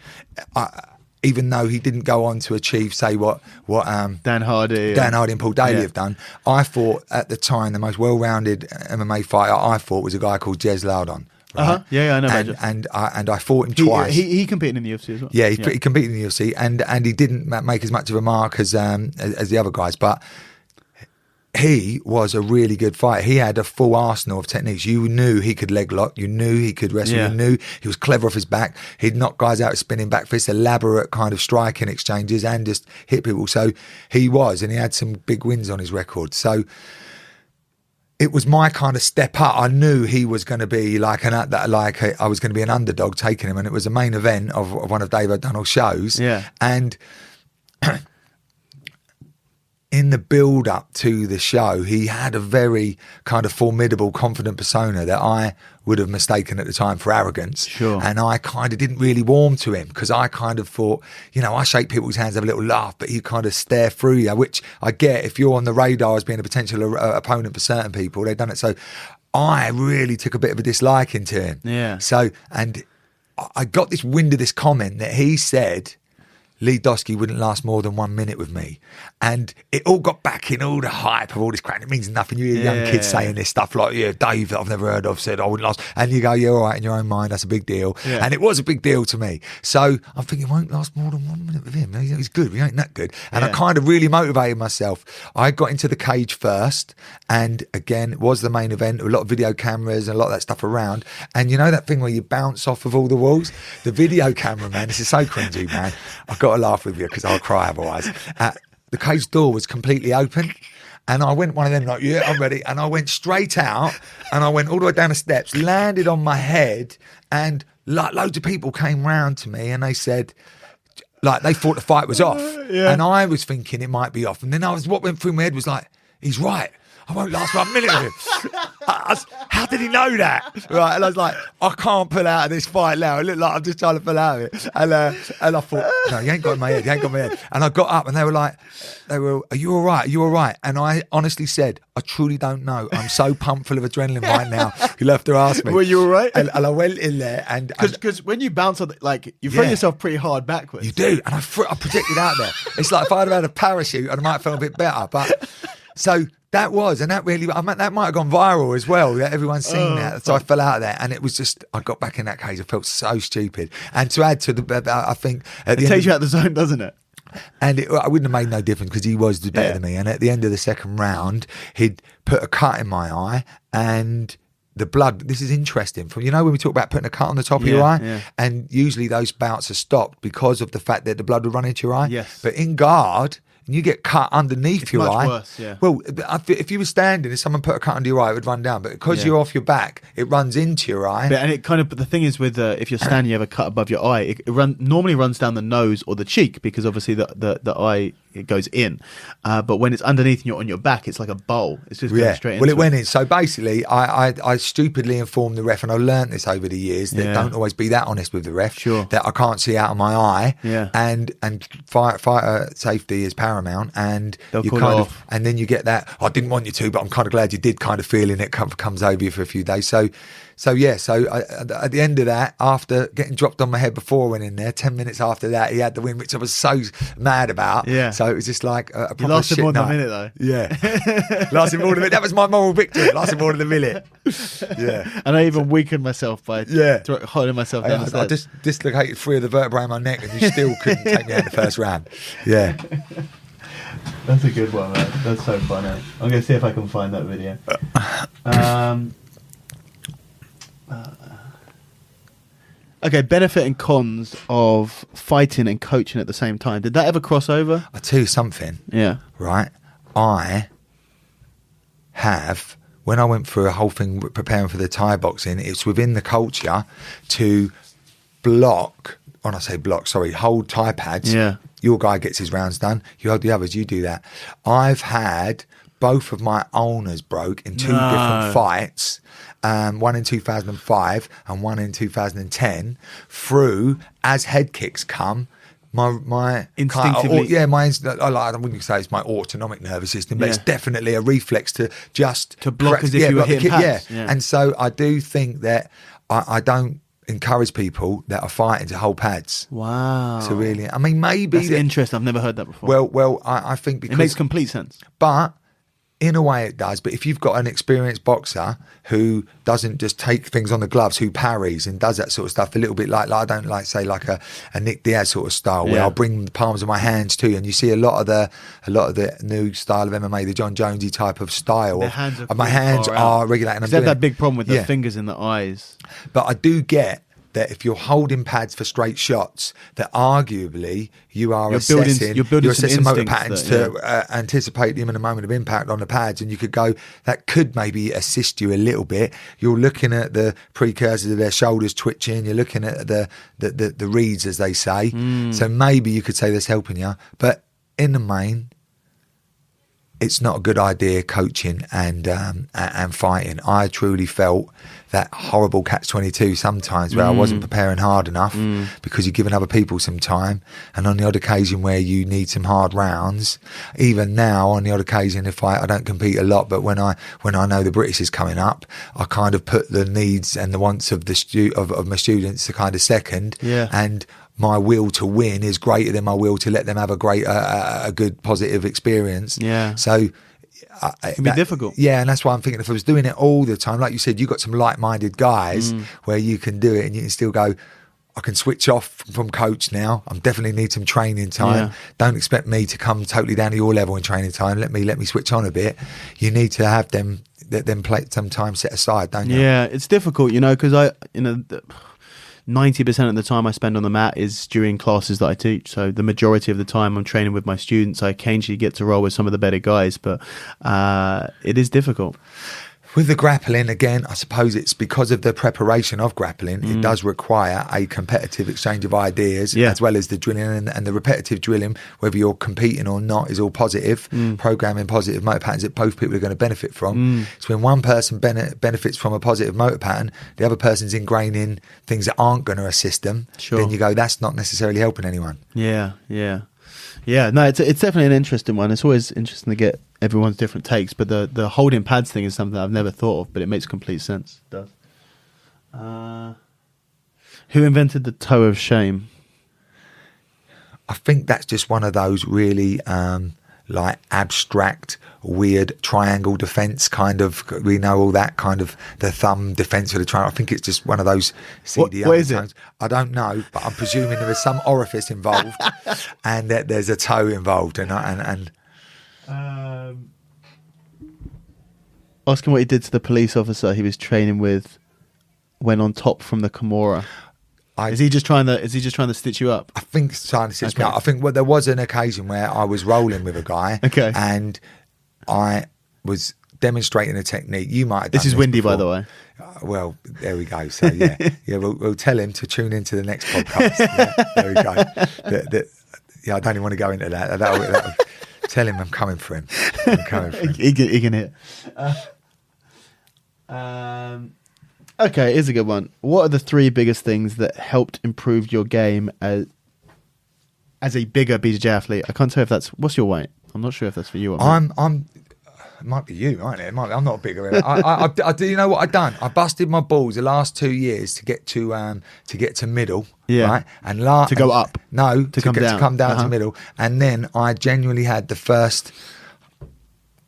Even though he didn't go on to achieve, say, what Dan Hardy and Paul Daly have done, I thought at the time the most well-rounded MMA fighter I fought was a guy called Jez Loudon. Right? Yeah, I know. And I fought him twice. He competed in the UFC as well. Yeah, he competed in the UFC, and he didn't make as much of a mark as the other guys, but he was a really good fighter. He had a full arsenal of techniques. You knew he could leg lock. You knew he could wrestle. Yeah. You knew he was clever off his back. He'd knock guys out with spinning back fists, elaborate kind of striking exchanges, and just hit people. So he was, and he had some big wins on his record. So it was my kind of step up. I knew he was going to be I was going to be an underdog taking him, and it was a main event of one of Dave O'Donnell's shows. Yeah, and in the build-up to the show, he had a very kind of formidable, confident persona that I would have mistaken at the time for arrogance. Sure. And I kind of didn't really warm to him because I kind of thought, I shake people's hands, have a little laugh, but he kind of stare through you, which I get if you're on the radar as being a potential opponent for certain people. They've done it. So I really took a bit of a disliking to him. Yeah. So, and I got this wind of this comment that he said Lee Doski wouldn't last more than 1 minute with me. And it all got back in all the hype of all this crap. It means nothing. You hear young kids saying this stuff like, Dave that I've never heard of said I wouldn't last. And you go, you're all right in your own mind. That's a big deal. Yeah. And it was a big deal to me. So I'm thinking, won't last more than 1 minute with him. He's good. We ain't that good. And I kind of really motivated myself. I got into the cage first. And again, it was the main event. A lot of video cameras and a lot of that stuff around. And you know that thing where you bounce off of all the walls? The video camera, man, this is so cringy, man. I've got to laugh with you because I'll cry otherwise. The cage door was completely open, and I went one of them like, I'm ready, and I went straight out, and I went all the way down the steps, landed on my head, and loads of people came round to me, and they said, they thought the fight was off, and I was thinking it might be off, and then what went through my head was like, he's right. I won't last 1 minute with him. How did he know that? Right, and I was like, I can't pull out of this fight now. It looked like I'm just trying to pull out of it. And I thought, no, you ain't got in my head. You ain't got in my head. And I got up and they were, are you all right? Are you all right? And I honestly said, I truly don't know. I'm so pumped full of adrenaline right now. You'll have to ask me. Were you all right? And I went in there and... Because when you bounce on you throw yourself pretty hard backwards. You do. And I projected out there. It's like if I'd have had a parachute, I might have felt a bit better. But so... That really, that might have gone viral as well. Everyone's seen that. So I fell out of there, and it was just, I got back in that cage. I felt so stupid. And to add to I think at the end, it takes you out of the zone, doesn't it? And I wouldn't have made no difference because he was better than me. And at the end of the second round, he'd put a cut in my eye, and the blood. This is interesting. When we talk about putting a cut on the top of your eye, and usually those bouts are stopped because of the fact that the blood would run into your eye. Yes. But in guard, and you get cut underneath your eye. Worse, yeah. Well, if you were standing and someone put a cut under your eye, it would run down. But because you're off your back, it runs into your eye. But the thing is with if you're standing, you have a cut above your eye. It normally runs down the nose or the cheek because obviously the eye it goes in. But when it's underneath and you're on your back, it's like a bowl. It's just going straight into it went in. So basically, I stupidly informed the ref, and I learnt this over the years, that don't always be that honest with the ref. Sure. That I can't see out of my eye. Yeah. And fighter safety is paramount. And they'll you call kind it of, off. and then you get that, I didn't want you to, but I'm kind of glad you did kind of feeling it comes over you for a few days. So at the end of that, after getting dropped on my head before I went in there, 10 minutes after that, he had the win, which I was so mad about. Yeah. So it was just like a proper You lasted more than night. a minute, though. Yeah. Lasted more than a minute. That was my moral victory. Lasted more than a minute. Yeah. And I even weakened myself by holding myself down the stairs. I just dislocated 3 of the vertebrae in my neck, and you still couldn't take me out in the first round. Yeah. That's a good one, man. That's so funny. I'm going to see if I can find that video. Okay, benefit and cons of fighting and coaching at the same time. Did that ever cross over? I'll tell you something. Yeah. Right? I have, when I went through a whole thing preparing for the Thai boxing, it's within the culture to block, when I say block, sorry, hold tie pads. Yeah. Your guy gets his rounds done. You hold the others. You do that. I've had both of my owners broke in two different fights. One in 2005 and one in 2010. Through as head kicks come. My instinctively, I wouldn't say it's my autonomic nervous system, but it's definitely a reflex to just block as if you were hitting pads. Yeah. And so I do think that I don't encourage people that are fighting to hold pads. Wow. So really, I mean, maybe that's interesting. I've never heard that before. Well, I think because it makes complete sense. But in a way it does. But if you've got an experienced boxer who doesn't just take things on the gloves, who parries and does that sort of stuff, a little bit like I don't like, say, like a Nick Diaz sort of style, where I'll bring the palms of my hands to you, and you see a lot of the new style of MMA, the John Jonesy type of style. My hands are regulating. They have that big problem with the fingers in the eyes. But I do get that if you're holding pads for straight shots, that arguably you're assessing motor patterns to anticipate them in a moment of impact on the pads, and you could go, that could maybe assist you a little bit. You're looking at the precursors of their shoulders twitching, you're looking at the reads, as they say. So maybe you could say that's helping you. But in the main, it's not a good idea coaching and fighting. I truly felt that horrible catch-22 sometimes where I wasn't preparing hard enough because you're giving other people some time, and on the odd occasion where you need some hard rounds. Even now, on the odd occasion, if I don't compete a lot, but when I know the British is coming up, I kind of put the needs and the wants of of my students to kind of second, and my will to win is greater than my will to let them have a good positive experience. So it can be difficult. Yeah, and that's why I'm thinking, if I was doing it all the time, like you said, you got some like-minded guys where you can do it and you can still go, I can switch off from coach now. I definitely need some training time. Don't expect me to come totally down to your level in training time. Let me switch on a bit. You need to have them play some time set aside, don't you? Yeah, it's difficult, because 90% of the time I spend on the mat is during classes that I teach. So the majority of the time I'm training with my students. I occasionally get to roll with some of the better guys, but it is difficult. With the grappling, again, I suppose it's because of the preparation of grappling, it does require a competitive exchange of ideas, as well as the drilling and the repetitive drilling, whether you're competing or not, is all positive, programming positive motor patterns that both people are going to benefit from. So when one person benefits from a positive motor pattern, the other person's ingraining things that aren't going to assist them, then you go, that's not necessarily helping anyone. No, it's definitely an interesting one. It's always interesting to get everyone's different takes, but the holding pads thing is something I've never thought of, but it makes complete sense. It does. Who invented the toe of shame? I think that's just one of those really like abstract, weird triangle defense kind of. We know all that kind of the thumb defense for the triangle. I think it's just one of those CDO. What is it? I don't know, but I'm presuming there is some orifice involved, and that there's a toe involved, and. Asking what he did to the police officer he was training with when on top from the Kimura. Is he just trying to stitch you up? I think he's trying to stitch me up. I think there was an occasion where I was rolling with a guy, and I was demonstrating a technique. You might have done this is windy, before. By the way. Well, there we go. So we'll tell him to tune into the next podcast. There we go. I don't even want to go into that. That'll tell him I'm coming for him. He can hit. Okay, here's a good one. What are the 3 biggest things that helped improve your game as a bigger BJJ athlete? I can't tell if that's... What's your weight? I'm not sure if that's for you or me. It might be you, mightn't it? I'm not bigger. I do. You know what I've done? I busted my balls the last 2 years to get to middle, right? And to go up. No, to come down to middle, and then I genuinely had the first.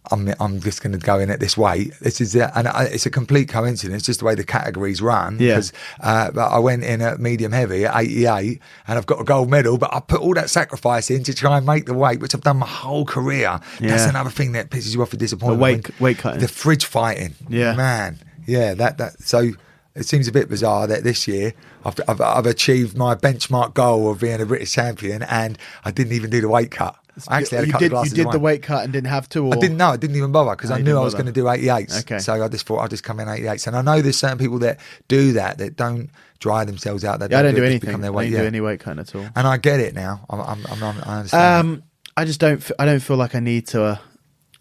I'm just going to go in at this weight. This is it's a complete coincidence, just the way the categories run. Because I went in at medium heavy at 88, and I've got a gold medal. But I put all that sacrifice in to try and make the weight, which I've done my whole career. That's another thing that pisses you off with disappointment. The weight cutting, the fridge fighting. Man. That. So it seems a bit bizarre that this year I've achieved my benchmark goal of being a British champion, and I didn't even do the weight cut. I actually had a couple of glasses You did of the wine. weight cut and didn't have to? Or? I didn't even bother, because I knew I was going to do 88s. Okay. So I just thought I'd just come in 88s. And I know there's certain people that do that don't dry themselves out. That I don't do it, anything. become their I weight. don't do any weight cut at all. And I get it now. I understand. I just don't. I don't feel like I need to.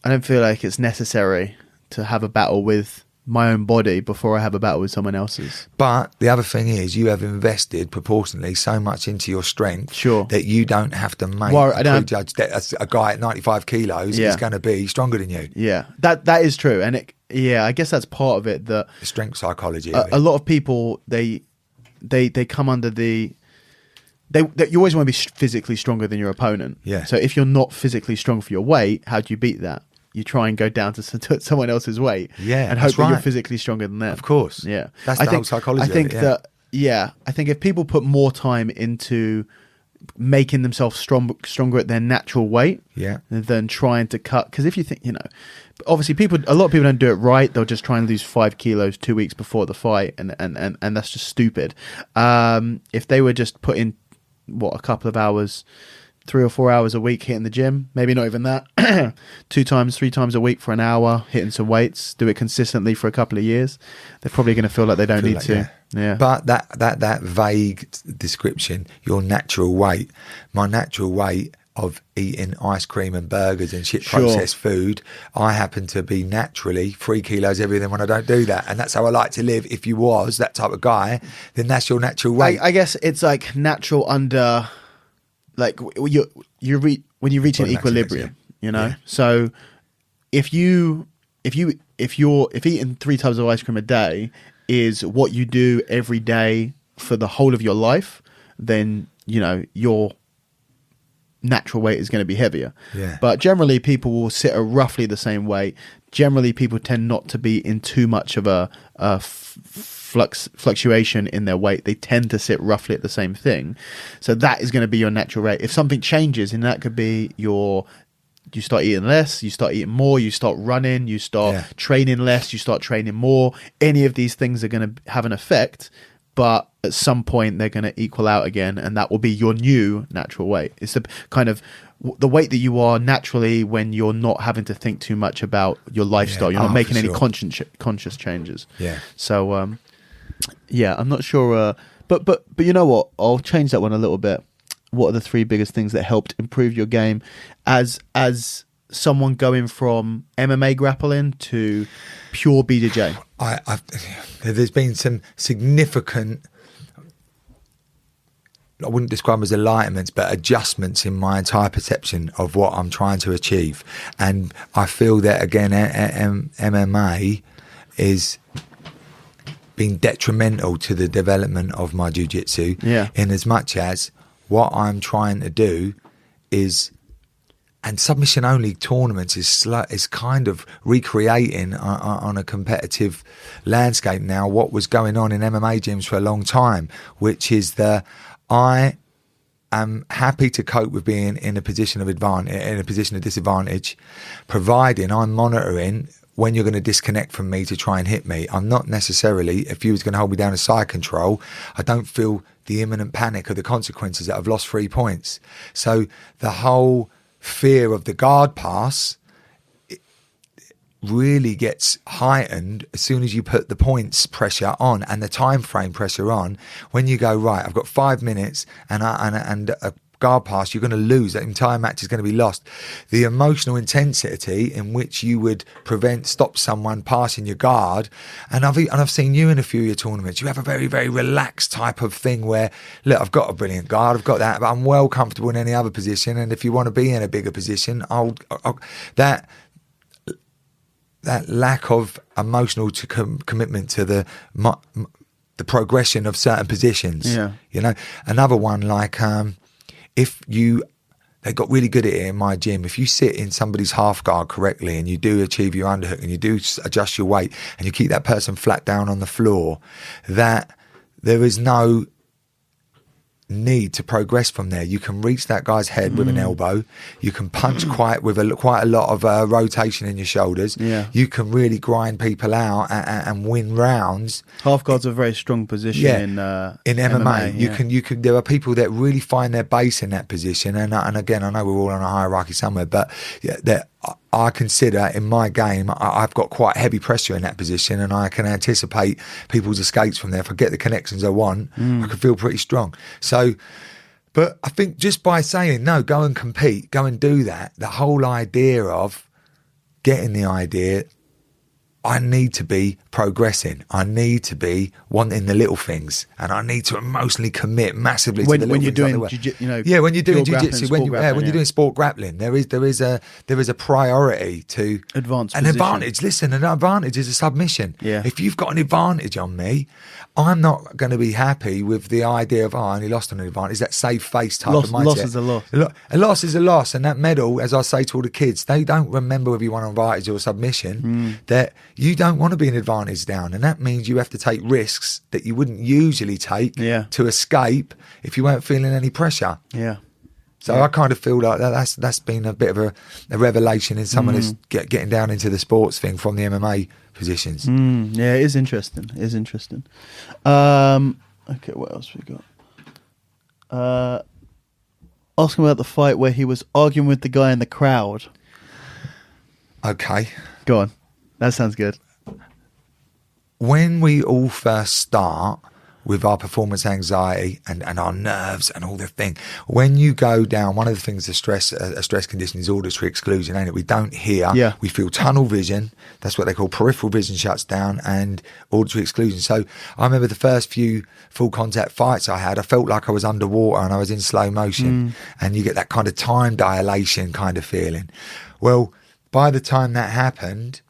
I don't feel like it's necessary to have a battle with my own body before I have a battle with someone else's. But the other thing is, you have invested proportionally so much into your strength that you don't have to make a prejudge that a guy at 95 kilos is going to be stronger than you. Yeah, that is true, and I guess that's part of it. That the strength psychology. A lot of people they come under the. You always want to be physically stronger than your opponent. Yeah. So if you're not physically strong for your weight, how do you beat that? You try and go down to someone else's weight, and hope that you're physically stronger than them. Of course, yeah. That's the whole psychology. I think I think if people put more time into making themselves stronger at their natural weight, than trying to cut. Because if you think, obviously a lot of people don't do it right. They'll just try and lose 5 kilos 2 weeks before the fight, and that's just stupid. If they were just put in a couple of hours, 3 or 4 hours a week hitting the gym, maybe not even that, 3 times a week for an hour, hitting some weights, do it consistently for a couple of years, they're probably going to feel like they don't need to. Yeah. But that vague description, your natural weight, my natural weight of eating ice cream and burgers and shit processed food, I happen to be naturally 3 kilos heavier than when I don't do that, and that's how I like to live. If you was that type of guy, then that's your natural weight. I guess it's like natural under. Like when you reach an equilibrium, So if eating 3 tubs of ice cream a day is what you do every day for the whole of your life, then your natural weight is going to be heavier. Yeah. But generally, people will sit at roughly the same weight. Generally, people tend not to be in too much of a fluctuation in their weight. They tend to sit roughly at the same thing. So that is going to be your natural rate. If something changes, and that could be you start eating less, you start eating more, you start running, you start training less, you start training more. Any of these things are going to have an effect, but at some point they're going to equal out again, and that will be your new natural weight. It's the kind of the weight that you are naturally when you're not having to think too much about your lifestyle. You're not making any conscious changes. Yeah. So I'm not sure, but you know what? I'll change that one a little bit. What are the 3 biggest things that helped improve your game as someone going from MMA grappling to pure BJJ? There's been some significant, I wouldn't describe them as enlightenments, but adjustments in my entire perception of what I'm trying to achieve. And I feel that, again, MMA is been detrimental to the development of my jiu-jitsu, in as much as what I'm trying to do is, and submission only tournaments is kind of recreating on a competitive landscape now what was going on in MMA gyms for a long time, which is I am happy to cope with being in a position of disadvantage, providing I'm monitoring when you're going to disconnect from me to try and hit me. I'm not necessarily, if you was going to hold me down as side control, I don't feel the imminent panic of the consequences that I've lost 3 points. So the whole fear of the guard pass really gets heightened as soon as you put the points pressure on and the time frame pressure on. When you go, right, I've got 5 minutes and a guard pass, you're going to lose. That entire match is going to be lost. The emotional intensity in which you would stop someone passing your guard, and I've seen you in a few of your tournaments, you have a very, very relaxed type of thing where, look, I've got a brilliant guard, I've got that, but I'm well comfortable in any other position, and if you want to be in a bigger position, that lack of emotional commitment to the progression of certain positions. Another one, like they got really good at it in my gym. If you sit in somebody's half guard correctly and you do achieve your underhook and you do adjust your weight and you keep that person flat down on the floor, that there is no need to progress from there. You can reach that guy's head with an elbow. You can punch quite a lot of rotation in your shoulders. Yeah. You can really grind people out and win rounds. Half guard's a very strong position in MMA. Yeah. You can. There are people that really find their base in that position. And again, I know we're all on a hierarchy somewhere, but that I consider in my game, I've got quite heavy pressure in that position, and I can anticipate people's escapes from there. If I get the connections I want, I can feel pretty strong. So, but I think just by saying, no, go and compete, go and do that, the whole idea of getting the idea, I need to be progressing. I need to be wanting the little things, and I need to emotionally commit massively to the little when you're things. doing When you're doing jiu-jitsu, when you're doing sport grappling, there is a priority to an advantage. Listen, an advantage is a submission. Yeah. If you've got an advantage on me, I'm not going to be happy with the idea of, I only lost on an advantage. That save face type of mindset. Loss is a loss. A loss is a loss, and that medal, as I say to all the kids, they don't remember whether you won an advantage or submission. That you don't want to be an advantage down, and that means you have to take risks that you wouldn't usually take to escape if you weren't feeling any pressure. Yeah. So I kind of feel like that's been a bit of a revelation in someone who's getting down into the sports thing from the MMA positions. Yeah, it is interesting. Okay, what else we got? Asking about the fight where he was arguing with the guy in the crowd. Okay. Go on. That sounds good. When we all first start with our performance anxiety and our nerves and all the thing, when you go down, one of the things a stress condition is auditory exclusion, ain't it? We don't hear. Yeah. We feel tunnel vision. That's what they call peripheral vision shuts down, and auditory exclusion. So I remember the first few full contact fights I had, I felt like I was underwater and I was in slow motion, and you get that kind of time dilation kind of feeling. Well, by the time that happened,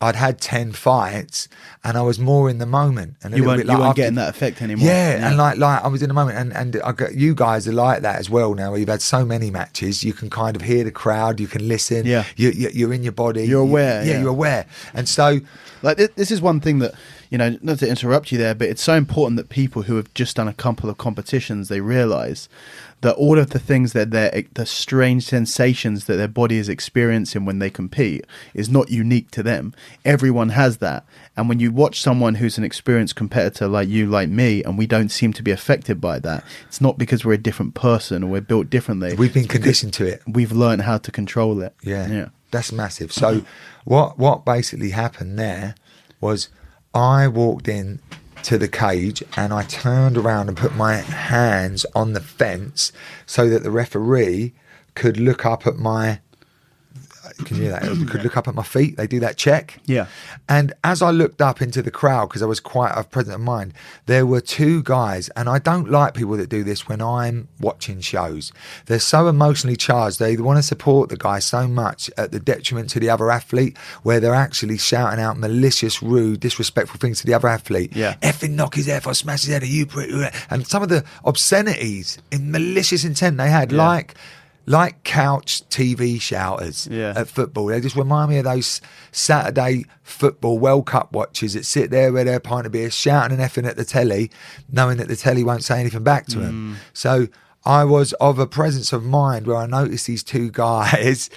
I'd had 10 fights and I was more in the moment. And you weren't getting that effect anymore. Yeah, and like I was in the moment, and I got, you guys are like that as well now. Where you've had so many matches, you can kind of hear the crowd, you can listen. Yeah, you're in your body. You're aware. You're aware. And so, like this is one thing that, you know, not to interrupt you there, but it's so important that people who have just done a couple of competitions, they realise that all of the things that the strange sensations that their body is experiencing when they compete is not unique to them. Everyone has that. And when you watch someone who's an experienced competitor like you, like me, and we don't seem to be affected by that, it's not because we're a different person or we're built differently. We've been conditioned to it. We've learned how to control it. Yeah. That's massive. So what basically happened there was I walked in to the cage and I turned around and put my hands on the fence so that the referee could look up at my Can you hear that? Could look up at my feet. They do that check. Yeah. And as I looked up into the crowd, because I was quite of present of mind, there were two guys, and I don't like people that do this when I'm watching shows. They're so emotionally charged. They want to support the guy so much at the detriment to the other athlete, where they're actually shouting out malicious, rude, disrespectful things to the other athlete. Yeah. Effing knock his head off, smash his head, you pretty. And some of the obscenities in malicious intent they had, like couch TV shouters at football. They just remind me of those Saturday football World Cup watchers that sit there with their pint of beer shouting and effing at the telly, knowing that the telly won't say anything back to them. So I was of a presence of mind where I noticed these two guys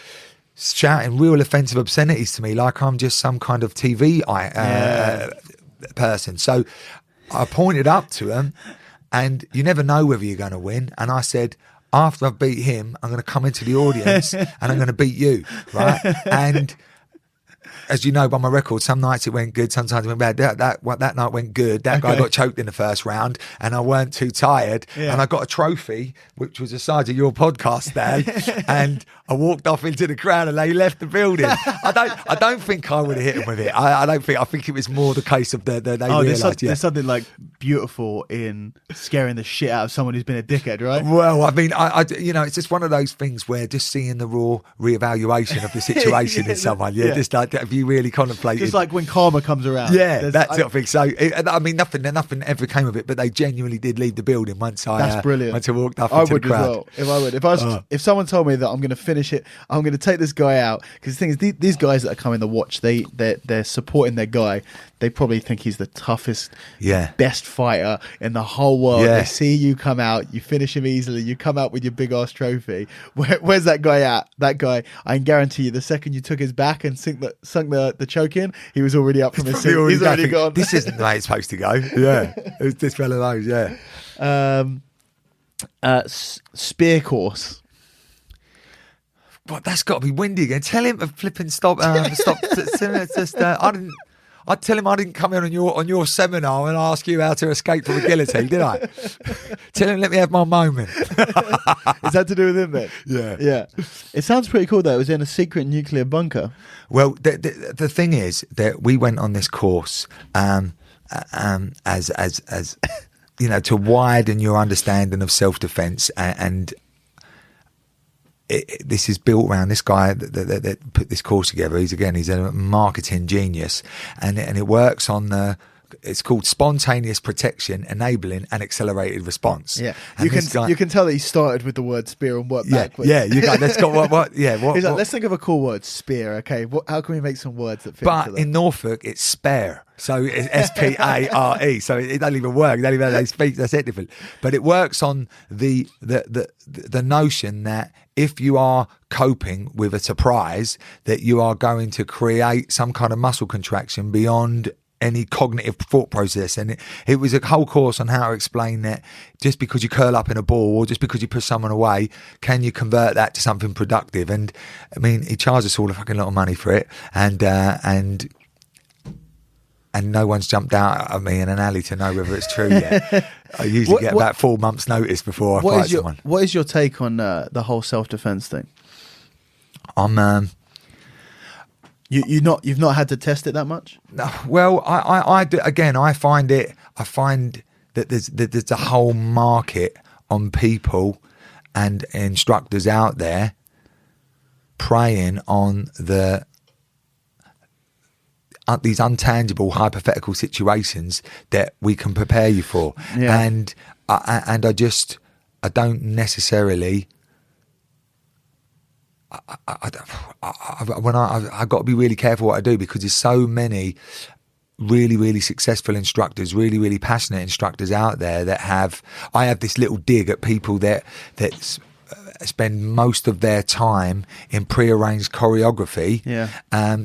shouting real offensive obscenities to me, like I'm just some kind of TV person. So I pointed up to them, and you never know whether you're going to win. And I said, after I've beat him, I'm going to come into the audience and I'm going to beat you, right? And as you know by my record, some nights it went good, sometimes it went bad. That night went good. That guy got choked in the first round, and I weren't too tired. And I got a trophy, which was the size of your podcast stand. And I walked off into the crowd, and they left the building. I don't think I would have hit them with it. I think it was more the case of they realised. There's something like beautiful in scaring the shit out of someone who's been a dickhead, right? Well, I mean, I it's just one of those things where just seeing the raw reevaluation of the situation in someone, just like, have you really contemplated? Just like when karma comes around. Yeah, that sort of thing. So, I mean, nothing ever came of it, but they genuinely did leave the building once I walked up into the crowd. I would. If someone told me that I'm going to finish it, I'm going to take this guy out, because the thing is, these guys that are coming to watch, they're supporting their guy. they probably think he's the toughest, Yeah. best fighter in the whole world. Yeah. They see you come out, you finish him easily, you come out with your big ass trophy. Where's that guy at? That guy, I can guarantee you, the second you took his back and sunk the choke in, he was already up from his seat. He's already gone. This isn't the way it's supposed to go. Yeah, it's this one of those. Yeah. Spear course. But that's got to be windy again. Tell him to flip and stop. Stop. I'd tell him I didn't come in on your seminar and ask you how to escape from a guillotine, did I? Tell him let me have my moment. Is that to do with him then? Yeah. Yeah. It sounds pretty cool though. It was in a secret nuclear bunker. Well, the thing is that we went on this course as you know, to widen your understanding of self-defense, and this is built around this guy that put this course together. He's a marketing genius, and it works on it's called spontaneous protection, enabling and accelerated response. Yeah, and you can tell that he started with the word spear and worked backwards. Yeah, you got. Let's go. What? Yeah, what? He's like, let's think of a cool word, spear. Okay, how can we make some words that fit? But into that? in Norfolk, it's spare. So it's SPARE. So it doesn't even work. They don't even they speak. That's it different. But it works on the notion that if you are coping with a surprise, that you are going to create some kind of muscle contraction beyond any cognitive thought process. And it was a whole course on how to explain that just because you curl up in a ball or just because you push someone away, can you convert that to something productive? And I mean, he charged us all a fucking lot of money for it, and no one's jumped out at me in an alley to know whether it's true yet. I usually get about 4 months notice before I fight someone. What is your take on the whole self-defense thing? You've not had to test it that much? No, well, I do, again, I find that there's a whole market on people and instructors out there preying on these untangible hypothetical situations that we can prepare you for. Yeah. And I don't necessarily. I've got to be really careful what I do, because there's so many really, really successful instructors, really, really passionate instructors out there that I have this little dig at people that spend most of their time in prearranged choreography,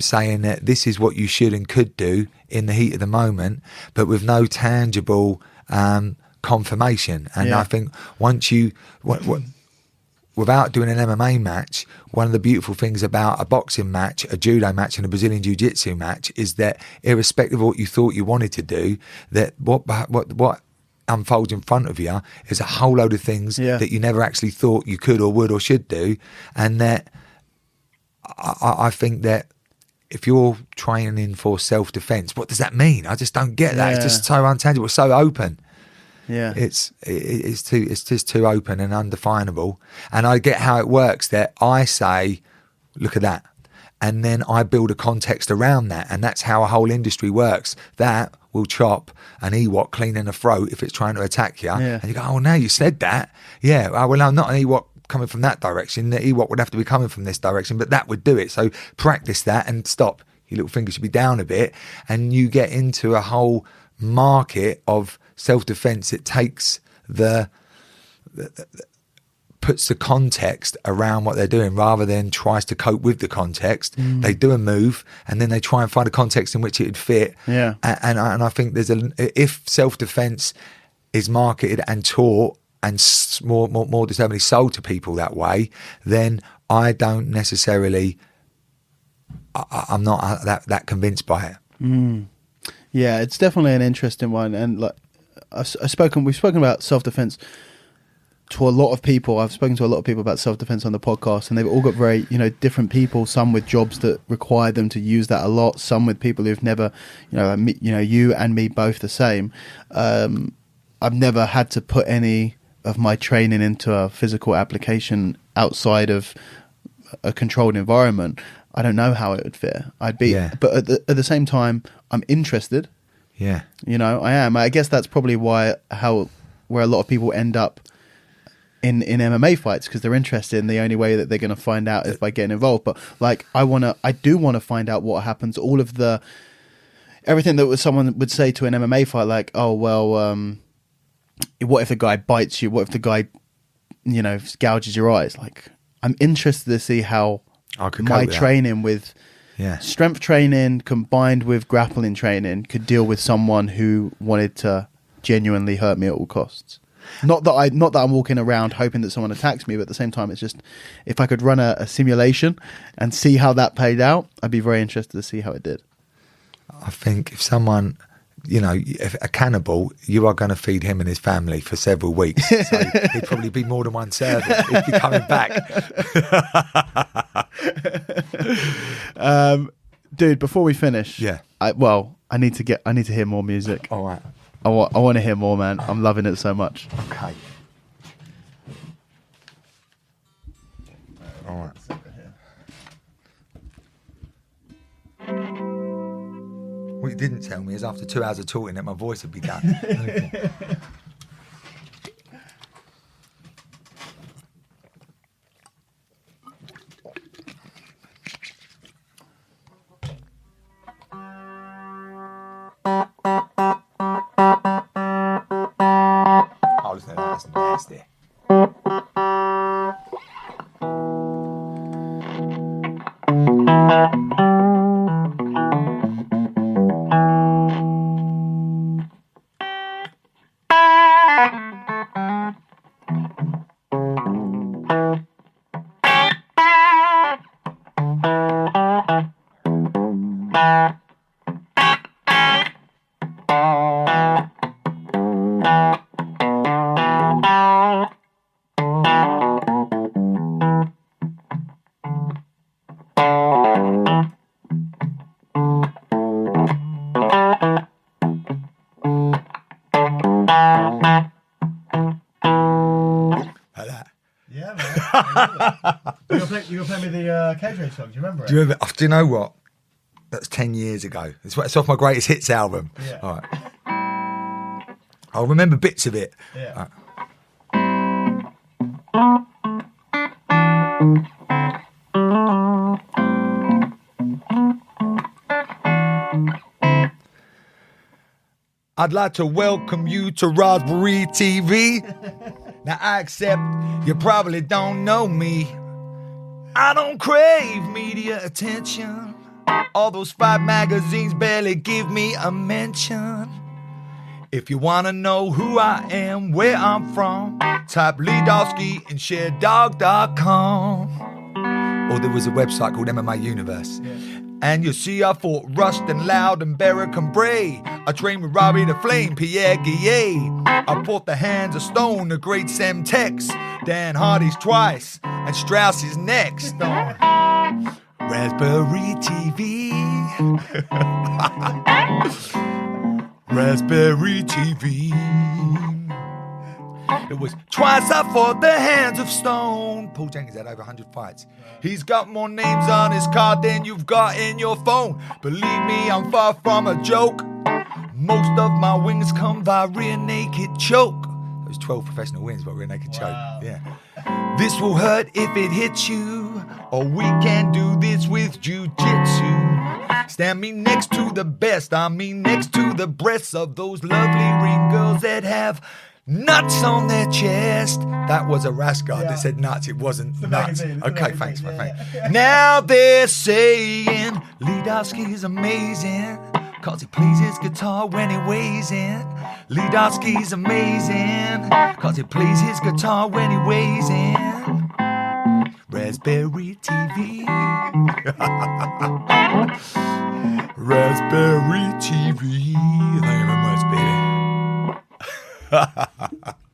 saying that this is what you should and could do in the heat of the moment, but with no tangible confirmation. And I think once you without doing an MMA match, one of the beautiful things about a boxing match, a judo match and a Brazilian Jiu-Jitsu match is that irrespective of what you thought you wanted to do, that what unfolds in front of you is a whole load of things that you never actually thought you could or would or should do. And that I think that if you're training for self-defense, what does that mean? I just don't get that. It's just so untangible, so open. Yeah, it's just too open and undefinable. And I get how it works, that I say, look at that, and then I build a context around that, and that's how a whole industry works. That will chop an Ewok clean in the throat if it's trying to attack you, and you go, oh, now you said that, well, I'm not an Ewok coming from that direction. The Ewok would have to be coming from this direction, but that would do it. So practice that and stop. Your little finger should be down a bit, and you get into a whole market of self-defense. It takes puts the context around what they're doing rather than tries to cope with the context. They do a move and then they try and find a context in which it would fit. And I think if self-defense is marketed and taught and more determinedly sold to people that way, then I don't necessarily, I'm not that convinced by it. Yeah, it's definitely an interesting one. And like we've spoken about self-defense to a lot of people. I've spoken to a lot of people about self-defense on the podcast, and they've all got very, different people, some with jobs that require them to use that a lot, some with people who've never, you and me both the same. I've never had to put any of my training into a physical application outside of a controlled environment. I don't know how it would fit. But at the same time, I'm interested. Yeah. I am. I guess that's probably where a lot of people end up in MMA fights, because they're interested, and the only way that they're going to find out is by getting involved. But like, I do want to find out what happens. everything that someone would say to an MMA fight, like, oh, well, what if the guy bites you? What if the guy, gouges your eyes? Like, I'm interested to see how my training with strength training combined with grappling training could deal with someone who wanted to genuinely hurt me at all costs. Not that I'm walking around hoping that someone attacks me, but at the same time, it's just if I could run a simulation and see how that played out, I'd be very interested to see how it did. I think if someone, if a cannibal, you are going to feed him and his family for several weeks. So he'd probably be more than one serving. He'd be coming back. Dude, before we finish, I need to hear more music. All right. I want to hear more, man. I'm loving it so much. Okay. All right. What you didn't tell me is after 2 hours of talking that my voice would be done. Oh, listen to that. That's nasty. You were playing me the Cage Rage song. Do you remember it? Do you know what? That's 10 years ago. It's off my greatest hits album. Yeah. All right. I'll remember bits of it. Yeah. All right. I'd like to welcome you to Raspberry TV. Now I accept you probably don't know me. I don't crave media attention. All those 5 magazines barely give me a mention. If you want to know who I am, where I'm from, type Doski and sharedog.com. Or there was a website called MMA Universe. Yeah. And you see I fought Rust and Loud and Barrack and Bray. I trained with Robbie the Flame, Pierre Guillet. I fought the Hands of Stone, the great Sam Tex. Dan Hardy's twice, and Strauss is next. Raspberry TV. Raspberry TV. It was twice I fought the Hands of Stone. Paul Jenkins had over 100 fights. He's got more names on his card than you've got in your phone. Believe me, I'm far from a joke. Most of my wins come by rear naked choke. Those 12 professional wins by rear naked choke. Yeah. This will hurt if it hits you, or we can do this with Jiu-Jitsu. Stand me next to the best, I mean next to the breasts of those lovely ring girls that have nuts on their chest. That was a rash guard that said nuts, it wasn't nuts. Okay, thanks, my friend. Now they're saying Doski's amazing, cause he plays his guitar when he weighs in. Doski's amazing, cause he plays his guitar when he weighs in. Raspberry TV. Raspberry TV. Thank you very much, baby.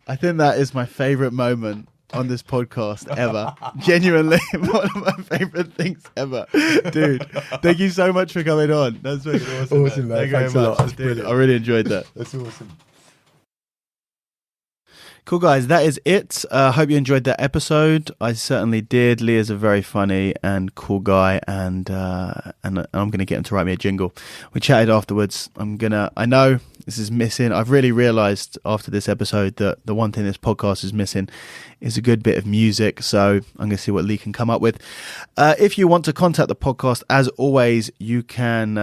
I think that is my favourite moment on this podcast ever. Genuinely, one of my favourite things ever. Dude, thank you so much for coming on. That's fucking awesome. Awesome, man. Thank you Thanks very a much. lot. Dude, Brilliant. I really enjoyed that. That's awesome. Cool, guys. That is it. Hope you enjoyed that episode. I certainly did. Lee is a very funny and cool guy, and I'm going to get him to write me a jingle. We chatted afterwards. I know This is missing. I've really realized after this episode that the one thing this podcast is missing is a good bit of music. So I'm going to see what Lee can come up with. If you want to contact the podcast, as always, you can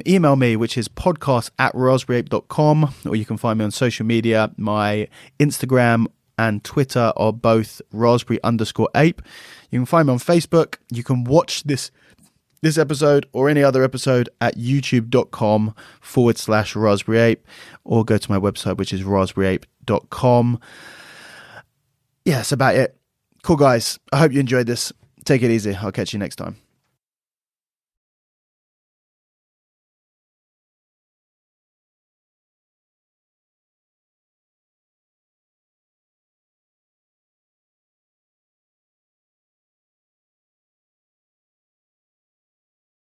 email me, which is podcast@raspberryape.com, or you can find me on social media. My Instagram and Twitter are both raspberry_ape. You can find me on Facebook. You can watch this episode or any other episode at youtube.com/raspberryape, or go to my website, which is raspberryape.com. Yeah, that's about it. Cool, guys. I hope you enjoyed this. Take it easy. I'll catch you next time.